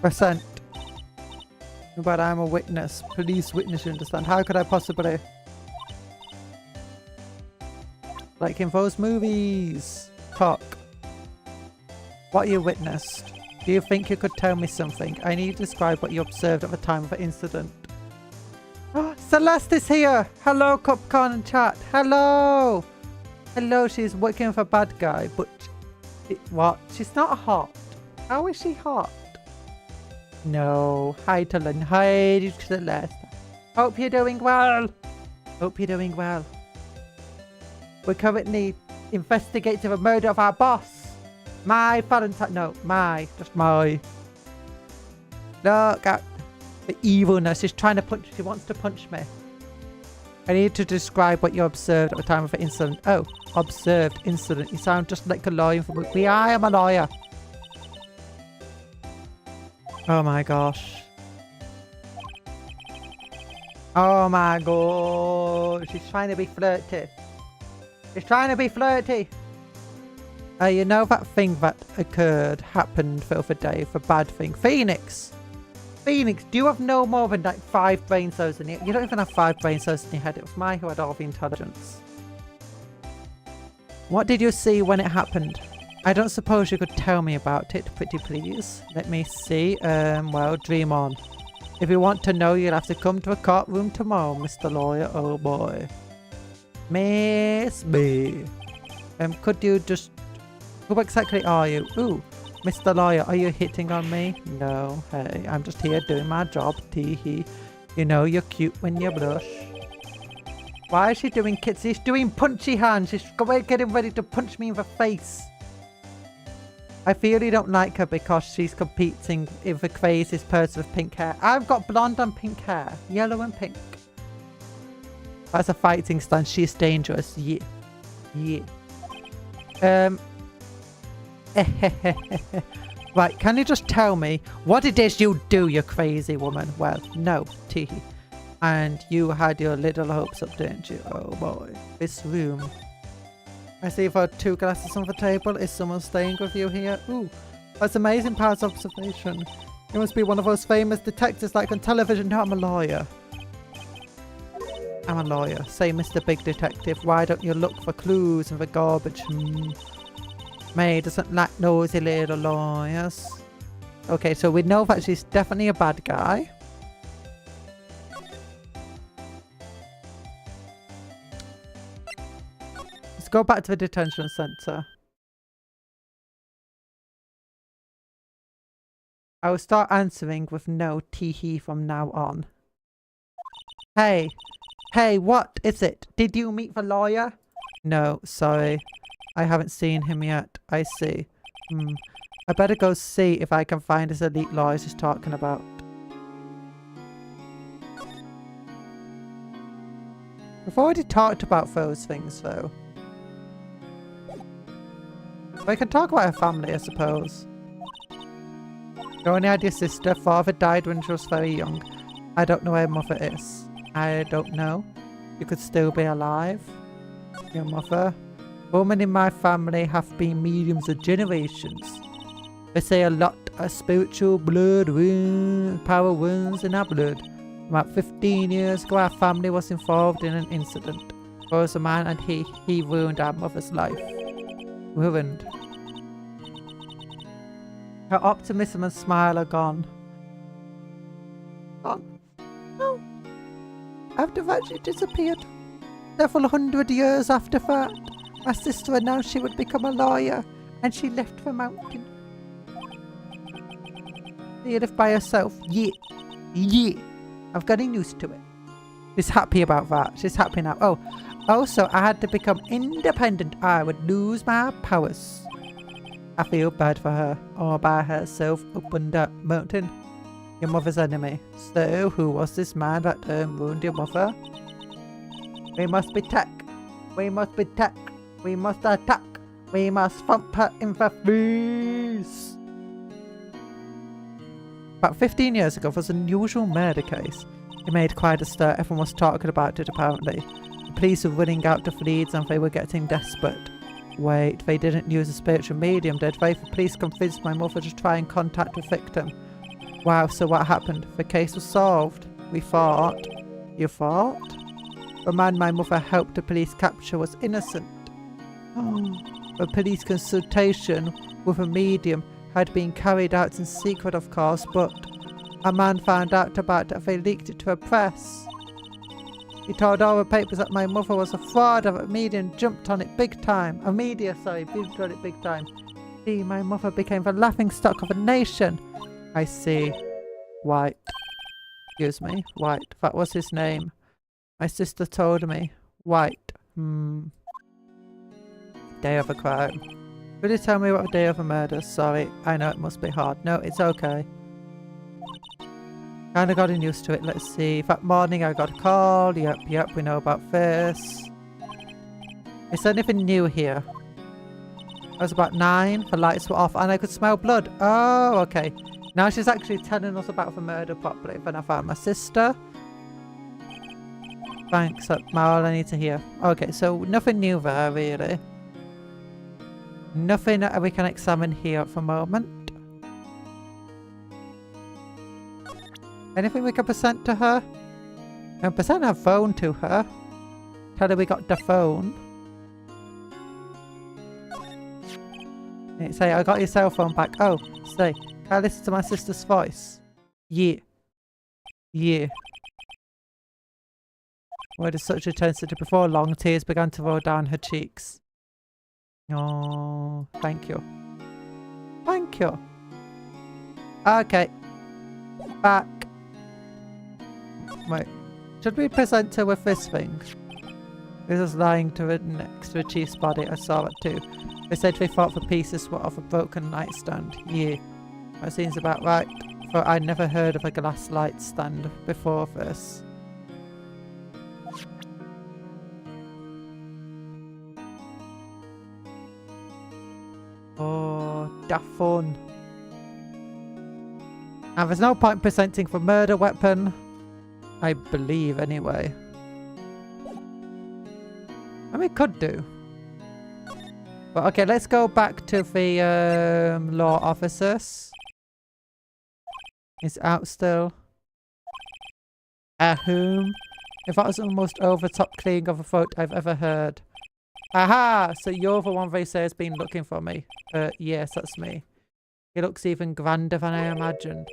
Percent. But I'm a witness. Police witness, you understand? How could I possibly... Like in those movies. Talk. What you witnessed. Do you think you could tell me something? I need to describe what you observed at the time of the incident. Celeste is here! Hello, CupCon and chat. Hello! Hello, she's working with a bad guy, but... What? She's not hot. How is she hot? No. Hi, Talon. Hi, Celeste. Hope you're doing well. Hope you're doing well. We're currently investigating the murder of our boss. My Valentine. No, my. Just my. Look at the evilness. She's trying to punch. She wants to punch me. I need to describe what you observed at the time of the incident. Oh, observed incident. You sound just like a lawyer. I am a lawyer. Oh my gosh. Oh my god. She's trying to be flirty. She's trying to be flirty. You know that thing that happened the other day, the bad thing. Phoenix. Phoenix, do you have no more than like 5 brain cells in you? You don't even have 5 brain cells in your head. It was my who had all the intelligence. What did you see when it happened? I don't suppose you could tell me about it, pretty please. Let me see. Well, dream on. If you want to know, you'll have to come to a courtroom tomorrow, Mr. Lawyer. Oh boy. Miss B. Could you just... Who exactly are you? Ooh, Mr. Lawyer, are you hitting on me? No. Hey, I'm just here doing my job. Tee-hee. You know you're cute when you blush. Why is she doing kits? She's doing punchy hands. She's getting ready to punch me in the face. I feel you don't like her because she's competing with the craziest person with pink hair. I've got blonde and pink hair. Yellow and pink. That's a fighting stance. She's dangerous. Yeah. Yeah. Right, can you just tell me what it is you do, you crazy woman? Well, no. Teehee. And you had your little hopes up, didn't you? Oh boy. This room. I see you've got 2 glasses on the table. Is someone staying with you here? Ooh, that's amazing past observation. You must be one of those famous detectives like on television. No, I'm a lawyer. I'm a lawyer. Say, Mr. Big Detective, why don't you look for clues in the garbage? May doesn't like nosy little lawyers. Okay, so we know that she's definitely a bad guy. Let's go back to the detention center. I will start answering with no tee-hee from now on. Hey. Hey, what is it? Did you meet the lawyer? No, sorry. I haven't seen him yet. I see. I better go see if I can find this elite lawyer he's talking about. We've already talked about those things, though. We can talk about her family, I suppose. You only had your sister. Father died when she was very young. I don't know where mother is. I don't know. You could still be alive. Your mother. Women in my family have been mediums of generations. They say a lot of spiritual blood power wounds in our blood. About 15 years ago, our family was involved in an incident. There was a man and he ruined our mother's life. Ruined. Her optimism and smile are gone. Gone. No. After that, she disappeared. Several hundred years after that, my sister announced she would become a lawyer, and she left the mountain. She lived by herself. Yeah. I'm getting used to it. She's happy about that. She's happy now. Oh, also, I had to become independent. I would lose my powers. I feel bad for her. All by herself up on that mountain. Your mother's enemy. So, who was this man that ruined your mother? We must be tech. We must be tech. We must attack. We must thump her in the face. About 15 years ago, there was an unusual murder case. It made quite a stir. Everyone was talking about it, apparently. The police were running out of leads and they were getting desperate. Wait, they didn't use a spiritual medium, did they? The police convinced my mother to try and contact the victim. Wow, so what happened? The case was solved. We fought. You fought? The man my mother helped the police capture was innocent. Oh. The police consultation with a medium had been carried out in secret, of course, but a man found out about it and they leaked it to the press. He told all the papers that my mother was a fraud and a medium jumped on it big time. Jumped on it big time. See, my mother became the laughingstock of a nation. I see. White. Excuse me. White. That was his name. My sister told me. White. Day of a crime. Could you tell me what the day of a murder? Sorry, I know it must be hard. No, it's okay. Kinda gotten used to it. Let's see. That morning I got a call. Yep, we know about this. Is there anything new here? It was about 9. The lights were off and I could smell blood. Oh, okay. Now she's actually telling us about the murder properly. Then I found my sister. Thanks, that's all I need to hear. Okay, so nothing new there, really. Nothing that we can examine here at the moment. Anything we can present to her? And present her phone to her. Tell her we got the phone. And say, I got your cell phone back. Oh, say, can I listen to my sister's voice? Yeah. Yeah. Word is such intensity. Before long, tears began to roll down her cheeks. Oh, thank you. Thank you. Okay. Back. Wait. Should we present her with this thing? This is lying to it next to a chief's body. I saw it too. They said they thought the pieces were off a broken nightstand. Yeah. That seems about right. For I'd never heard of a glass light stand before this. Oh, that fun. Now there's no point presenting for murder weapon. I believe anyway. I mean, could do. But okay, let's go back to the law officers. He's out still. Ahum. If that was the most over-top cleaning of a throat I've ever heard. Aha! So you're the one they say has been looking for me. Yes, that's me. He looks even grander than I imagined.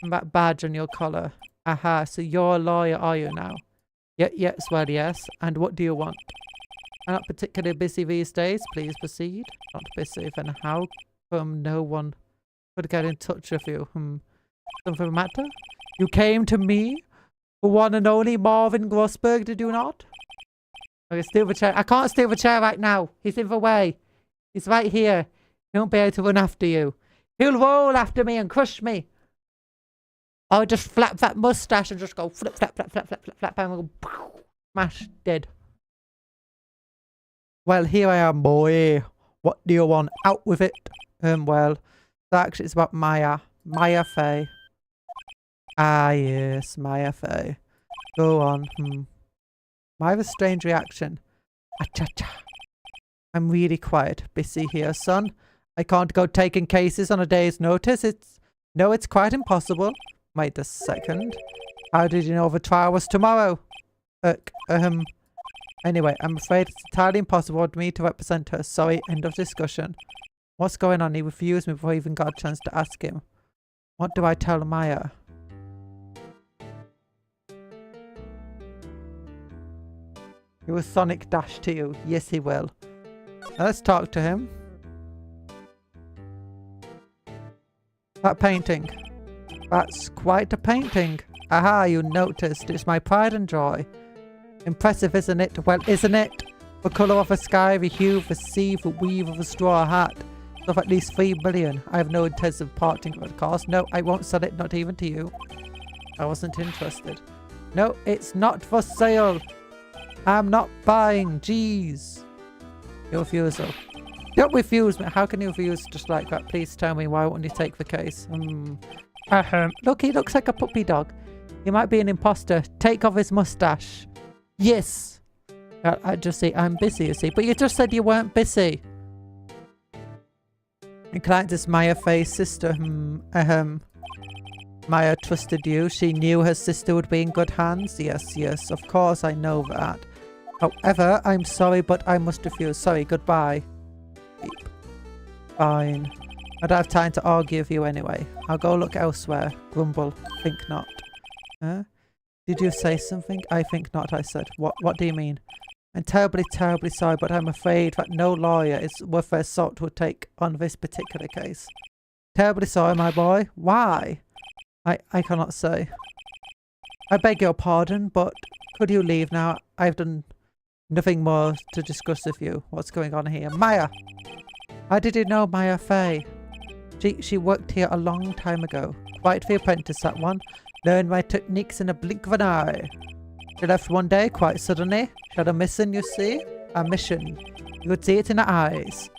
And that badge on your collar. Aha, so you're a lawyer, are you now? Yes, well, yes. And what do you want? I'm not particularly busy these days. Please proceed. Not busy, then how come no one Could get in touch with you. Something matter? You came to me? The one and only Marvin Grossberg, did you not? Okay, steal the chair. I can't steal the chair right now. He's in the way. He's right here. He won't be able to run after you. He'll roll after me and crush me. I'll just flap that mustache and just go flip, flap, flap, flap, flap, flap, flap, and go smash dead. Well, here I am, boy. What do you want? Out with it. Well, actually, it's about Maya. Maya Faye. Ah, yes, Maya Faye. Go on. I have a strange reaction. Acha-cha. I'm really quiet. Busy here, son. I can't go taking cases on a day's notice. No, it's quite impossible. Wait a second. How did you know the trial was tomorrow? Anyway, I'm afraid it's entirely impossible for me to represent her. Sorry, end of discussion. What's going on? He refused me before I even got a chance to ask him. What do I tell Maya? He will Sonic Dash to you. Yes, he will. Let's talk to him. That painting. That's quite a painting. Aha, you noticed. It's my pride and joy. Impressive, isn't it? Well, isn't it? The colour of the sky, the hue of the sea, the weave of a straw hat. It's of at least 3 million. I have no intention of parting with the cost. No, I won't sell it, not even to you. I wasn't interested. No, it's not for sale. I'm not buying. Jeez. Your refusal. Don't refuse me. How can you refuse just like that? Please tell me why won't you take the case? Look, he looks like a puppy dog. He might be an imposter. Take off his mustache. Yes. I just say I'm busy, you see. But you just said you weren't busy. And client is Maya Faye's sister. Maya trusted you. She knew her sister would be in good hands. Yes, yes. Of course, I know that. However, I'm sorry, but I must refuse. Sorry, goodbye. Beep. Fine. I don't have time to argue with you anyway. I'll go look elsewhere. Grumble. Think not. Huh? Did you say something? I think not, I said. What do you mean? I'm terribly, terribly sorry, but I'm afraid that no lawyer is worth their salt would take on this particular case. Terribly sorry, my boy. Why? I cannot say. I beg your pardon, but could you leave now? I've done nothing more to discuss with you. What's going on here? Maya! How did you know Maya Faye? She worked here a long time ago. Quite the apprentice, that one. Learned my techniques in a blink of an eye. She left one day, quite suddenly. She had a mission, you see? A mission. You could see it in her eyes.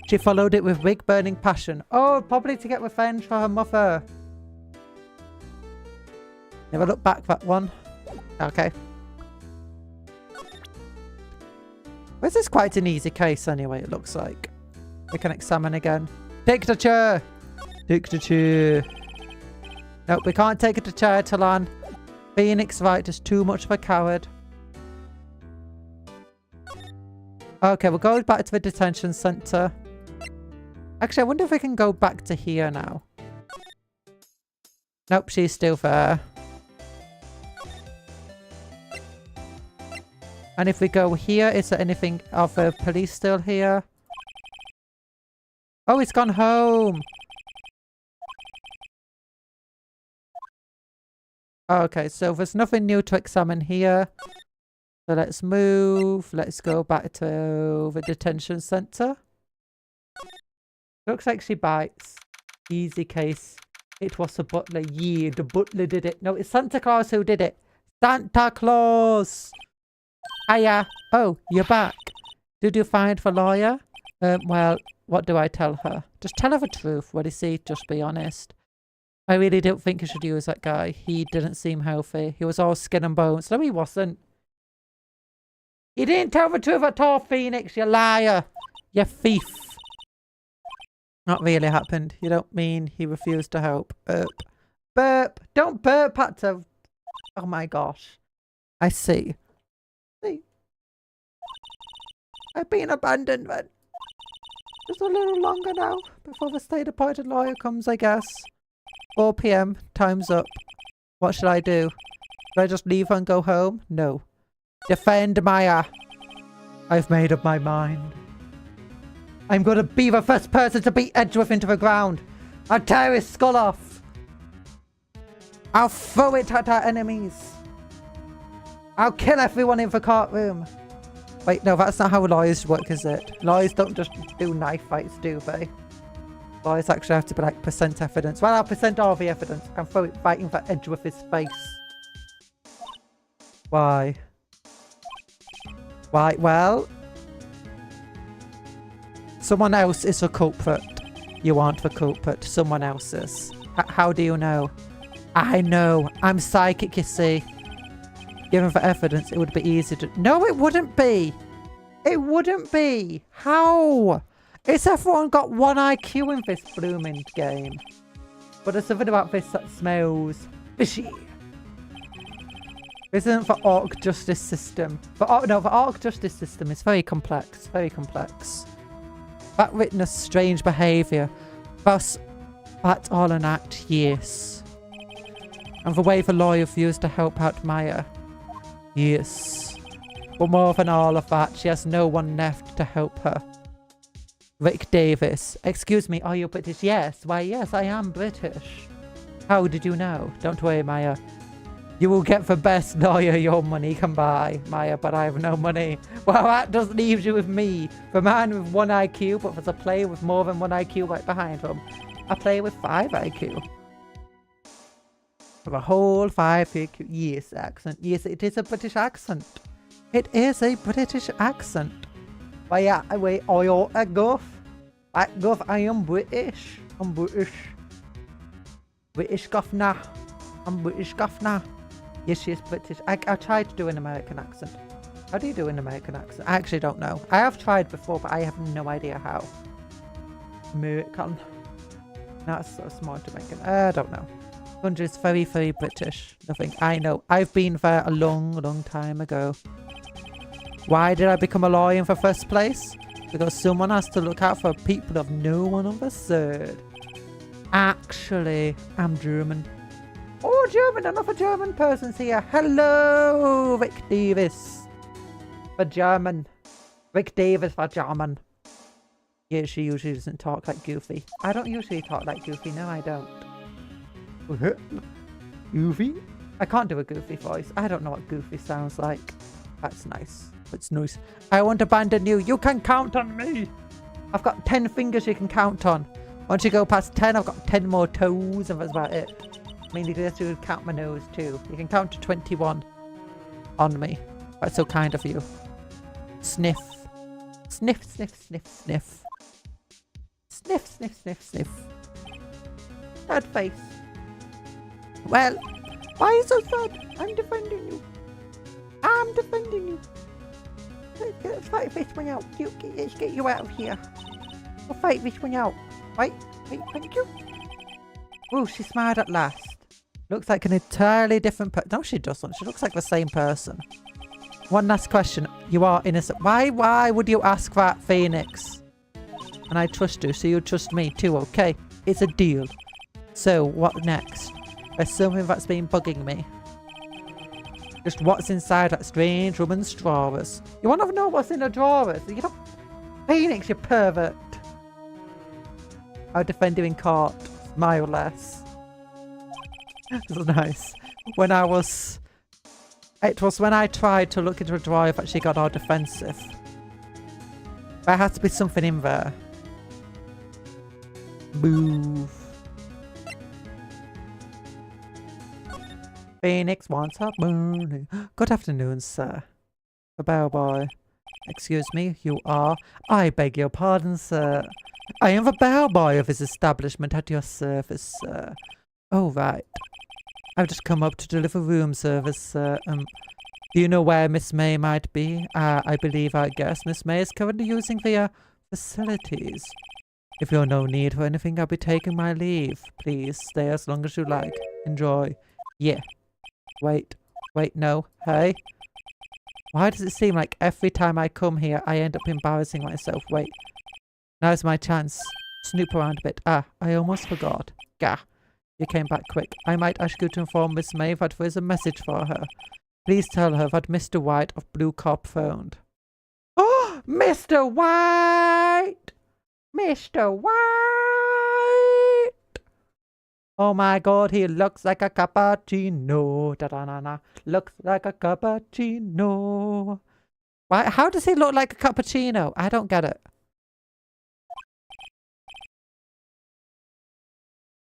She followed it with big burning passion. Oh, probably to get revenge for her mother. Never look back, that one. Okay. This is quite an easy case anyway, it looks like. We can examine again. Take the chair! Take the chair. Nope, we can't take it to chair, Talon. Phoenix Wright is too much of a coward. Okay, we'll go back to the detention center. Actually, I wonder if we can go back to here now. Nope, she's still there. And if we go here, is there anything of the police still here? Oh, he's gone home. Okay, so there's nothing new to examine here. So let's move. Let's go back to the detention center. Looks like she bites. Easy case. It was the butler. Yeah, the butler did it. No, it's Santa Claus who did it. Santa Claus! Hiya. Oh, you're back. Did you find the lawyer? Well, what do I tell her? Just tell her the truth. What is he? Just be honest. I really don't think you should use that guy. He didn't seem healthy. He was all skin and bones. No, he wasn't. You didn't tell the truth at all, Phoenix, you liar. You thief. Not really happened. You don't mean he refused to help. Burp. Burp. Don't burp, Pato. Oh my gosh. I see. I've been abandoned then. Just a little longer now before the state-appointed lawyer comes, I guess. 4 PM. Time's up. What should I do? Should I just leave and go home? No. Defend Maya. I've made up my mind. I'm going to be the first person to beat Edgeworth into the ground. I'll tear his skull off. I'll throw it at our enemies. I'll kill everyone in the courtroom. Wait, no, that's not how lawyers work, is it? Lawyers don't just do knife fights, do they? Lawyers actually have to be like, present evidence. Well, I'll present all the evidence and throw it right in the edge of his face. Why? Why? Well, someone else is a culprit. You aren't the culprit. Someone else is. How do you know? I know. I'm psychic, you see. Given the evidence, it would be easy to... No, it wouldn't be. It wouldn't be. How? It's everyone got 1 IQ in this blooming game. But there's something about this that smells fishy. This isn't the orc justice system. No, the orc justice system is very complex. Very complex. That witnessed strange behaviour. Thus, that's all an act, yes. And the way the lawyer views to help out Maya. Yes. But more than all of that, she has no one left to help her. Rick Davis. Excuse me, are you British? Yes. Why, yes, I am British. How did you know? Don't worry, Maya. You will get the best lawyer your money can buy, Maya, but I have no money. Well, that just leaves you with me. The man with 1 IQ, but there's a player with more than 1 IQ right behind him. A player with 5 IQ. With a whole 5 IQ. Yes, accent. Yes, it is a British accent. It is a British accent. Wait, are you a guff? Guff, I am British. I'm British. British governor. I'm British governor. Yes, she is British. I tried to do an American accent. How do you do an American accent? I actually don't know. I have tried before, but I have no idea how. American. That's so smart to make it. I don't know. Country is very, very British. Nothing I know. I've been there a long, long time ago. Why did I become a lawyer in the first place? Because someone has to look out for people of no one on the third. Actually, I'm German. Oh, German! Another German person's here. Hello, Rick Davis. For German. Rick Davis for German. Yeah, she usually doesn't talk like Goofy. I don't usually talk like Goofy. No, I don't. Goofy? I can't do a Goofy voice. I don't know what Goofy sounds like. That's nice. That's nice. I won't abandon you. You can count on me. I've got 10 fingers you can count on. Once you go past 10, I've got 10 more toes, and that's about it. I mean, you can just count my nose too. You can count to 21 on me. That's so kind of you. Sniff. Sniff, sniff, sniff, sniff. Sniff, sniff, sniff, sniff. Sad face. Well, why are you so sad? I'm defending you. I'm defending you. Let's fight this one out. Let's get you out of here. We'll fight this one out. Right? Right, thank you. Oh, she smiled at last. Looks like an entirely different person. No, she doesn't. She looks like the same person. One last question. You are innocent. Why would you ask that, Phoenix? And I trust you, so you trust me too, okay? It's a deal. So, what next? There's something that's been bugging me. Just what's inside that strange woman's drawers. You want to know what's in the drawers? You don't... Phoenix, you pervert. I'll defend you in court. Smile less. This is nice. It was when I tried to look into a drawer that she got all defensive. There has to be something in there. Move. Phoenix wants her money. Good afternoon, sir. The bellboy. Excuse me, you are? I beg your pardon, sir. I am the bellboy of this establishment at your service, sir. Oh, right. I've just come up to deliver room service, sir. Do you know where Miss May might be? I guess Miss May is currently using the, facilities. If you're no need for anything, I'll be taking my leave. Please, stay as long as you like. Enjoy. Yeah. Wait, no. Hey? Why does it seem like every time I come here, I end up embarrassing myself? Wait. Now's my chance. Snoop around a bit. I almost forgot. Gah. You came back quick. I might ask you to inform Miss May that there is a message for her. Please tell her that Mr. White of Blue Cop phoned. Oh! Mr. White! Mr. White! Oh my god, he looks like a cappuccino. Da-da-na-na. Looks like a cappuccino. Why? How does he look like a cappuccino? I don't get it.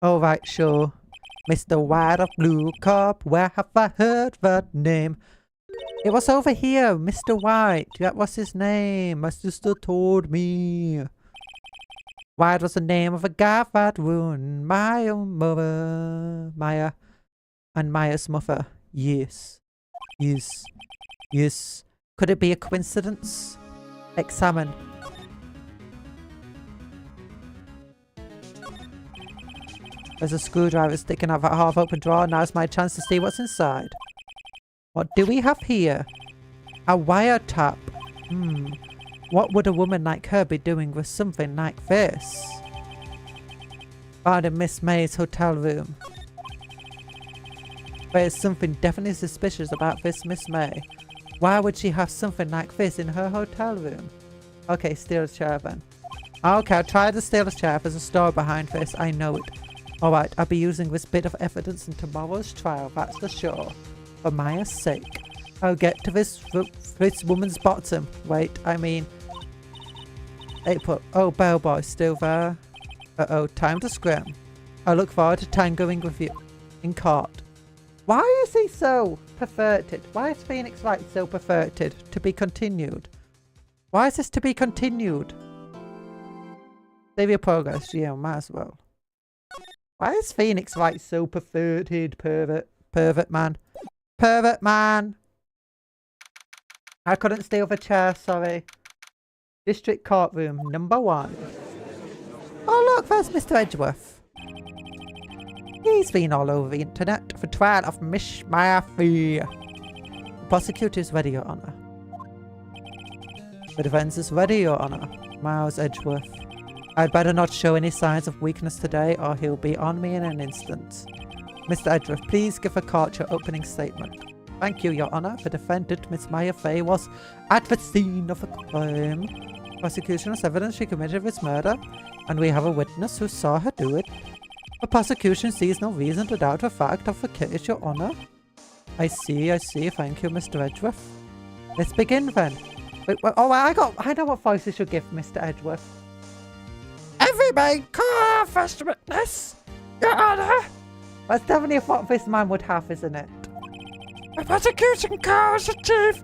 Oh, right, sure. Mr. White of Blue Cup, where have I heard that name? It was over here, Mr. White. That was his name. My sister told me. White was the name of a guy that ruined my own mother. Maya. And Maya's mother. Yes. Yes. Yes. Could it be a coincidence? Examine. There's a screwdriver sticking out of a half-open drawer. Now's my chance to see what's inside. What do we have here? A wiretap. What would a woman like her be doing with something like this? Found in Miss May's hotel room. There's something definitely suspicious about this Miss May. Why would she have something like this in her hotel room? Okay, steal a chair then. Okay, I'll try to steal a chair. There's a story behind this. I know it. Alright, I'll be using this bit of evidence in tomorrow's trial, that's for sure. For Maya's sake. I'll get to this woman's bottom. Wait, I mean... April. Oh, Bellboy's still there. Uh-oh, time to scram. I look forward to tangoing with you. In court. Why is he so perverted? Why is Phoenix Wright so perverted? To be continued. Why is this to be continued? Save your progress. Yeah, might as well. Why is Phoenix Wright so perverted? Pervert man. Pervert man! I couldn't steal the chair, sorry. District Courtroom, number 1. Oh look, there's Mr. Edgeworth. He's been all over the internet for trial of Miss Maya Fee. The prosecutor is ready, Your Honour. The defence is ready, Your Honour. Miles Edgeworth. I'd better not show any signs of weakness today or he'll be on me in an instant. Mr. Edgeworth, please give the court your opening statement. Thank you, Your Honour. The defendant, Miss Maya Fay, was at the scene of the crime. Prosecution has evidence she committed this murder, and we have a witness who saw her do it. The prosecution sees no reason to doubt the fact of the case, Your Honour. I see. Thank you, Mr. Edgeworth. Let's begin then. Wait, oh, I know what voice I should give Mr. Edgeworth. Every main car first witness, Your Honour. That's definitely what this man would have, isn't it? The prosecution calls the chief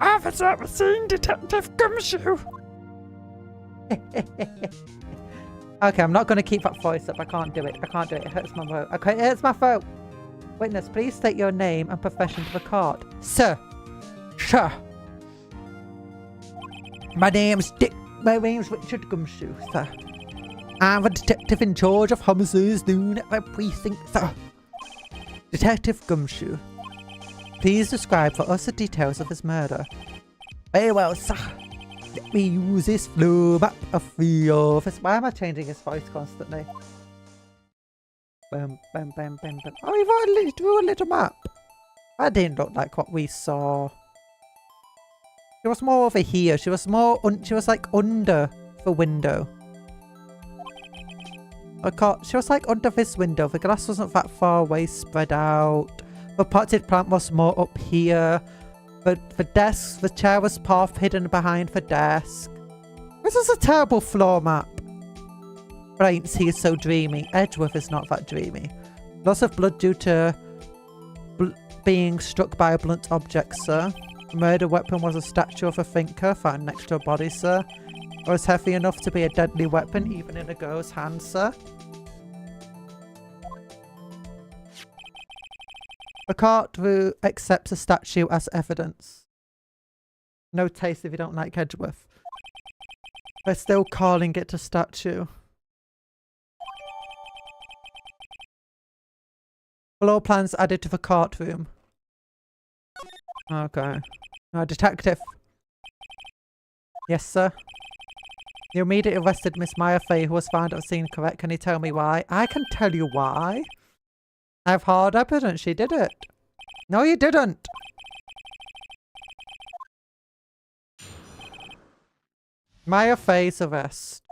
officer at the scene, Detective Gumshoe. Okay, I'm not going to keep that voice up. I can't do it. It hurts my throat. Okay, it hurts my throat. Witness, please state your name and profession to the court. Sir. My name's Richard Gumshoe, sir. I'm a detective in charge of homicides down at my precinct, sir. Detective Gumshoe. Please describe for us the details of his murder. Very well, sir. Let me use this flow map of the office. Why am I changing his voice constantly? Bam, bam, bam, bam, bam. Oh, he drew a little map. That didn't look like what we saw. She was more over here. She was like under the window. She was like under this window. The glass wasn't that far away, spread out. The potted plant was more up here. The chair was half hidden behind the desk. This is a terrible floor map. Right, he is so dreamy. Edgeworth is not that dreamy. Loss of blood due to being struck by a blunt object, sir. The murder weapon was a statue of a thinker found next to a body, sir. It was heavy enough to be a deadly weapon, even in a girl's hand, sir. The court accepts a statue as evidence. No taste if you don't like Edgeworth. They're still calling it a statue. Floor plans added to the courtroom. Okay. Detective. Yes, sir. You immediately arrested Miss Maya Fay, who was found at the scene, correct? Can you tell me why? I can tell you why. I have hard evidence. She did it. No, you didn't. Maya Fay's arrest.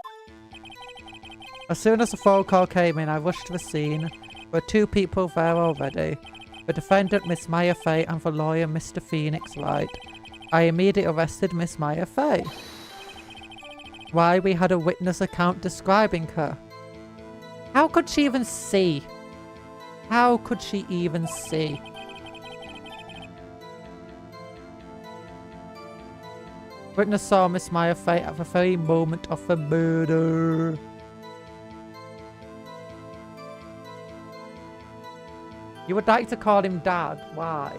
As soon as the phone call came in, I rushed to the scene. There were 2 people there already. The defendant, Miss Maya Fey, and the lawyer, Mr. Phoenix Wright. I immediately arrested Miss Maya Fey. Why? We had a witness account describing her. How could she even see? How could she even see? Witness saw Miss Maya Fey at the very moment of the murder. You would like to call him Dad. Why?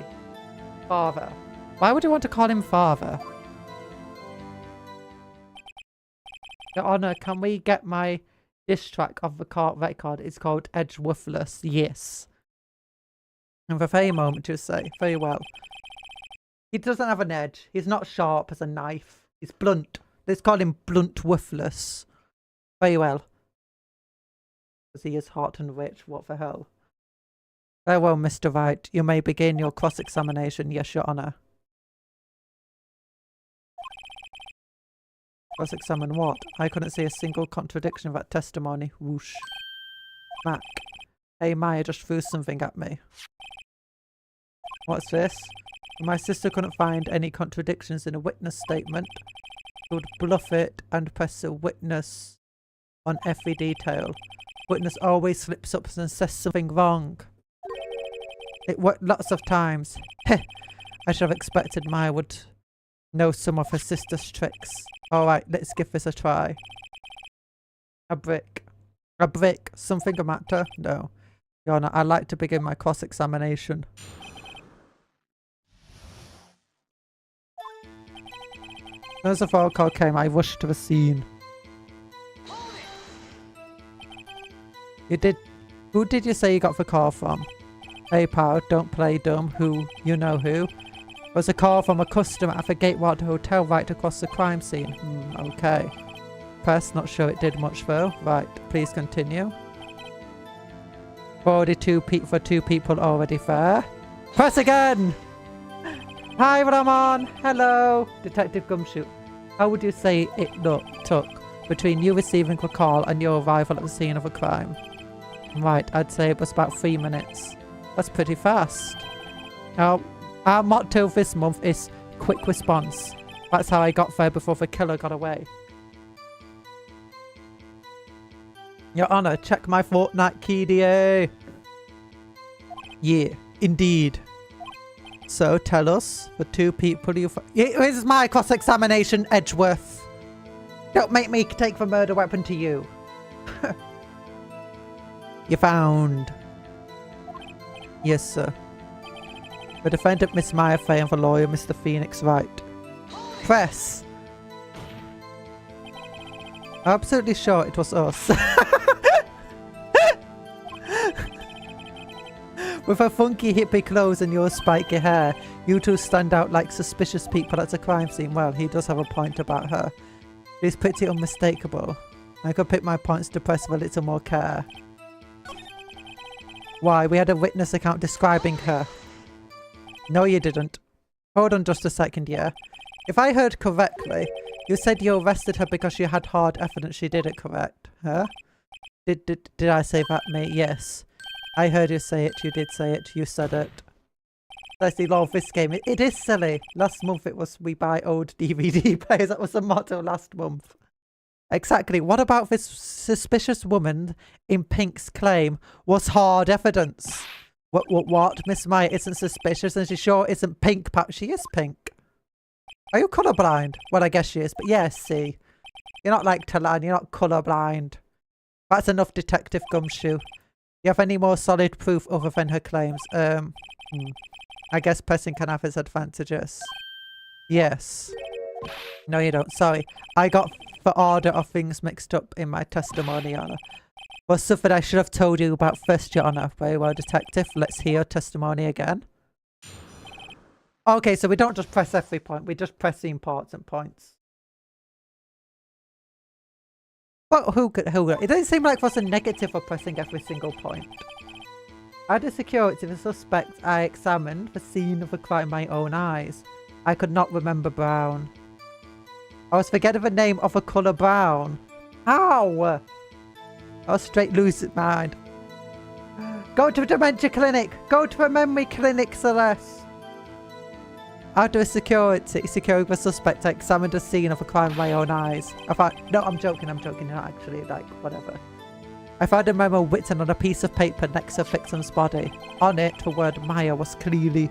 Father. Why would you want to call him Father? Your Honour, can we get my diss track of the court record? It's called Edgeworthless. Yes. And the very moment you say, very well. He doesn't have an edge. He's not sharp as a knife. He's blunt. Let's call him Blunt Worthless. Very well. Because he is hot and rich. What the hell? Very well, Mr. Wright. You may begin your cross-examination. Yes, Your Honour. Cross-examine what? I couldn't see a single contradiction of that testimony. Whoosh. Smack. Hey, Maya just threw something at me. What's this? My sister couldn't find any contradictions in a witness statement. She would bluff it and press a witness on every detail. Witness always slips up and says something wrong. It worked lots of times. Heh! I should have expected Maya would know some of her sister's tricks. Alright, let's give this a try. A brick. A brick. Something a matter? No. Your Honour, I'd like to begin my cross-examination. As the phone call came, I rushed to the scene. Who did you say you got the call from? Hey pal, don't play dumb. Who? You know who? It was a call from a customer at the Gateway Hotel right across the crime scene. Okay. Press, not sure it did much though. Right, please continue. 42 for 2 people already there. Press again! Hi Ramon! Hello! Detective Gumshoe. How would you say it took between you receiving the call and your arrival at the scene of a crime? Right, I'd say it was about 3 minutes. That's pretty fast. Now, our motto this month is quick response. That's how I got there before the killer got away. Your Honour, check my Fortnite KDA. Yeah, indeed. So tell us, the 2 people you... This is my cross-examination, Edgeworth. Don't make me take the murder weapon to you. You found. Yes, sir. The defendant, Miss Maya Fey, and the lawyer, Mr. Phoenix Wright. Press. I'm absolutely sure it was us. With her funky hippie clothes and your spiky hair, you 2 stand out like suspicious people at a crime scene. Well, he does have a point about her. She's pretty unmistakable. I could pick my points to press with a little more care. Why? We had a witness account describing her. No, you didn't. Hold on just a second, yeah. If I heard correctly, you said you arrested her because you had hard evidence she did it correct. Huh? Did I say that, mate? Yes. I heard you say it. You did say it. You said it. That's the law of this game. It is silly. Last month it was we buy old DVD players. That was the motto last month. Exactly. What about this suspicious woman in pink's claim was hard evidence? What? Miss Maya isn't suspicious and she sure isn't pink. She is pink. Are you colourblind? Well, I guess she is. But yes, see. You're not like Talan. You're not colourblind. That's enough, Detective Gumshoe. You have any more solid proof other than her claims? I guess pressing can have its advantages. Yes. No, you don't. Sorry. I got the order of things mixed up in my testimony, Your Honour. Was something I should have told you about first, Your Honour. Very well, Detective. Let's hear your testimony again. Okay, so we don't just press every point. We just press the important points. But who could? It doesn't seem like there's a negative for pressing every single point. Out of security, the suspect, I examined the scene of the crime with my own eyes. I could not remember Brown. I was forgetting the name of the colour brown. How? I was straight losing mind. Go to a dementia clinic. Go to a memory clinic, Celeste. After securing the suspect, I examined the scene of a crime with my own eyes. No, I'm joking, not actually, like, whatever. I found a memo written on a piece of paper next to the victim's body. On it, the word Maya was clearly.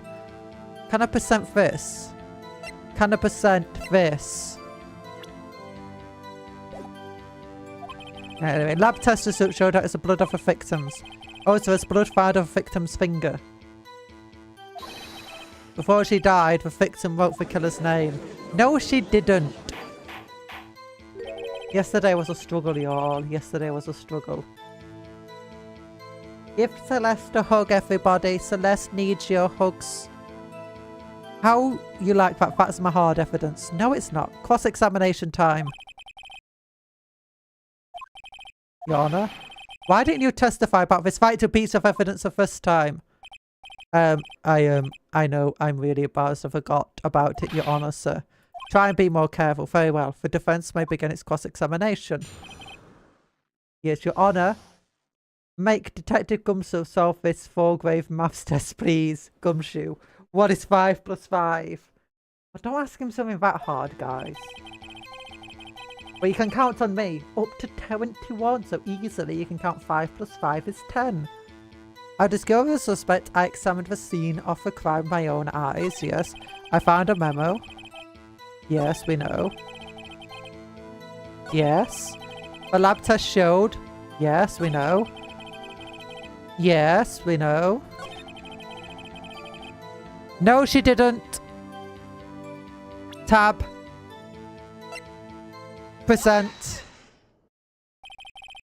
Can I present this? Can I present this? Anyway, lab test results showed that it's the blood of the victims. Also, there's blood found on the victim's finger. Before she died, the victim wrote the killer's name. No, she didn't. Yesterday was a struggle, y'all. Yesterday was a struggle. Give Celeste a hug, everybody. Celeste needs your hugs. How you like that? That's my hard evidence. No, it's not. Cross-examination time. Your Honor, why didn't you testify about this vital piece of evidence the first time? I know, I'm really embarrassed. I forgot about it, Your Honor, sir. Try and be more careful. Very well. The defense may begin its cross-examination. Yes, Your Honor. Make Detective Gumshoe solve this 4-grade maths test, please. Gumshoe. What is 5 plus 5? Well, don't ask him something that hard, guys. Well, you can count on me. Up to 21, so easily you can count 5 plus 5 is 10. I discovered the suspect. I examined the scene of the crime with my own eyes. Yes. I found a memo. Yes, we know. Yes. The lab test showed. Yes, we know. Yes, we know. No, she didn't. Tab. Present.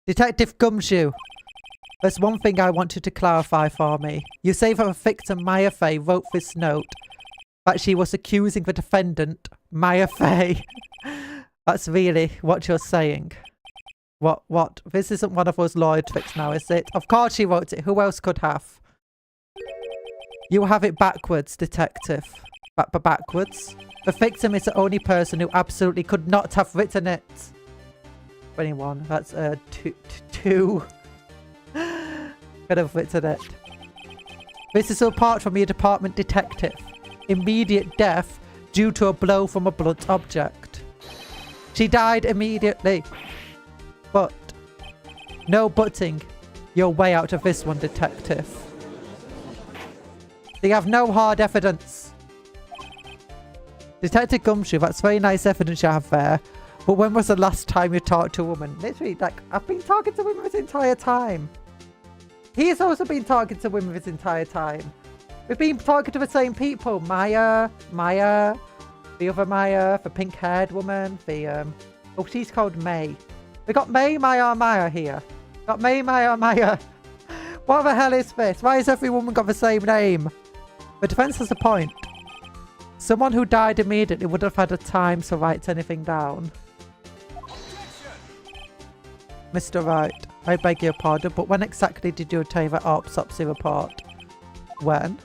Detective Gumshoe. There's one thing I wanted to clarify for me. You say that the victim, Maya Fey, wrote this note. That she was accusing the defendant, Maya Fey. That's really what you're saying. What? This isn't one of those lawyer tricks now, is it? Of course she wrote it. Who else could have? You have it backwards, detective. Backwards? The victim is the only person who absolutely could not have written it. 21. That's two. Could have written it. This is apart from your department detective. Immediate death due to a blow from a blunt object. She died immediately. But no butting your way out of this one, detective. You have no hard evidence. Detective Gumshoe, that's very nice evidence you have there. But when was the last time you talked to a woman? Literally, like, I've been talking to women this entire time. He's also been talking to women this entire time. We've been talking to the same people. Maya, the other Maya, the pink-haired woman, oh, she's called May. We got Maya here. Got Maya. What the hell is this? Why has every woman got the same name? The defense has a point. Someone who died immediately would have had a time to write anything down. Mr. Wright, I beg your pardon, but when exactly did you obtain that autopsy report? When?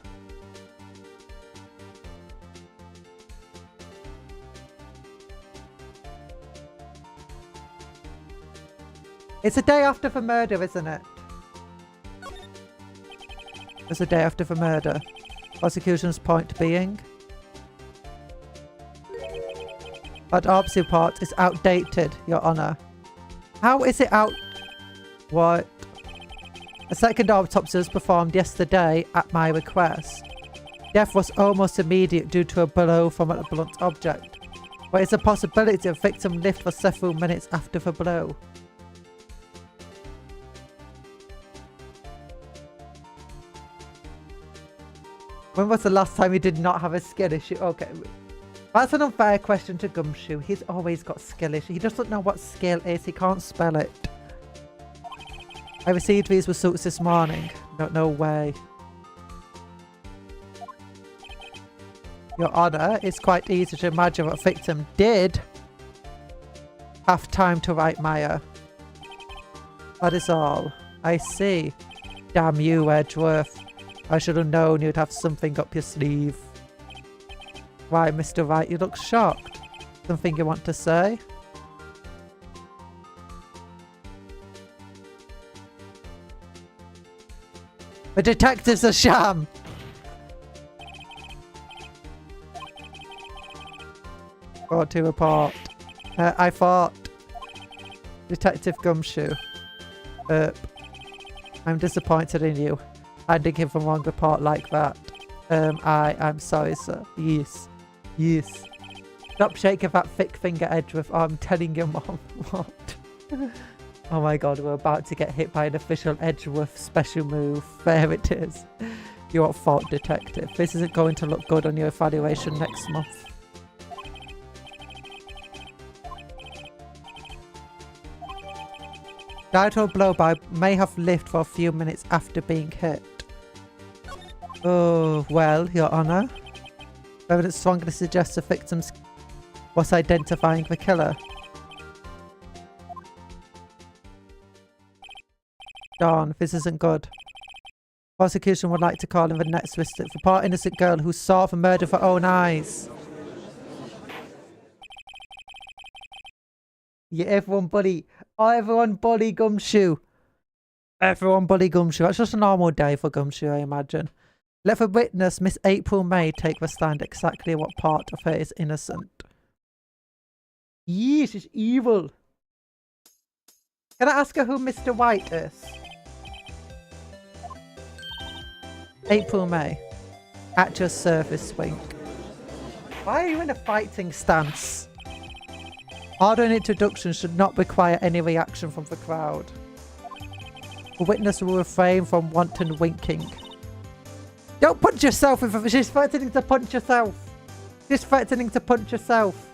It's a day after the murder, isn't it? It's a day after the murder. Prosecution's point being? That autopsy report is outdated, Your Honor. How is it out? What? A second autopsy was performed yesterday at my request. Death was almost immediate due to a blow from a blunt object. But it's a possibility the victim lived for several minutes after the blow. When was the last time you did not have a skill issue? Okay. That's an unfair question to Gumshoe. He's always got skill issue. He doesn't know what skill is. He can't spell it. I received these results this morning. No way. Your Honor, it's quite easy to imagine what a victim did have time to write Maya. That is all. I see. Damn you, Edgeworth. I should have known you'd have something up your sleeve. Why, Mr. Wright, you look shocked. Something you want to say? The detective's a sham. Got to report. I thought. Detective Gumshoe. I'm disappointed in you. I didn't give a wrong report like that. I'm sorry, sir. Yes. Yes. Stop shaking that thick finger, Edgeworth. Oh, I'm telling your mom. What? Oh my god, we're about to get hit by an official Edgeworth special move. There it is. You're at fault, detective. This isn't going to look good on your evaluation next month. Died blow by may have lived for a few minutes after being hit. Oh, well, Your Honour. Evidence strongly suggests the victim was identifying the killer. Darn, this isn't good. Prosecution would like to call in the next witness. The poor innocent girl who saw the murder with her own eyes. Yeah, everyone bully. Oh, everyone bully Gumshoe. Everyone bully Gumshoe. That's just a normal day for Gumshoe, I imagine. Let the witness, Miss April May, take the stand. Exactly what part of her is innocent. Yes, she's evil. Can I ask her who Mr. White is? April May. At your service, wink. Why are you in a fighting stance? Order and introduction should not require any reaction from the crowd. The witness will refrain from wanton winking. Don't punch yourself! She's threatening to punch herself! She's threatening to punch herself!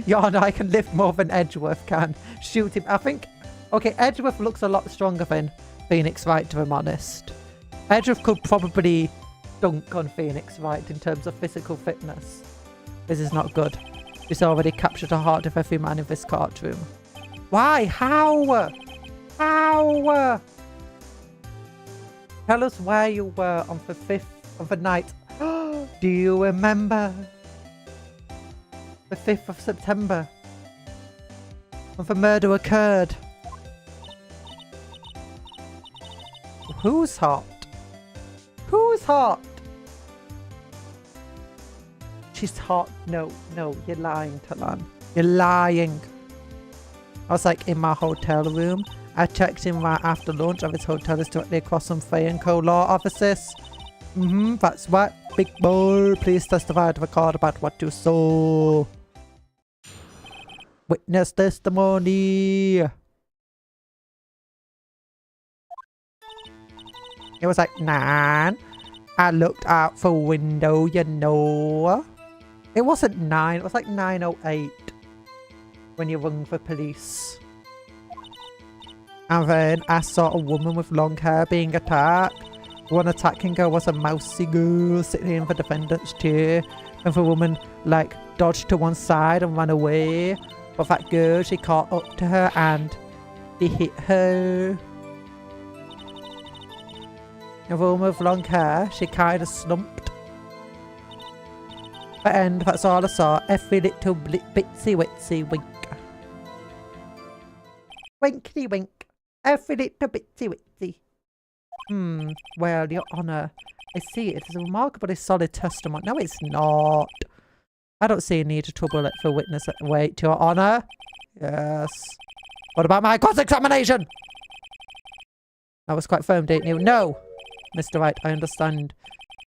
Your Honor, I can lift more than Edgeworth can. Shoot him. I think... Okay, Edgeworth looks a lot stronger than Phoenix Wright, to be honest. Edgeworth could probably dunk on Phoenix Wright in terms of physical fitness. This is not good. She's already captured the heart of every man in this courtroom. Why? How? How? Tell us where you were on the 5th of the night. Do you remember? The 5th of September. When the murder occurred. Who's hot? Who's hot? She's hot. No, no, you're lying, Talan. You're lying. I was like in my hotel room. I checked in right after lunch, and this hotel is directly across from Frey & Co. law offices. That's right. Big boy, please testify to the court about what you saw. Witness testimony. It was like 9. I looked out the window, you know. It wasn't 9, it was like 9:08 when you rung the police. And then I saw a woman with long hair being attacked. One attacking her was a mousy girl sitting in the defendant's chair. And the woman, like, dodged to one side and ran away. But that girl, she caught up to her and she hit her. The woman with long hair, she kind of slumped. And that's all I saw. Every little bitsy witsy wink. Winkety wink. Every little bitsy witsy. Well, Your Honour, I see it is a remarkably solid testimony. No, it's not. I don't see a need to trouble it for witness. Wait, Your Honour. Yes. What about my cross-examination? That was quite firm, didn't you? No, Mr. Wright, I understand.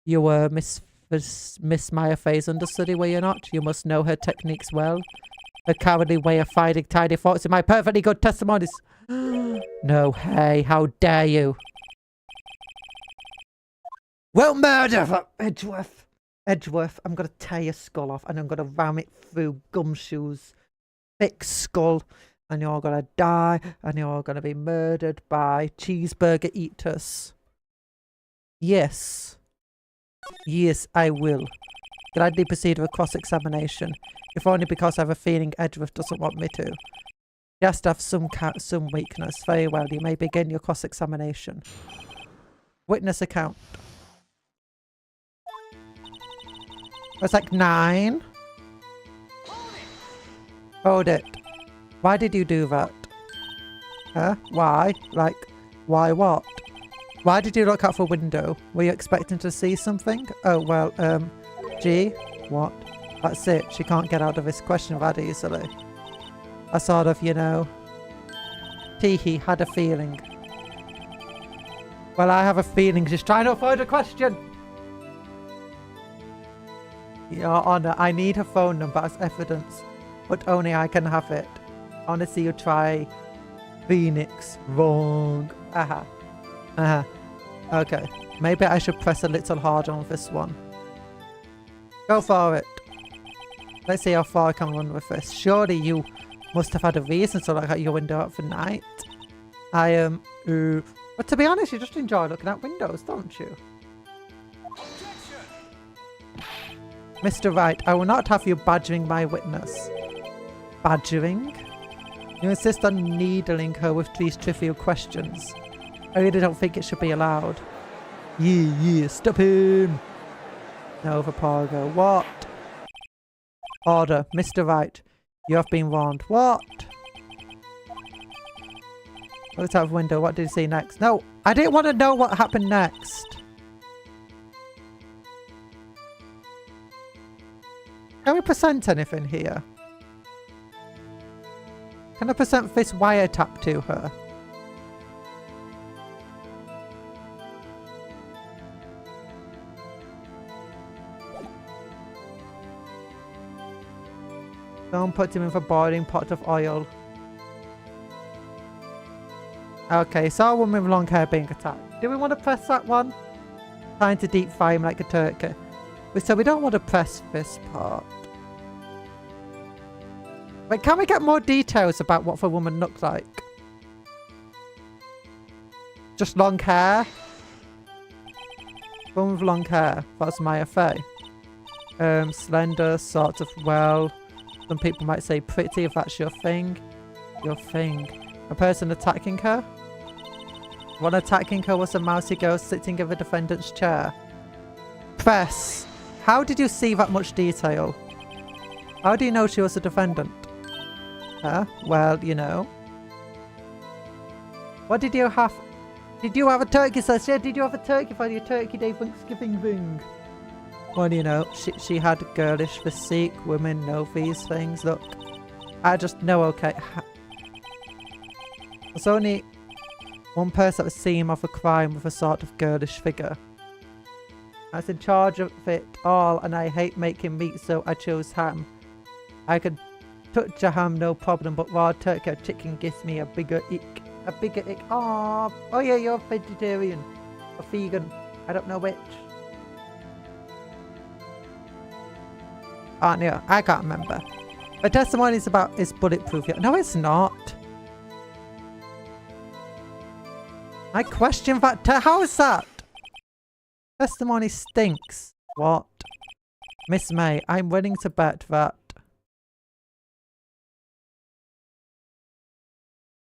You were Miss Maya Faye's understudy, were you not? You must know her techniques well. Her cowardly way of finding tiny faults in my perfectly good testimonies. No, hey, how dare you? Well, murder, Edgeworth. Edgeworth, I'm going to tear your skull off and I'm going to ram it through Gumshoe's thick skull. And you're going to die and you're going to be murdered by cheeseburger eaters. Yes. Yes, I will. Gladly proceed with a cross-examination. If only because I have a feeling Edgeworth doesn't want me to. He has to have some weakness. Very well, you may begin your cross-examination. Witness account. It's like 9. Hold it. Why did you do that? Huh? Why? Like, why what? Why did you look out the window? Were you expecting to see something? Oh, well, G? What? That's it. She can't get out of this question that easily. I sort of, you know... Teehee had a feeling. Well, I have a feeling she's trying to avoid a question. Your Honor, I need her phone number as evidence, but only I can have it. Honestly, you try Phoenix. Wrong. Aha. Aha. Okay. Maybe I should press a little harder on this one. Go for it. Let's see how far I can run with this. Surely you must have had a reason to look out your window at the night. I am... But to be honest, you just enjoy looking out windows, don't you? Objection! Mr. Wright, I will not have you badgering my witness. Badgering? You insist on needling her with these trivial questions. I really don't think it should be allowed. Yeah, stop him! No, the Forgor. What? Order, Mr. Wright. You have been warned. What? Looked out the window. What did you see next? No, I didn't want to know what happened next. Can we present anything here? Can I present this wiretap to her? Don't put him in the boiling pot of oil. Okay, saw a woman with long hair being attacked. Do we want to press that one? Trying to deep fry him like a turkey. So we don't want to press this part. Wait, can we get more details about what the woman looked like? Just long hair? Woman with long hair. That's Maya Fey. Slender, sort of, well... Some people might say pretty if that's your thing. Your thing. A person attacking her? One attacking her was a mousy girl sitting in the defendant's chair. Press. How did you see that much detail? How do you know she was a defendant? Huh? Well, you know. What did you have? Did you have a turkey says? Yeah, did you have a turkey for your Turkey Day Thanksgiving thing? Well, you know, she had girlish physique. Women know these things. Look, I just know, okay. There's only one person that was seen of a crime with a sort of girlish figure. I was in charge of it all, and I hate making meat, so I chose ham. I could touch a ham, no problem, but raw turkey or chicken gives me a bigger ick. A bigger ick. Oh yeah, you're vegetarian. Or vegan. I don't know which. Oh, no, I can't remember. The testimony is about is bulletproof yet. No, it's not. I question that. How is that? Testimony stinks. What? Miss May, I'm willing to bet that.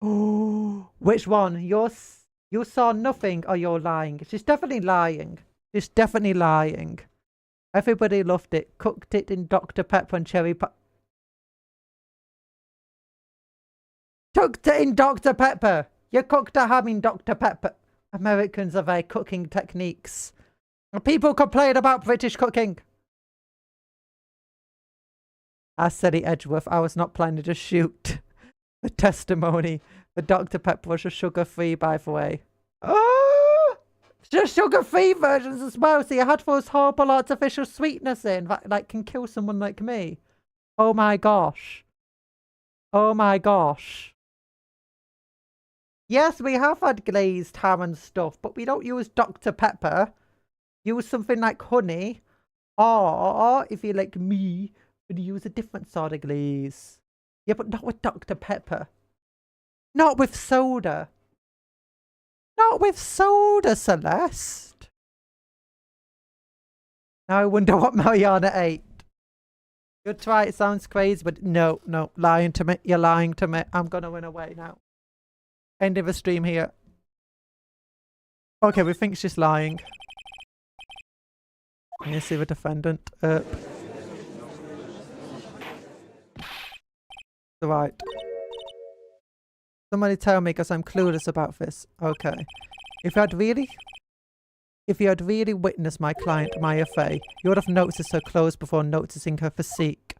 Oh, which one? You saw nothing or you're lying? She's definitely lying. She's definitely lying. Everybody loved it. Cooked it in Dr. Pepper and cherry pie. Cooked it in Dr. Pepper. You cooked a ham in Dr. Pepper. Americans have their cooking techniques. People complain about British cooking. I said it, Edgeworth. I was not planning to shoot. The testimony. The Dr. Pepper was just sugar-free, by the way. Oh! Just sugar-free versions as well. So you had those horrible artificial sweetness in that like can kill someone like me. Oh my gosh. Oh my gosh. Yes, we have had glazed ham and stuff, but we don't use Dr. Pepper. Use something like honey. Or, if you're like me, we'd use a different sort of glaze. Yeah, but not with Dr. Pepper. Not with soda. Not with soda, Celeste. Now I wonder what Mariana ate. Good try, it sounds crazy, but no, lying to me. You're lying to me. I'm gonna run away now. End of the stream here. Okay, we think she's lying. Can you see the defendant? Right. Somebody tell me because I'm clueless about this. Okay. If you had really witnessed my client, Maya Fey, you would have noticed her clothes before noticing her physique.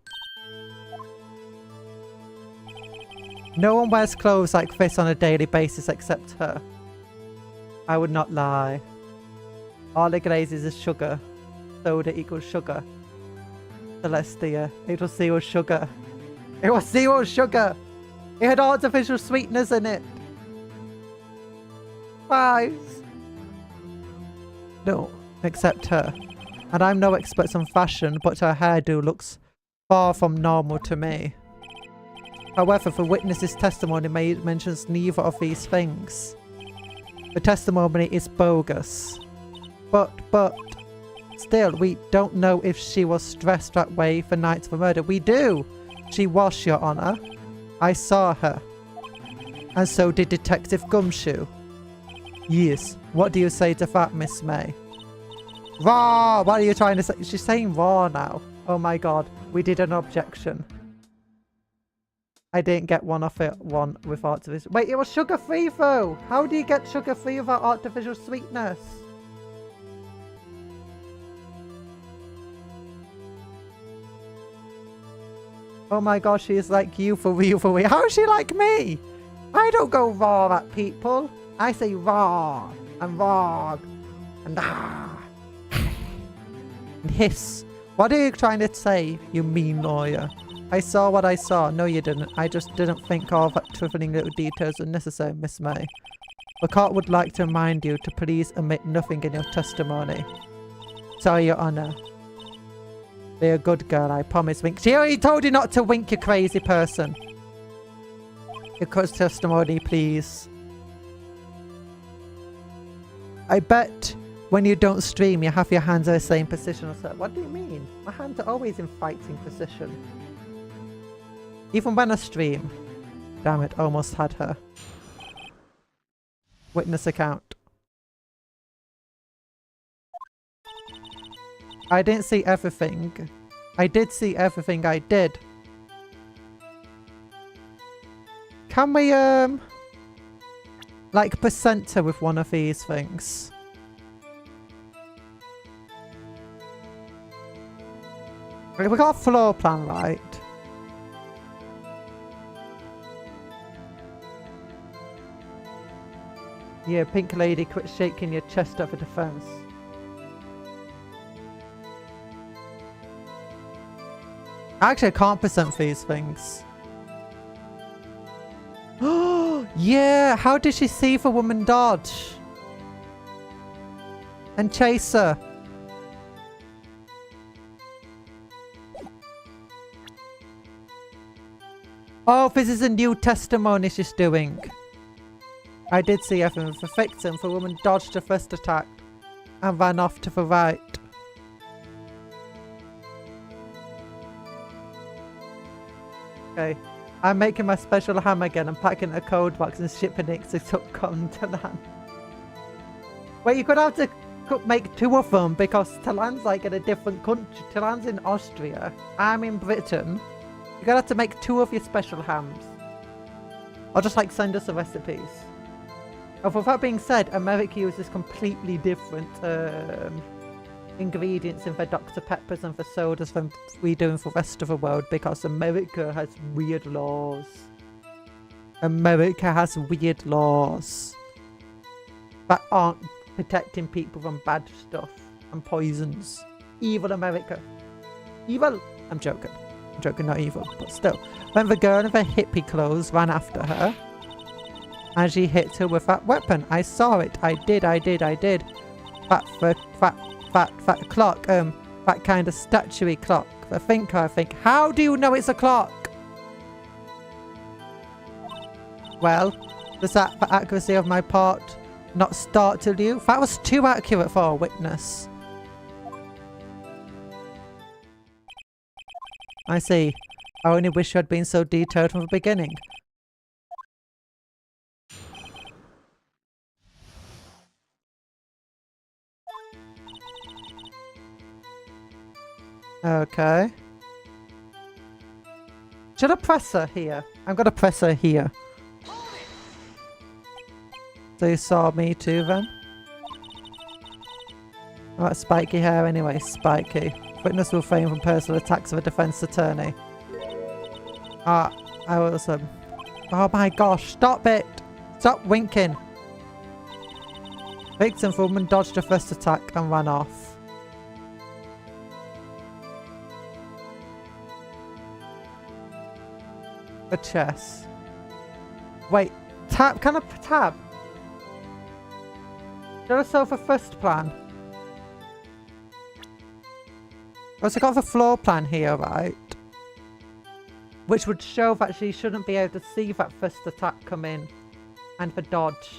No one wears clothes like this on a daily basis except her. I would not lie. All it glazes is sugar. Soda equals sugar. Celestia. It was zero sugar. It was zero sugar! It had artificial sweetness in it. Guys. No, except her. And I'm no expert on fashion, but her hairdo looks far from normal to me. However, the witness's testimony mentions neither of these things. The testimony is bogus. But, still, we don't know if she was dressed that way the night of the murder. We do! She was, Your Honor. I saw her. And so did Detective Gumshoe. Yes. What do you say to that, Miss May? Raw! What are you trying to say? She's saying raw now. Oh my god. We did an objection. I didn't get one off it. One with artificial... Wait, it was sugar-free though! How do you get sugar-free without artificial sweetness? Oh my gosh, she is like you for real, for real. How is she like me? I don't go raw at people. I say raw and raw and ah and hiss. What are you trying to say, you mean lawyer? I saw what I saw. No, you didn't. I just didn't think all that trifling little details were necessary, Miss May. The court would like to remind you to please omit nothing in your testimony. Sorry, Your Honor. Be a good girl, I promise. Wink. She already told you not to wink, you crazy person. Your court's testimony, please. I bet when you don't stream, you have your hands in the same position or something. What do you mean? My hands are always in fighting position. Even when I stream. Damn it, almost had her. Witness account. I didn't see everything. I did see everything I did. Can we, like, present her with one of these things? We got a floor plan, right? Yeah, pink lady, quit shaking your chest up for defense. Actually, I can't present these things. Oh, yeah! How did she see the woman dodge? And chase her? Oh, this is a new testimony she's doing. I did see everything. The victim, the woman dodged the first attack and ran off to the right. Okay, I'm making my special ham again. I'm packing a code box and shipping it to CupCon Talan. Wait, you're gonna have to make two of them because Talan's like in a different country. Talan's in Austria. I'm in Britain. You're gonna have to make two of your special hams. Or just like send us the recipes. Oh, with that being said, America uses completely different ingredients in their Dr. Peppers and the sodas than we do in the rest of the world because America has weird laws. America has weird laws that aren't protecting people from bad stuff and poisons. Evil America. Evil! I'm joking. I'm joking, not evil, but still. When the girl in the hippie clothes ran after her, and she hit her with that weapon. I saw it. I did. That clock, that kind of statuary clock. The thinker, I think. How do you know it's a clock? Well, does that, the accuracy of my part, not startle you? That was too accurate for a witness. I see. I only wish you had been so detailed from the beginning. Okay. Should I press her here? I'm gonna press her here. So you saw me too then? Alright, spiky hair anyway, spiky. Witness will refrain from personal attacks of a defense attorney. Ah, I was oh my gosh, stop it! Stop winking! Victim woman dodged the first attack and ran off. A chess. Wait, tab? Can I tab? Did I solve the first plan? Also got the floor plan here, right? Which would show that she shouldn't be able to see that first attack come in. And the dodge.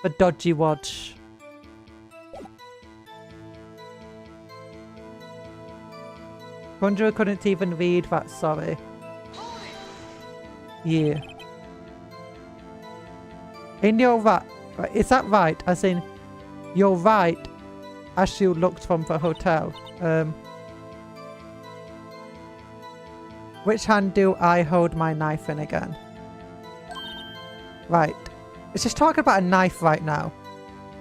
The dodgy wodge. Conjurer couldn't even read that, sorry. Yeah. In your right, is that right? As in, you're right as you looked from the hotel. Which hand do I hold my knife in again? Right. It's just talking about a knife right now.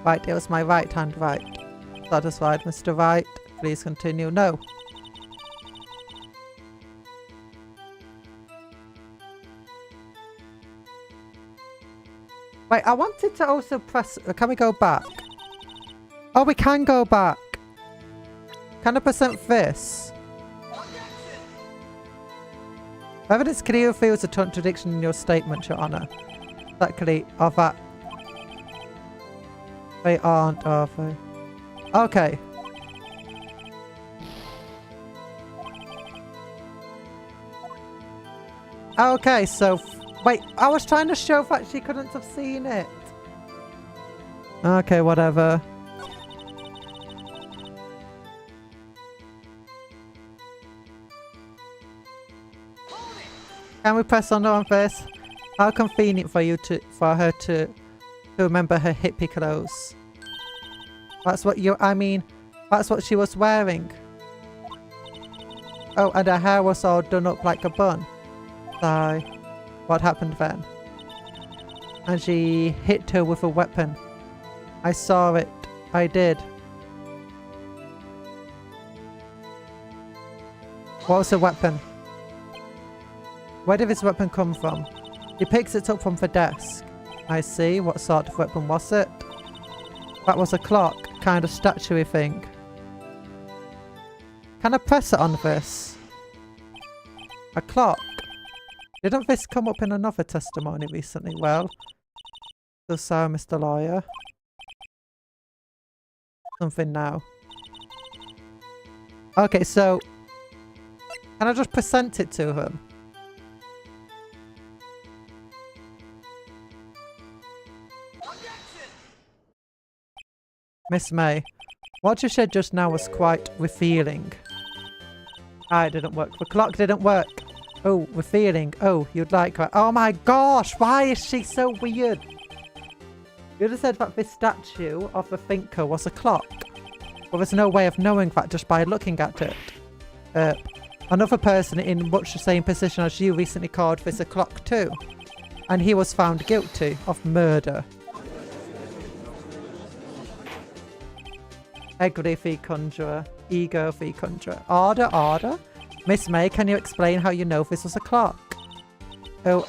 Right, it was my right hand, right. Satisfied, Mr. Wright. Please continue. No. Wait, I wanted to also press... Can we go back? Oh, we can go back. Can I present this? Evidence clearly reveals a contradiction in your statement, Your Honour. Exactly, of that. They aren't, are they? Okay. Okay, so... Wait, I was trying to show that she couldn't have seen it. Okay, whatever. Can we press on this? How convenient for you for her to remember her hippie clothes. That's what that's what she was wearing. Oh, and her hair was all done up like a bun. So, what happened then? And she hit her with a weapon. I saw it. I did. What was the weapon? Where did this weapon come from? He picks it up from the desk. I see. What sort of weapon was it? That was a clock. Kind of statue-y thing. Can I press it on this? A clock? Didn't this come up in another testimony recently? Well, so sorry, Mr. Lawyer. Something now. Okay, so... Can I just present it to him? Miss May, what you said just now was quite revealing. Ah, it didn't work. The clock didn't work. Oh, revealing. Oh, you'd like her. Oh my gosh, why is she so weird? You just said that this statue of the thinker was a clock. Well, there's no way of knowing that just by looking at it. Another person in much the same position as you recently called this a clock too. And he was found guilty of murder. Egri v Conjurer. Ego v Conjurer. Order, order. Miss May, can you explain how you know this was a clock? Oh,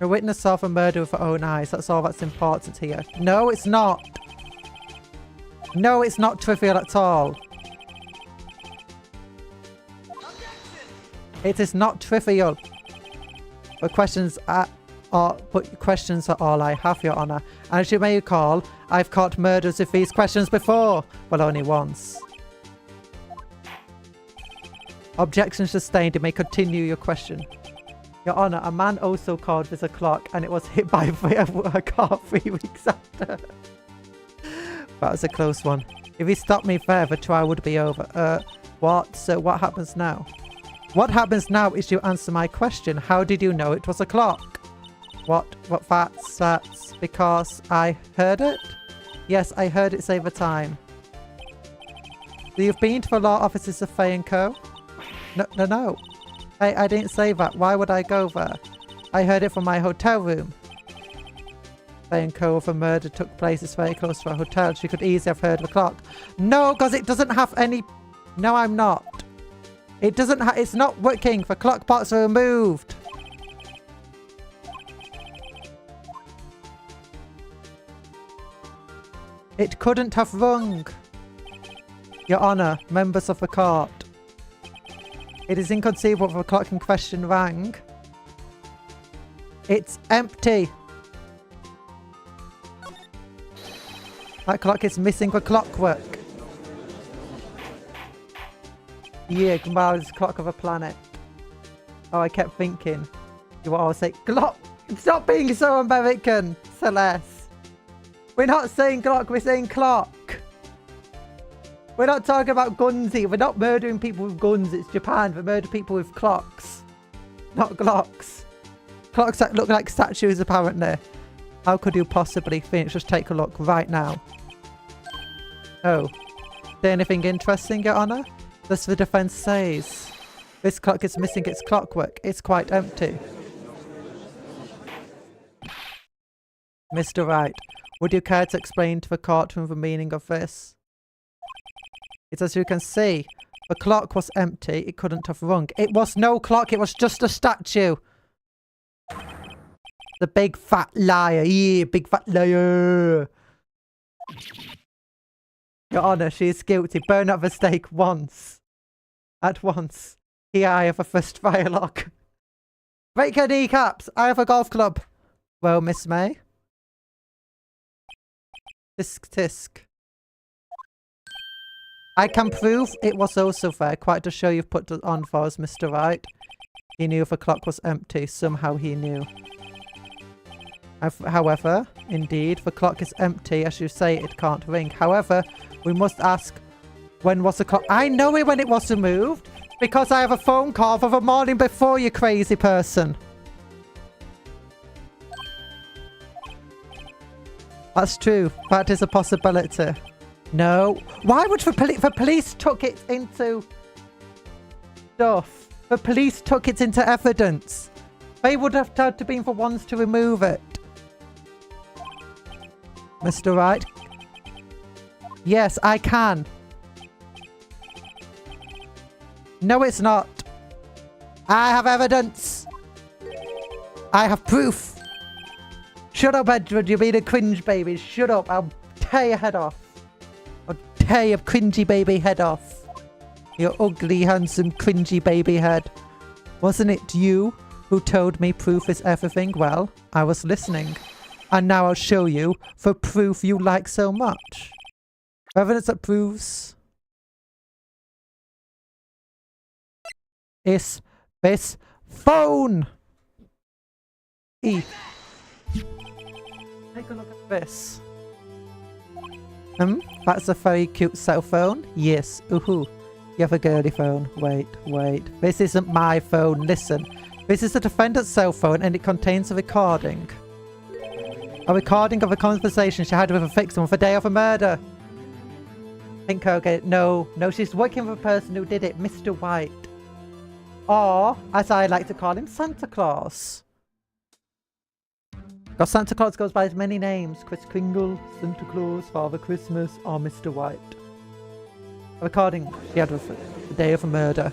a witness saw the murder with her own eyes. That's all that's important here. No, it's not. No, it's not trivial at all. It is not trivial. But questions are all I have, Your Honour. And as you may recall, I've caught murders with these questions before. Well, only once. Objection sustained. You may continue your question. Your Honour, a man also called this a clock and it was hit by a car 3 weeks after. That was a close one. If he stopped me there, the trial would be over. What? So what happens now? What happens now is you answer my question. How did you know it was a clock? What? That's because I heard it? Yes, I heard it say the time. So you've been to the law offices of Fay & Co? No. I didn't say that. Why would I go there? I heard it from my hotel room. saying the murder took place. It's very close to a hotel. She could easily have heard the clock. No, because it doesn't have any... No, I'm not. It doesn't have... It's not working. The clock parts are removed. It couldn't have rung. Your Honour, members of the court. It is inconceivable the clock in question rang. It's empty. That clock is missing the clockwork. Yeah, Gamal is the clock of a planet. Oh, I kept thinking. You were all saying, clock! Stop being so American, Celeste. We're not saying clock, we're saying clock. We're not talking about guns here. We're not murdering people with guns. It's Japan. We murder people with clocks. Not glocks. Clocks that look like statues, apparently. How could you possibly think? Just take a look right now. Oh. Say anything interesting, Your Honour? Thus the defence says. This clock is missing its clockwork. It's quite empty. Mr. Wright, would you care to explain to the courtroom the meaning of this? It's as you can see, the clock was empty. It couldn't have rung. It was no clock. It was just a statue. The big fat liar. Yeah, big fat liar. Your Honour, she is guilty. Burn at the stake once. At once. Here I have a first dialogue. Break her kneecaps. I have a golf club. Well, Miss May. Tisk tisk. I can prove it was also there. Quite to show you've put it on for us, Mr. Wright. He knew the clock was empty. Somehow he knew. However, indeed, the clock is empty. As you say, it can't ring. However, we must ask, when was the clock? I know it when it was removed. Because I have a phone call for the morning before, you crazy person. That's true. That is a possibility. No. Why would the police took it into stuff? The police took it into evidence. They would have had to be the ones to remove it. Mr. Wright? Yes, I can. No, it's not. I have evidence. I have proof. Shut up, Edward. You're being a cringe baby. Shut up. I'll tear your head off. I'll tear your cringy baby head off. Your ugly, handsome, cringy baby head. Wasn't it you who told me proof is everything? Well, I was listening. And now I'll show you the proof you like so much. Evidence that proves is this phone. Take a look at this. That's a very cute cell phone. Yes, ooh. You have a girly phone. Wait. This isn't my phone. Listen. This is the defendant's cell phone and it contains a recording. A recording of a conversation she had with a victim on the day of a murder. Think okay. No, she's working with the person who did it, Mr. White. Or, as I like to call him, Santa Claus. Because Santa Claus goes by many names. Kris Kringle, Santa Claus, Father Christmas, or Mr. White. A recording she had with the day of a murder.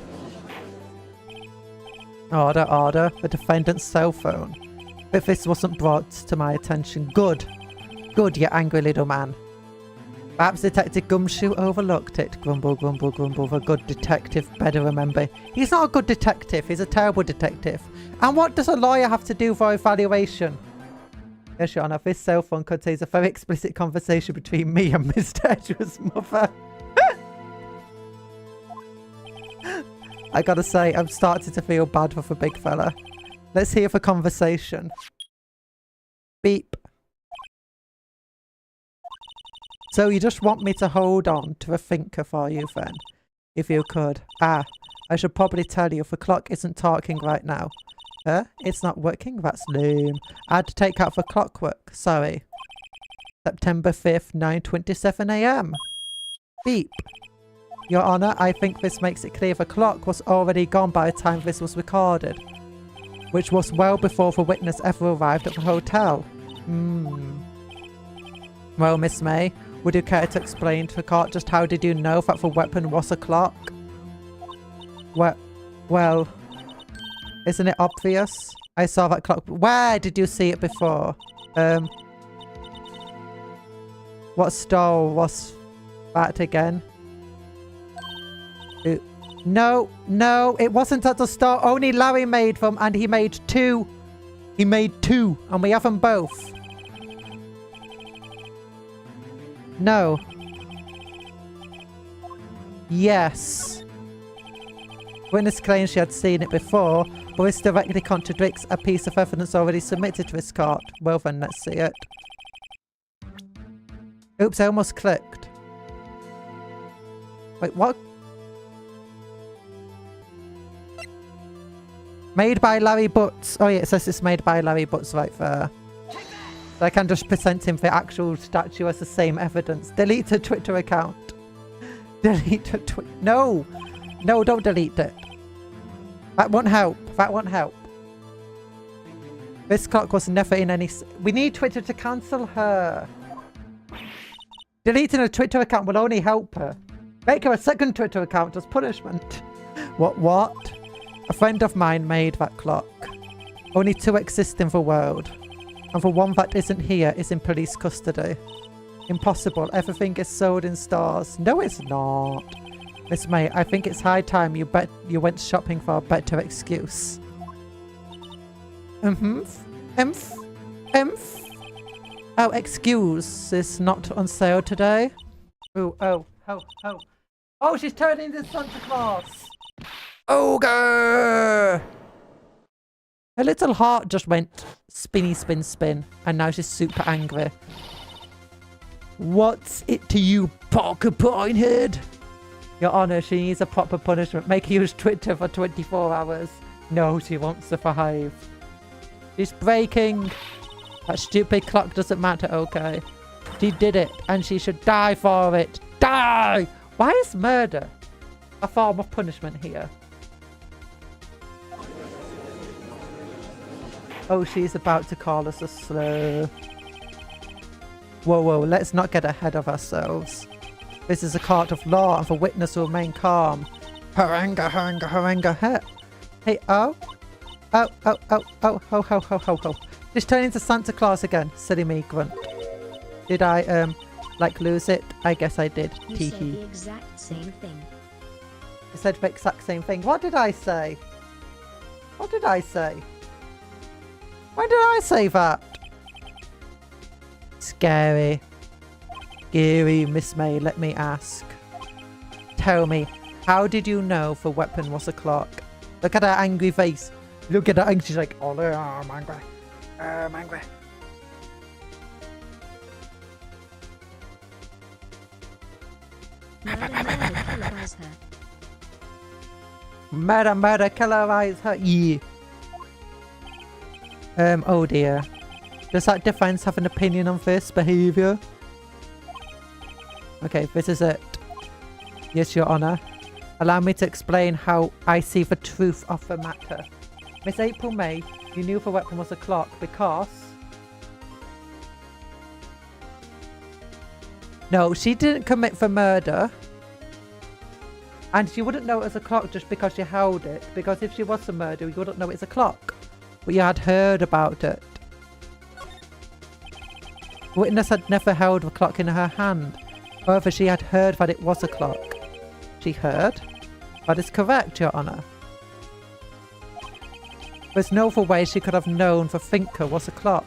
Order. The defendant's cell phone. If this wasn't brought to my attention. Good, you angry little man. Perhaps Detective Gumshoe overlooked it. Grumble. The good detective better remember. He's not a good detective. He's a terrible detective. And what does a lawyer have to do for evaluation? Yes, Your Honour. This cell phone contains a very explicit conversation between me and Mr. Edgeworth's mother. I gotta say, I'm starting to feel bad for the big fella. Let's hear the conversation. Beep. So you just want me to hold on to the thinker for you then? If you could. I should probably tell you the clock isn't talking right now. It's not working? That's lame. I had to take out the clockwork. Sorry. September 5th, 9:27 AM. Beep. Your Honour, I think this makes it clear the clock was already gone by the time this was recorded. Which was well before the witness ever arrived at the hotel. Well, Miss May, would you care to explain to the court just how did you know that the weapon was a clock? Well, isn't it obvious? I saw that clock. Where did you see it before? What store was that again? No, it wasn't at the store. Only Larry made them, and he made two. He made two, and we have them both. No. Yes. Witness claims she had seen it before, but this directly contradicts a piece of evidence already submitted to this court. Well then, let's see it. Oops, I almost clicked. Wait, what? Made by Larry Butts. Oh yeah, it says it's made by Larry Butts right there. So I can just present him the actual statue as the same evidence. Delete the Twitter account. Delete the Twitter. No! No, don't delete it. That won't help. That won't help. This clock was never in any... We need Twitter to cancel her. Deleting a Twitter account will only help her. Make her a second Twitter account as punishment. What? A friend of mine made that clock. Only two exist in the world. And the one that isn't here is in police custody. Impossible. Everything is sold in stores. No, it's not. Miss May, I think it's high time you went shopping for a better excuse. Oh, excuse is not on sale today. Oh, she's turning into Santa Claus. Ogre! Her little heart just went spinny spin spin, and now she's super angry. What's it to you, porcupine head? Your Honor, she needs a proper punishment. Make her use Twitter for 24 hours. No, she wants to survive. She's breaking. That stupid clock doesn't matter, okay? She did it, and she should die for it. Die! Why is murder a form of punishment here? Oh, she's about to call us a slur. Whoa, let's not get ahead of ourselves. This is a court of law, and the witness will remain calm. Harangue. Hey, ho. Just turn into Santa Claus again, silly me grunt. Did I, lose it? I guess I did. You said the exact same thing. I said the exact same thing. What did I say? When did I say that? Scary. Miss May, let me ask. Tell me, how did you know the weapon was a clock? Look at her angry face. Look at her angry. She's like, oh, I'm angry. I'm angry. Murder, killerize her. Yeah. Oh dear. Does that defense have an opinion on this behavior? Okay, this is it. Yes, Your Honor. Allow me to explain how I see the truth of the matter. Miss April May, you knew the weapon was a clock because... No, she didn't commit the murder. And she wouldn't know it was a clock just because she held it. Because if she was a murderer, you wouldn't know it's a clock. But you had heard about it. The witness had never held the clock in her hand. However, she had heard that it was a clock. She heard? That is correct, Your Honor. There's no other way she could have known the thinker was a clock.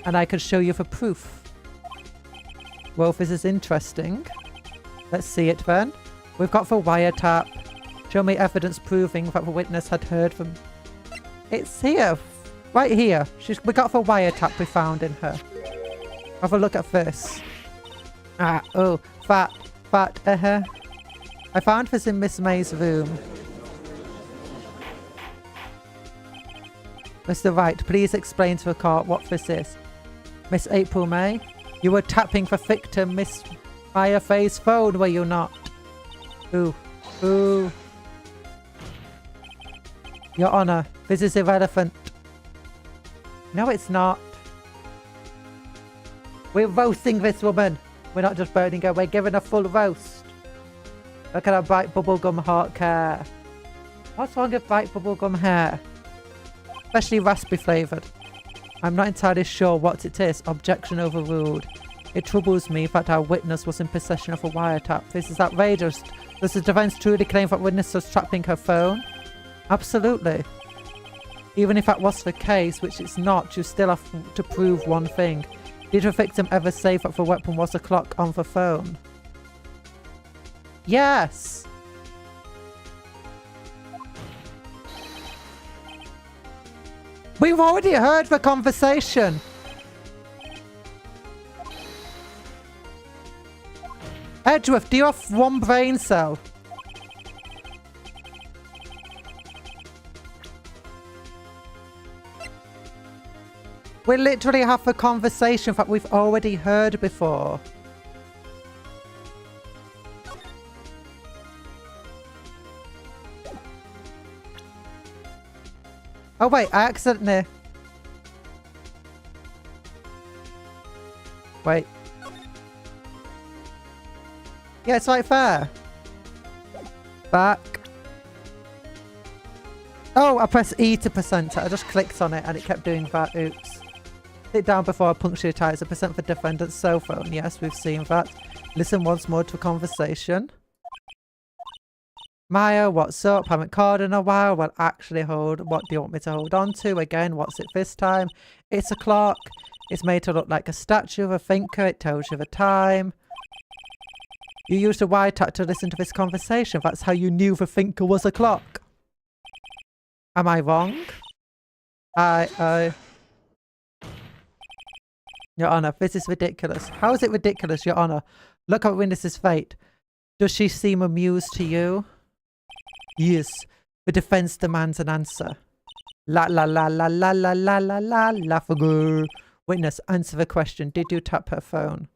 And I could show you the proof. Well, this is interesting. Let's see it then. We've got the wiretap. Show me evidence proving that the witness had heard from... It's here. Right here. We got the wiretap we found in her. Have a look at this. Oh, that, I found this in Miss May's room. Mr. Wright, please explain to the court what this is. Miss April May, you were tapping the victim Miss Firefay's phone, were you not? Ooh. Your Honor, this is irrelevant. No, it's not. We're roasting this woman. We're not just burning her, we're giving her full roast. Look at her bright bubblegum hot hair. What's wrong with bright bubblegum hair? Especially raspberry flavoured. I'm not entirely sure what it is. Objection overruled. It troubles me that our witness was in possession of a wiretap. This is outrageous. Does the defence truly claim that witness was trapping her phone? Absolutely. Even if that was the case, which it's not, you still have to prove one thing. Did the victim ever say that the weapon was a clock on the phone? Yes! We've already heard the conversation! Edgeworth, do you have one brain cell? We literally have a conversation that we've already heard before. Oh wait, I accidentally... Wait. Yeah, it's right there. Back. Oh, I pressed E to percent it. I just clicked on it and it kept doing that. Oops. Sit down before I puncture your tires. A percent for defendant's cell phone. Yes, we've seen that. Listen once more to a conversation. Maya, what's up? Haven't called in a while. Well, actually, hold. What do you want me to hold on to? Again, what's it this time? It's a clock. It's made to look like a statue of a thinker. It tells you the time. You used a wiretap to listen to this conversation. That's how you knew the thinker was a clock. Am I wrong? Your Honour, this is ridiculous. How is it ridiculous, Your Honour? Look at witness's fate. Does she seem amused to you? Yes. The defence demands an answer. La la la la la la la la la la Forgor. Witness, answer the question. Did you tap her phone?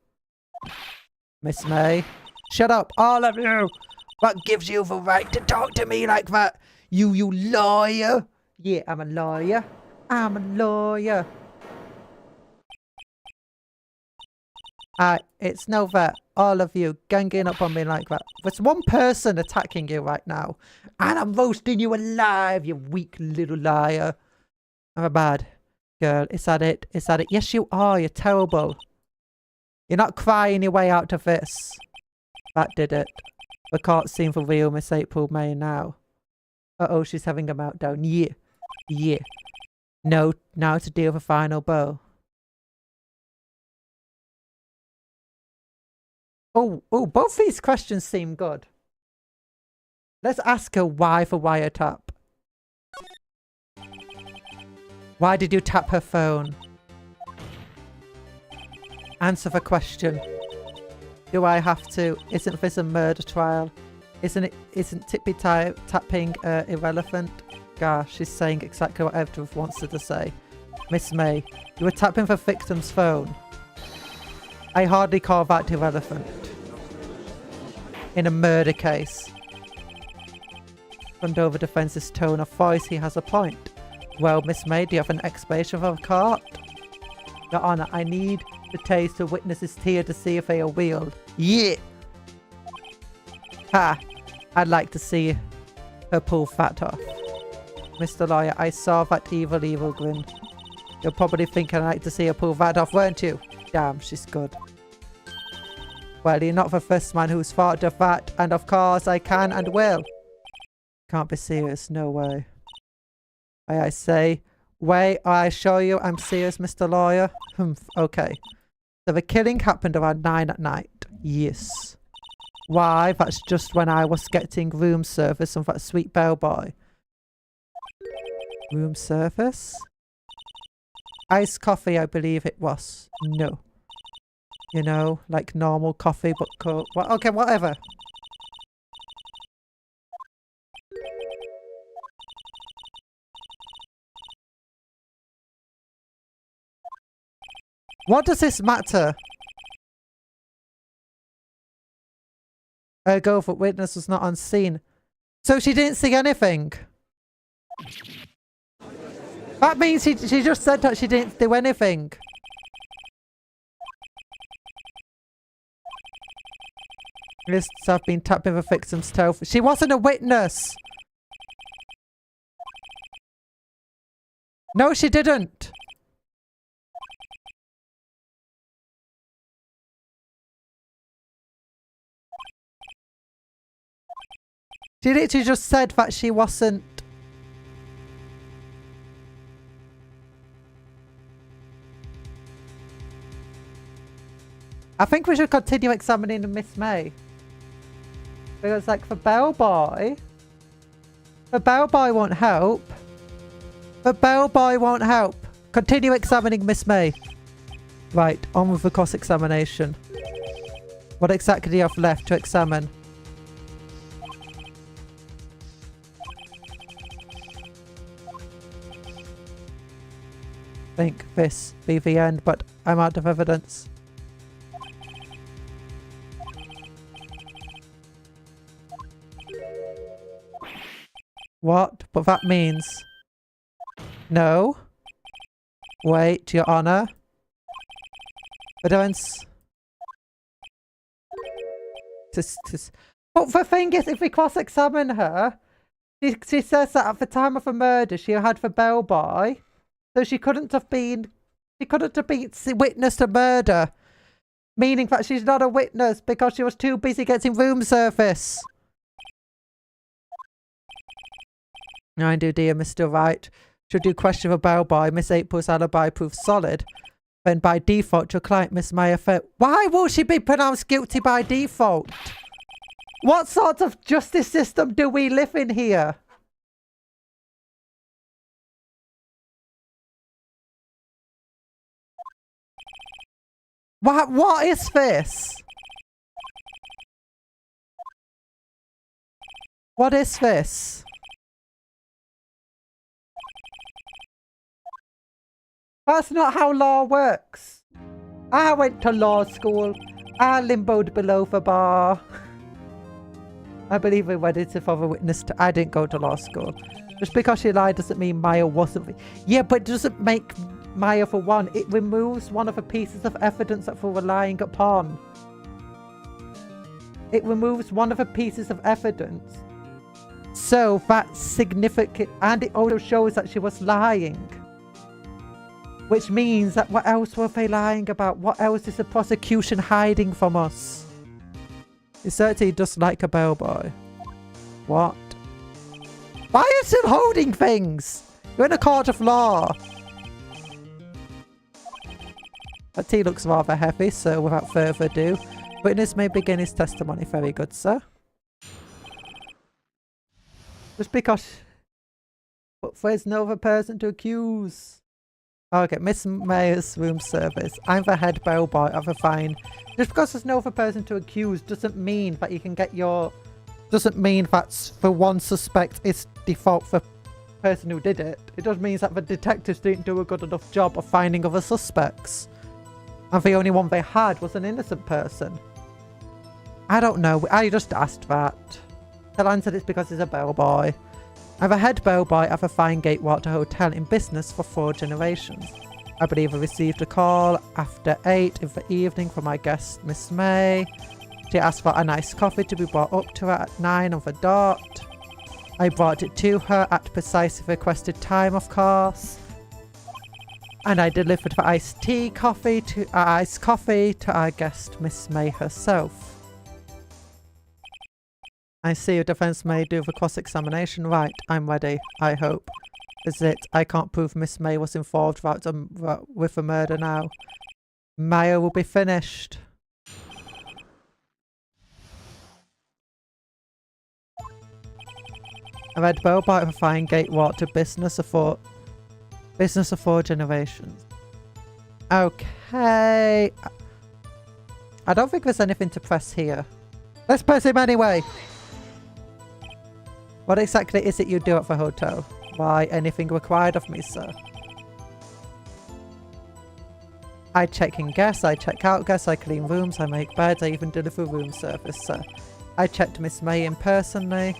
Miss May. Shut up, all of you! What gives you the right to talk to me like that? You lawyer! Yeah, I'm a lawyer. I'm a lawyer. It's no that. All of you ganging up on me like that. There's one person attacking you right now. And I'm roasting you alive, you weak little liar. I'm a bad girl. Is that it? Is that it? Yes, you are. You're terrible. You're not crying your way out of this. That did it. The court's seen for real Miss April May now. Uh-oh, she's having a meltdown. Yeah. Yeah. No, now to deal with the final blow. Oh, both these questions seem good. Let's ask her why the wiretap. Why did you tap her phone? Answer the question. Do I have to? Isn't this a murder trial? Isn't tippy tapping irrelevant? Gosh, she's saying exactly what Edgeworth wants her to say. Miss May, you were tapping the victim's phone. I hardly call that irrelevant. In a murder case. From Dover defence's tone of voice, he has a point. Well, Miss May, do you have an explanation for the court? Your Honour, I need the taste of witnesses here to see if they are wheeled. Yeah! Ha! I'd like to see her pull that off. Mr. Lawyer, I saw that evil grin. You're probably thinking I'd like to see her pull that off, weren't you? Damn, she's good. Well, you're not the first man who's thought of that, and of course I can and will. Can't be serious, no way. I say, wait, I assure you I'm serious, Mr. Lawyer. Humph, okay. So the killing happened around 9 at night. Yes. Why? That's just when I was getting room service from that sweet bellboy. Room service? Iced coffee, I believe it was. No. You know, like normal coffee, but cold. Well, okay, whatever. What does this matter? Ergo, the witness was not on scene. So she didn't see anything. That means she just said that she didn't do anything. Lists have been tapping the victim's toe. She wasn't a witness! No, she didn't! She literally just said that she wasn't. I think we should continue examining Miss May. Because like the bellboy won't help. The bellboy won't help. Continue examining Miss May. Right, on with the cross-examination. What exactly do you have left to examine? I think this be the end, but I'm out of evidence. What? But that means... No. Wait, Your Honor. Evidence. But the thing is, if we cross-examine her, she says that at the time of the murder, she had the bellboy. So she couldn't have witnessed a murder. Meaning that she's not a witness because she was too busy getting room service. I do, dear Mr. Wright. Should you question the bellboy, Miss April's alibi proves solid. Then by default, your client, Miss Maya, why will she be pronounced guilty by default? What sort of justice system do we live in here? What is this? What is this? That's not how law works. I went to law school. I limboed below the bar. I believe we went into for a witness. I didn't go to law school. Just because she lied doesn't mean Maya wasn't. Yeah, but it doesn't make Maya for one. It removes one of the pieces of evidence that we're relying upon. It removes one of the pieces of evidence. So that's significant. And it also shows that she was lying. Which means that what else were they lying about? What else is the prosecution hiding from us? It's certainly just like a bellboy. What? Why are you still holding things? You're in a court of law. That tea looks rather heavy, so without further ado, witness may begin his testimony. Very good, sir. Just because... But there's no other person to accuse. Okay, Miss Mayer's room service. I'm the head bellboy of a fine. Just because there's no other person to accuse doesn't mean that you can get your... Doesn't mean that's for one suspect is default for the person who did it. It just means that the detectives didn't do a good enough job of finding other suspects. And the only one they had was an innocent person. I don't know. I just asked that. They'll answer it's because he's a bellboy. I'm a head bellboy of a fine Gatewater hotel in business for 4 generations. I believe I received a call after 8 in the evening from my guest, Miss May. She asked for a nice coffee to be brought up to her at 9 on the dot. I brought it to her at precisely the requested time, of course. And I delivered the iced coffee to our guest, Miss May herself. I see your defense may do the cross-examination. Right, I'm ready, I hope. Is it? I can't prove Miss May was involved with the murder now. Maya will be finished. I read bellboy of a fine Gatewater business of 4 generations. Okay. I don't think there's anything to press here. Let's press him anyway. What exactly is it you do at the hotel? Why, anything required of me, sir? I check in guests, I check out guests, I clean rooms, I make beds, I even deliver room service, sir. I checked Miss May in personally.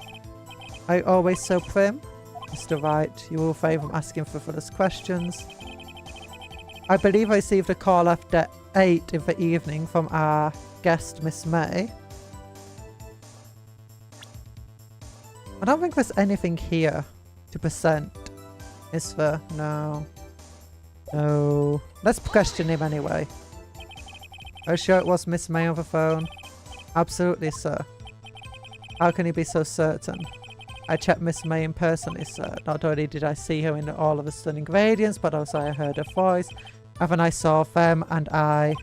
Are you always so prim? Mr. Wright, you will refrain from asking frivolous questions. I believe I received a call after 8 in the evening from our guest, Miss May. I don't think there's anything here to present. Is there? No. No. Let's question him anyway. Are you sure it was Miss May on the phone? Absolutely, sir. How can you be so certain? I checked Miss May in personally, sir. Not only did I see her in all of the stunning radiance, but also I heard her voice. And then I saw them and I...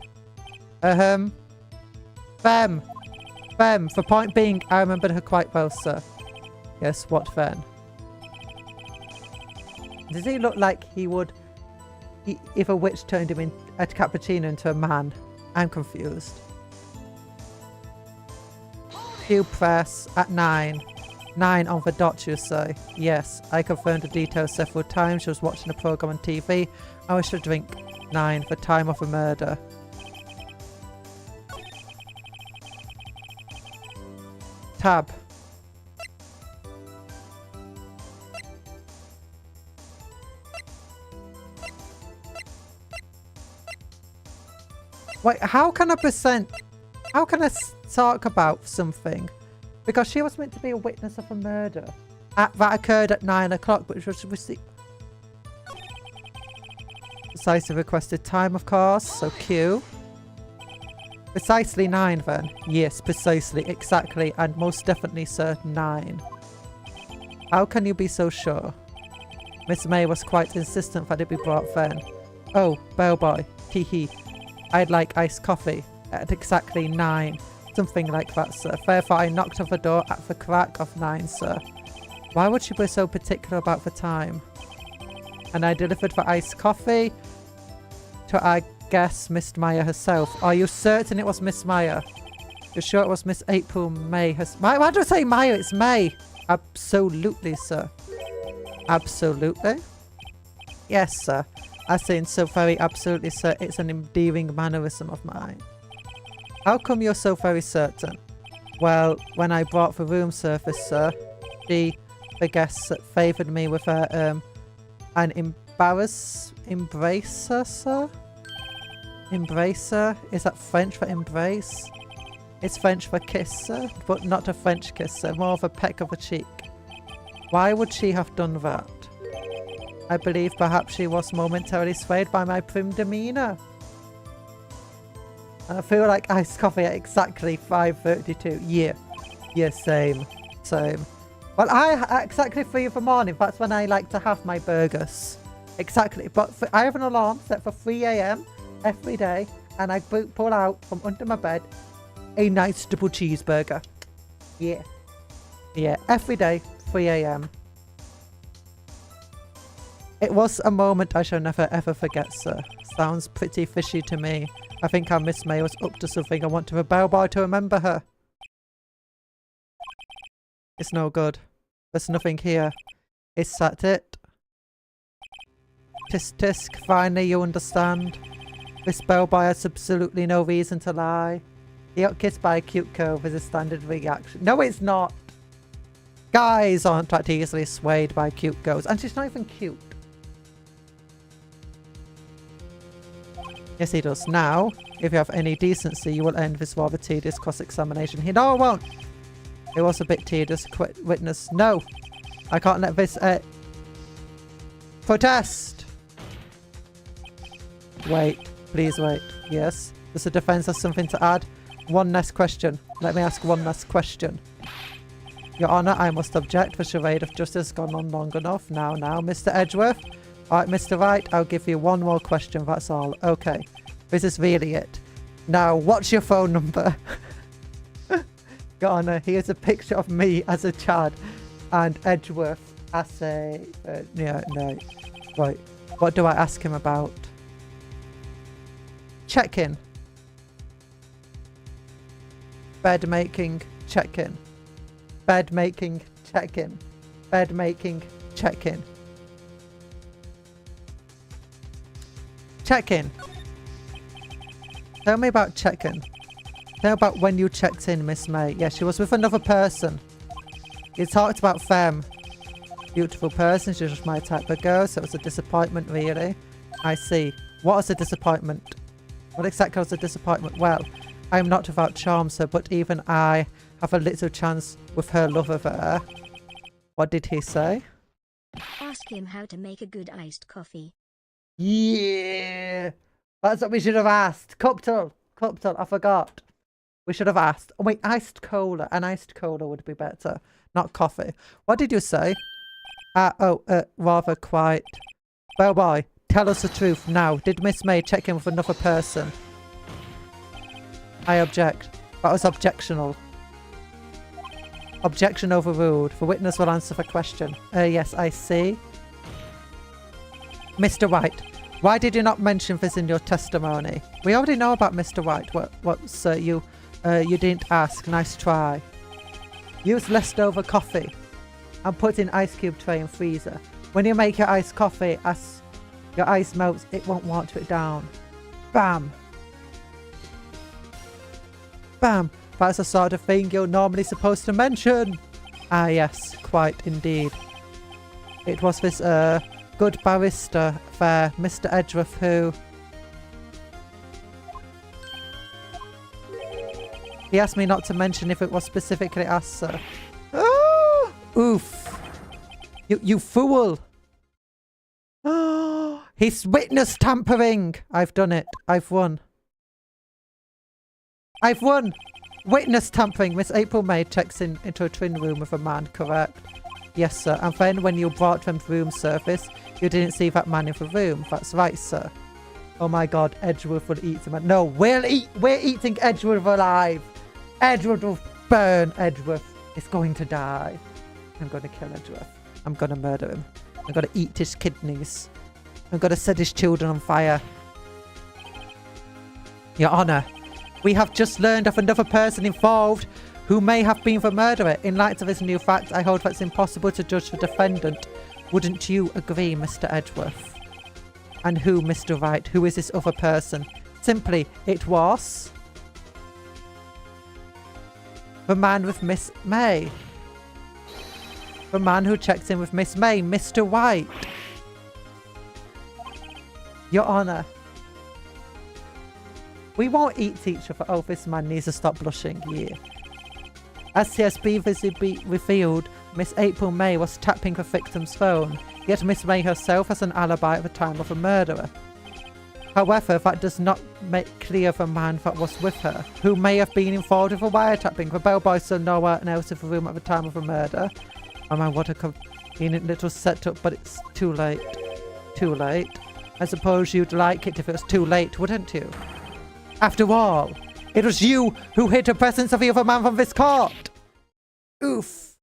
them. The point being, I remembered her quite well, sir. Yes, what then? Does he look like he would... if a witch turned him in a cappuccino into a man? I'm confused. Due press at 9. 9 on the dot, you say? Yes, I confirmed the details several times. She was watching a program on TV. I wish to drink 9, the time of the murder. Tab. Wait, how can I talk about something? Because she was meant to be a witness of a murder that occurred at 9 o'clock, which was precisely requested time, of course. So Q. Precisely 9 then. Yes, precisely, exactly, and most definitely, sir, 9. How can you be so sure? Miss May was quite insistent that it be brought then. Oh, bellboy, hee. I'd like iced coffee at exactly 9. Something like that, sir. Therefore, I knocked on the door at the crack of 9, sir. Why would she be so particular about the time? And I delivered the iced coffee to, I guess, Miss Meyer herself. Are you certain it was Miss Meyer? You're sure it was Miss April May? Why do I say Meyer? It's May. Absolutely, sir. Absolutely? Yes, sir. I say so very absolutely, sir. It's an endearing mannerism of mine. How come you're so very certain? Well, when I brought the room service, sir, the guests favoured me with an embracer, sir? Embracer? Is that French for embrace? It's French for kiss, sir, but not a French kiss, sir, more of a peck of a cheek. Why would she have done that? I believe perhaps she was momentarily swayed by my prim demeanour. I feel like iced coffee at exactly 5:32. Yeah, same. Well, exactly 3 in the morning, that's when I like to have my burgers. Exactly, but I have an alarm set for 3 AM every day, and I pull out from under my bed a nice double cheeseburger. Yeah, every day, 3 AM. It was a moment I shall never ever forget, sir. Sounds pretty fishy to me. I think our Miss May was up to something. I want to rebel by to remember her. It's no good. There's nothing here. Is that it? Tisk tisk, finally you understand. This bellboy has absolutely no reason to lie. He got kissed by a cute cove is a standard reaction. No, it's not. Guys aren't that easily swayed by cute girls. And she's not even cute. Yes, he does. Now, if you have any decency, you will end this rather tedious cross-examination. No, I won't. It was a bit tedious. Witness. No. I can't let this... protest. Wait. Please wait. Yes. Does the defense have something to add? One last question. Let me ask one last question. Your Honour, I must object. The charade of justice has gone on long enough. Now, Mr. Edgeworth. Alright, Mr. Wright, I'll give you one more question, that's all. Okay. This is really it. Now, what's your phone number? Your Honour, here's a picture of me as a child and Edgeworth as a... no. Wait. What do I ask him about? Check-in. Bed making, check-in. Bed making, check-in. Bed making, check-in. Check-in. Tell me about check-in. Tell me about when you checked in, Miss May. Yeah, she was with another person. You talked about them. Beautiful person, she was just my type of girl, so it was a disappointment, really. I see. What was a disappointment? What exactly was a disappointment? Well, I am not without charm, sir, but even I have a little chance with her lover there. What did he say? Ask him how to make a good iced coffee. Yeah. That's what we should have asked. Cuptle. Cuptle. I forgot. We should have asked. Oh, wait, iced cola. An iced cola would be better. Not coffee. What did you say? Rather quiet. Well, boy, tell us the truth now. Did Miss May check in with another person? I object. That was objectional. Objection overruled. The witness will answer the question. Yes, I see. Mr. Wright, why did you not mention this in your testimony? We already know about Mr. Wright. What's you didn't ask. Nice try. Use leftover coffee and put in ice cube tray and freezer. When you make your iced coffee, as your ice melts, it won't water it down. Bam. Bam. That's the sort of thing you're normally supposed to mention. Ah, yes, quite indeed. It was this, good barrister there, Mr. Edgeworth, who... He asked me not to mention if it was specifically asked, sir. Oh! Oof. You fool! Oh! He's witness tampering! I've done it. I've won. I've won! Witness tampering. Miss April May checks into a twin room with a man, correct? Yes, sir. And then when you brought them to room service, you didn't see that man in the room. That's right, sir. Oh my god, Edgeworth will eat him. No, we're eating Edgeworth alive. Edgeworth will burn. Edgeworth is going to die. I'm going to kill Edgeworth. I'm going to murder him. I'm going to eat his kidneys. I'm going to set his children on fire. Your Honour, we have just learned of another person involved who may have been the murderer. In light of this new fact, I hold that it's impossible to judge the defendant. Wouldn't you agree, Mr. Edgeworth? And who, Mr. Wright? Who is this other person? Simply, it was... the man with Miss May. The man who checks in with Miss May, Mr. White. Your Honour. We won't eat each other. Oh, this man needs to stop blushing. Yeah. As he has previously revealed, Miss April May was tapping the victim's phone, yet Miss May herself has an alibi at the time of the murder. However, that does not make clear the man that was with her, who may have been involved with the wiretapping. The bellboy saw no one else in the room at the time of the murder. Oh man, what a convenient little setup, but it's too late. Too late. I suppose you'd like it if it was too late, wouldn't you? After all, it was you who hid the presence of the other man from this court. Oof.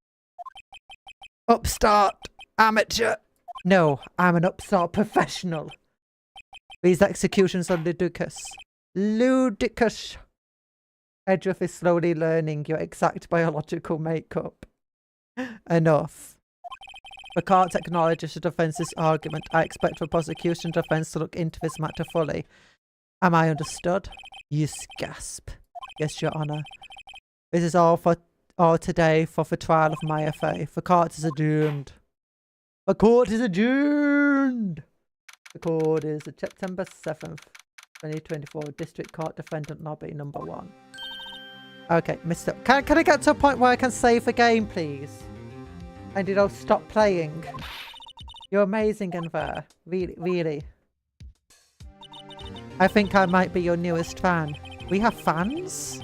Upstart. Amateur. No, I'm an upstart professional. These executions are ludicrous. Ludicrous. Edgeworth is slowly learning your exact biological makeup. Enough. The court acknowledges the defence's argument. I expect the prosecution defense to look into this matter fully. Am I understood? Yes, gasp. Yes, Your Honour. This is all today for the trial of my affair. The court is adjourned. The court is adjourned. The court is September 7th, 2024. District Court Defendant Lobby number 1. Okay, Mr. Can I get to a point where I can save the game, please? And you know, stop playing. You're amazing in there. Really, really. I think I might be your newest fan. We have fans?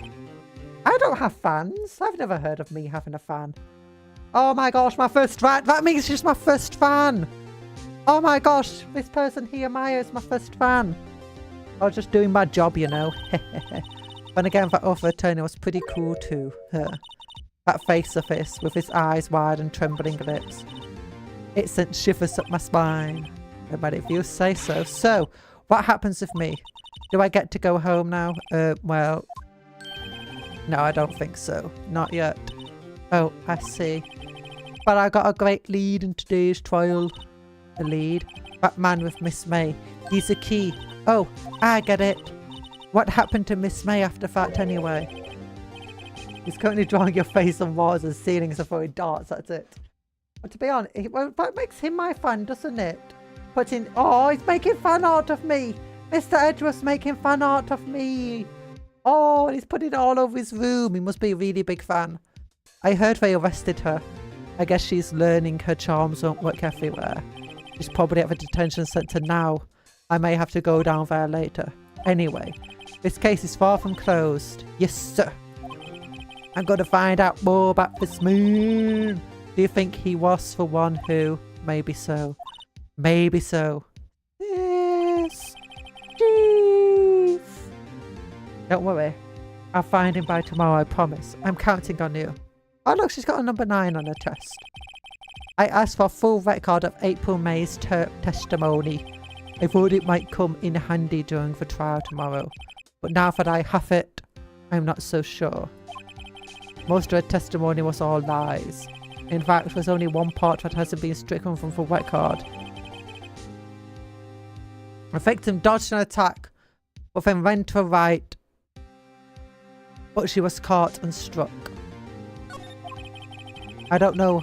I don't have fans. I've never heard of me having a fan. Oh my gosh, my first fan. That means she's my first fan. Oh my gosh, this person here, Maya, is my first fan. I was just doing my job, you know. But again, that other attorney was pretty cool too. That face of his, with his eyes wide and trembling lips. It sent shivers up my spine. But if you say so. So, what happens with me? Do I get to go home now? Well... No, I don't think so. Not yet. Oh, I see. But I got a great lead in today's trial. A lead? That man with Miss May. He's a key. Oh, I get it. What happened to Miss May after that anyway? He's currently drawing your face on walls and ceilings and throwing darts, that's it. But to be honest, well, that makes him my fan, doesn't it? Oh, he's making fan art of me. Mr. Edgeworth's making fan art of me. Oh, and he's putting it all over his room. He must be a really big fan. I heard they arrested her. I guess she's learning her charms won't work everywhere. She's probably at the detention centre now. I may have to go down there later. Anyway, this case is far from closed. Yes, sir. I'm going to find out more about this moon. Do you think he was the one who... Maybe so. Maybe so. Yes. Chief. Don't worry. I'll find him by tomorrow, I promise. I'm counting on you. Oh look, she's got a number 9 on her test. I asked for a full record of April May's testimony. I thought it might come in handy during the trial tomorrow. But now that I have it, I'm not so sure. Most of her testimony was all lies. In fact, there's only one part that hasn't been stricken from the record. The victim dodged an attack, but then ran to the right. But she was caught and struck. I don't know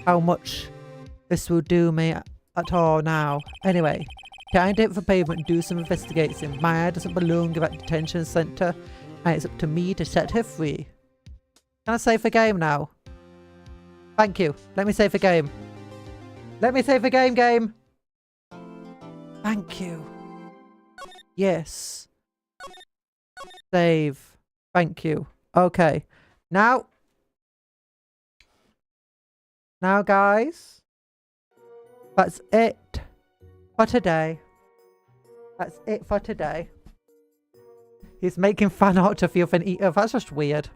how much this will do me at all now. Anyway, can I hit the pavement and do some investigating? Maya doesn't belong in that detention centre, and it's up to me to set her free. Can I save the game now? Thank you. Let me save the game. Let me save the game. Thank you. Yes. Save. Thank you. Okay. Now, guys, that's it for today. That's it for today. He's making fan art of you of an eater. That's just weird.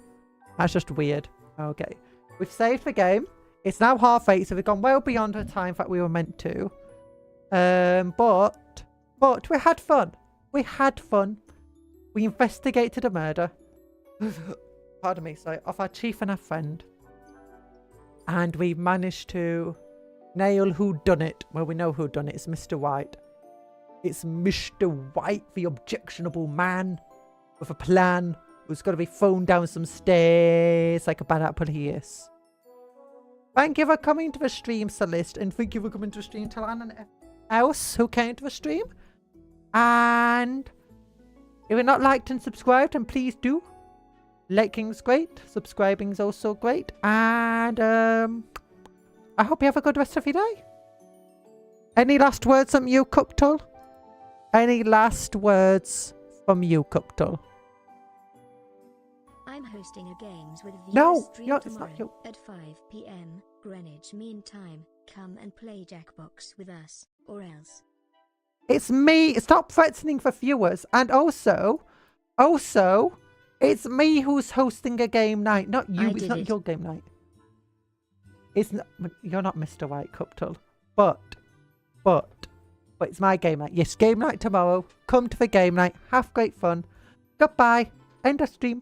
That's just weird. Okay. We've saved the game. It's now 8:30, so we've gone well beyond the time that we were meant to. But we had fun. We had fun. We investigated a murder. Pardon me, sorry. Of our chief and our friend. And we managed to nail who done it. Well, we know who done it. It's Mr. Wright. It's Mr. Wright, the objectionable man with a plan who's got to be thrown down some stairs like a bad apple he is. Thank you for coming to the stream, Celeste, and thank you for coming to the stream to anyone else who came to the stream. And if you're not liked and subscribed, then please do. Liking's great, subscribing's also great, and I hope you have a good rest of your day. Any last words from you, Cuptle? Any last words from you, Cuptle? I'm hosting a games with viewers No, stream it's tomorrow not you. at 5 p.m. Greenwich Mean Time. Come and play Jackbox with us, or else. It's me. Stop threatening the viewers. And also, it's me who's hosting a game night, not you. It's not your game night. It's not. You're not Mr. White, Cuptle. But it's my game night. Yes, game night tomorrow. Come to the game night. Have great fun. Goodbye. End of stream.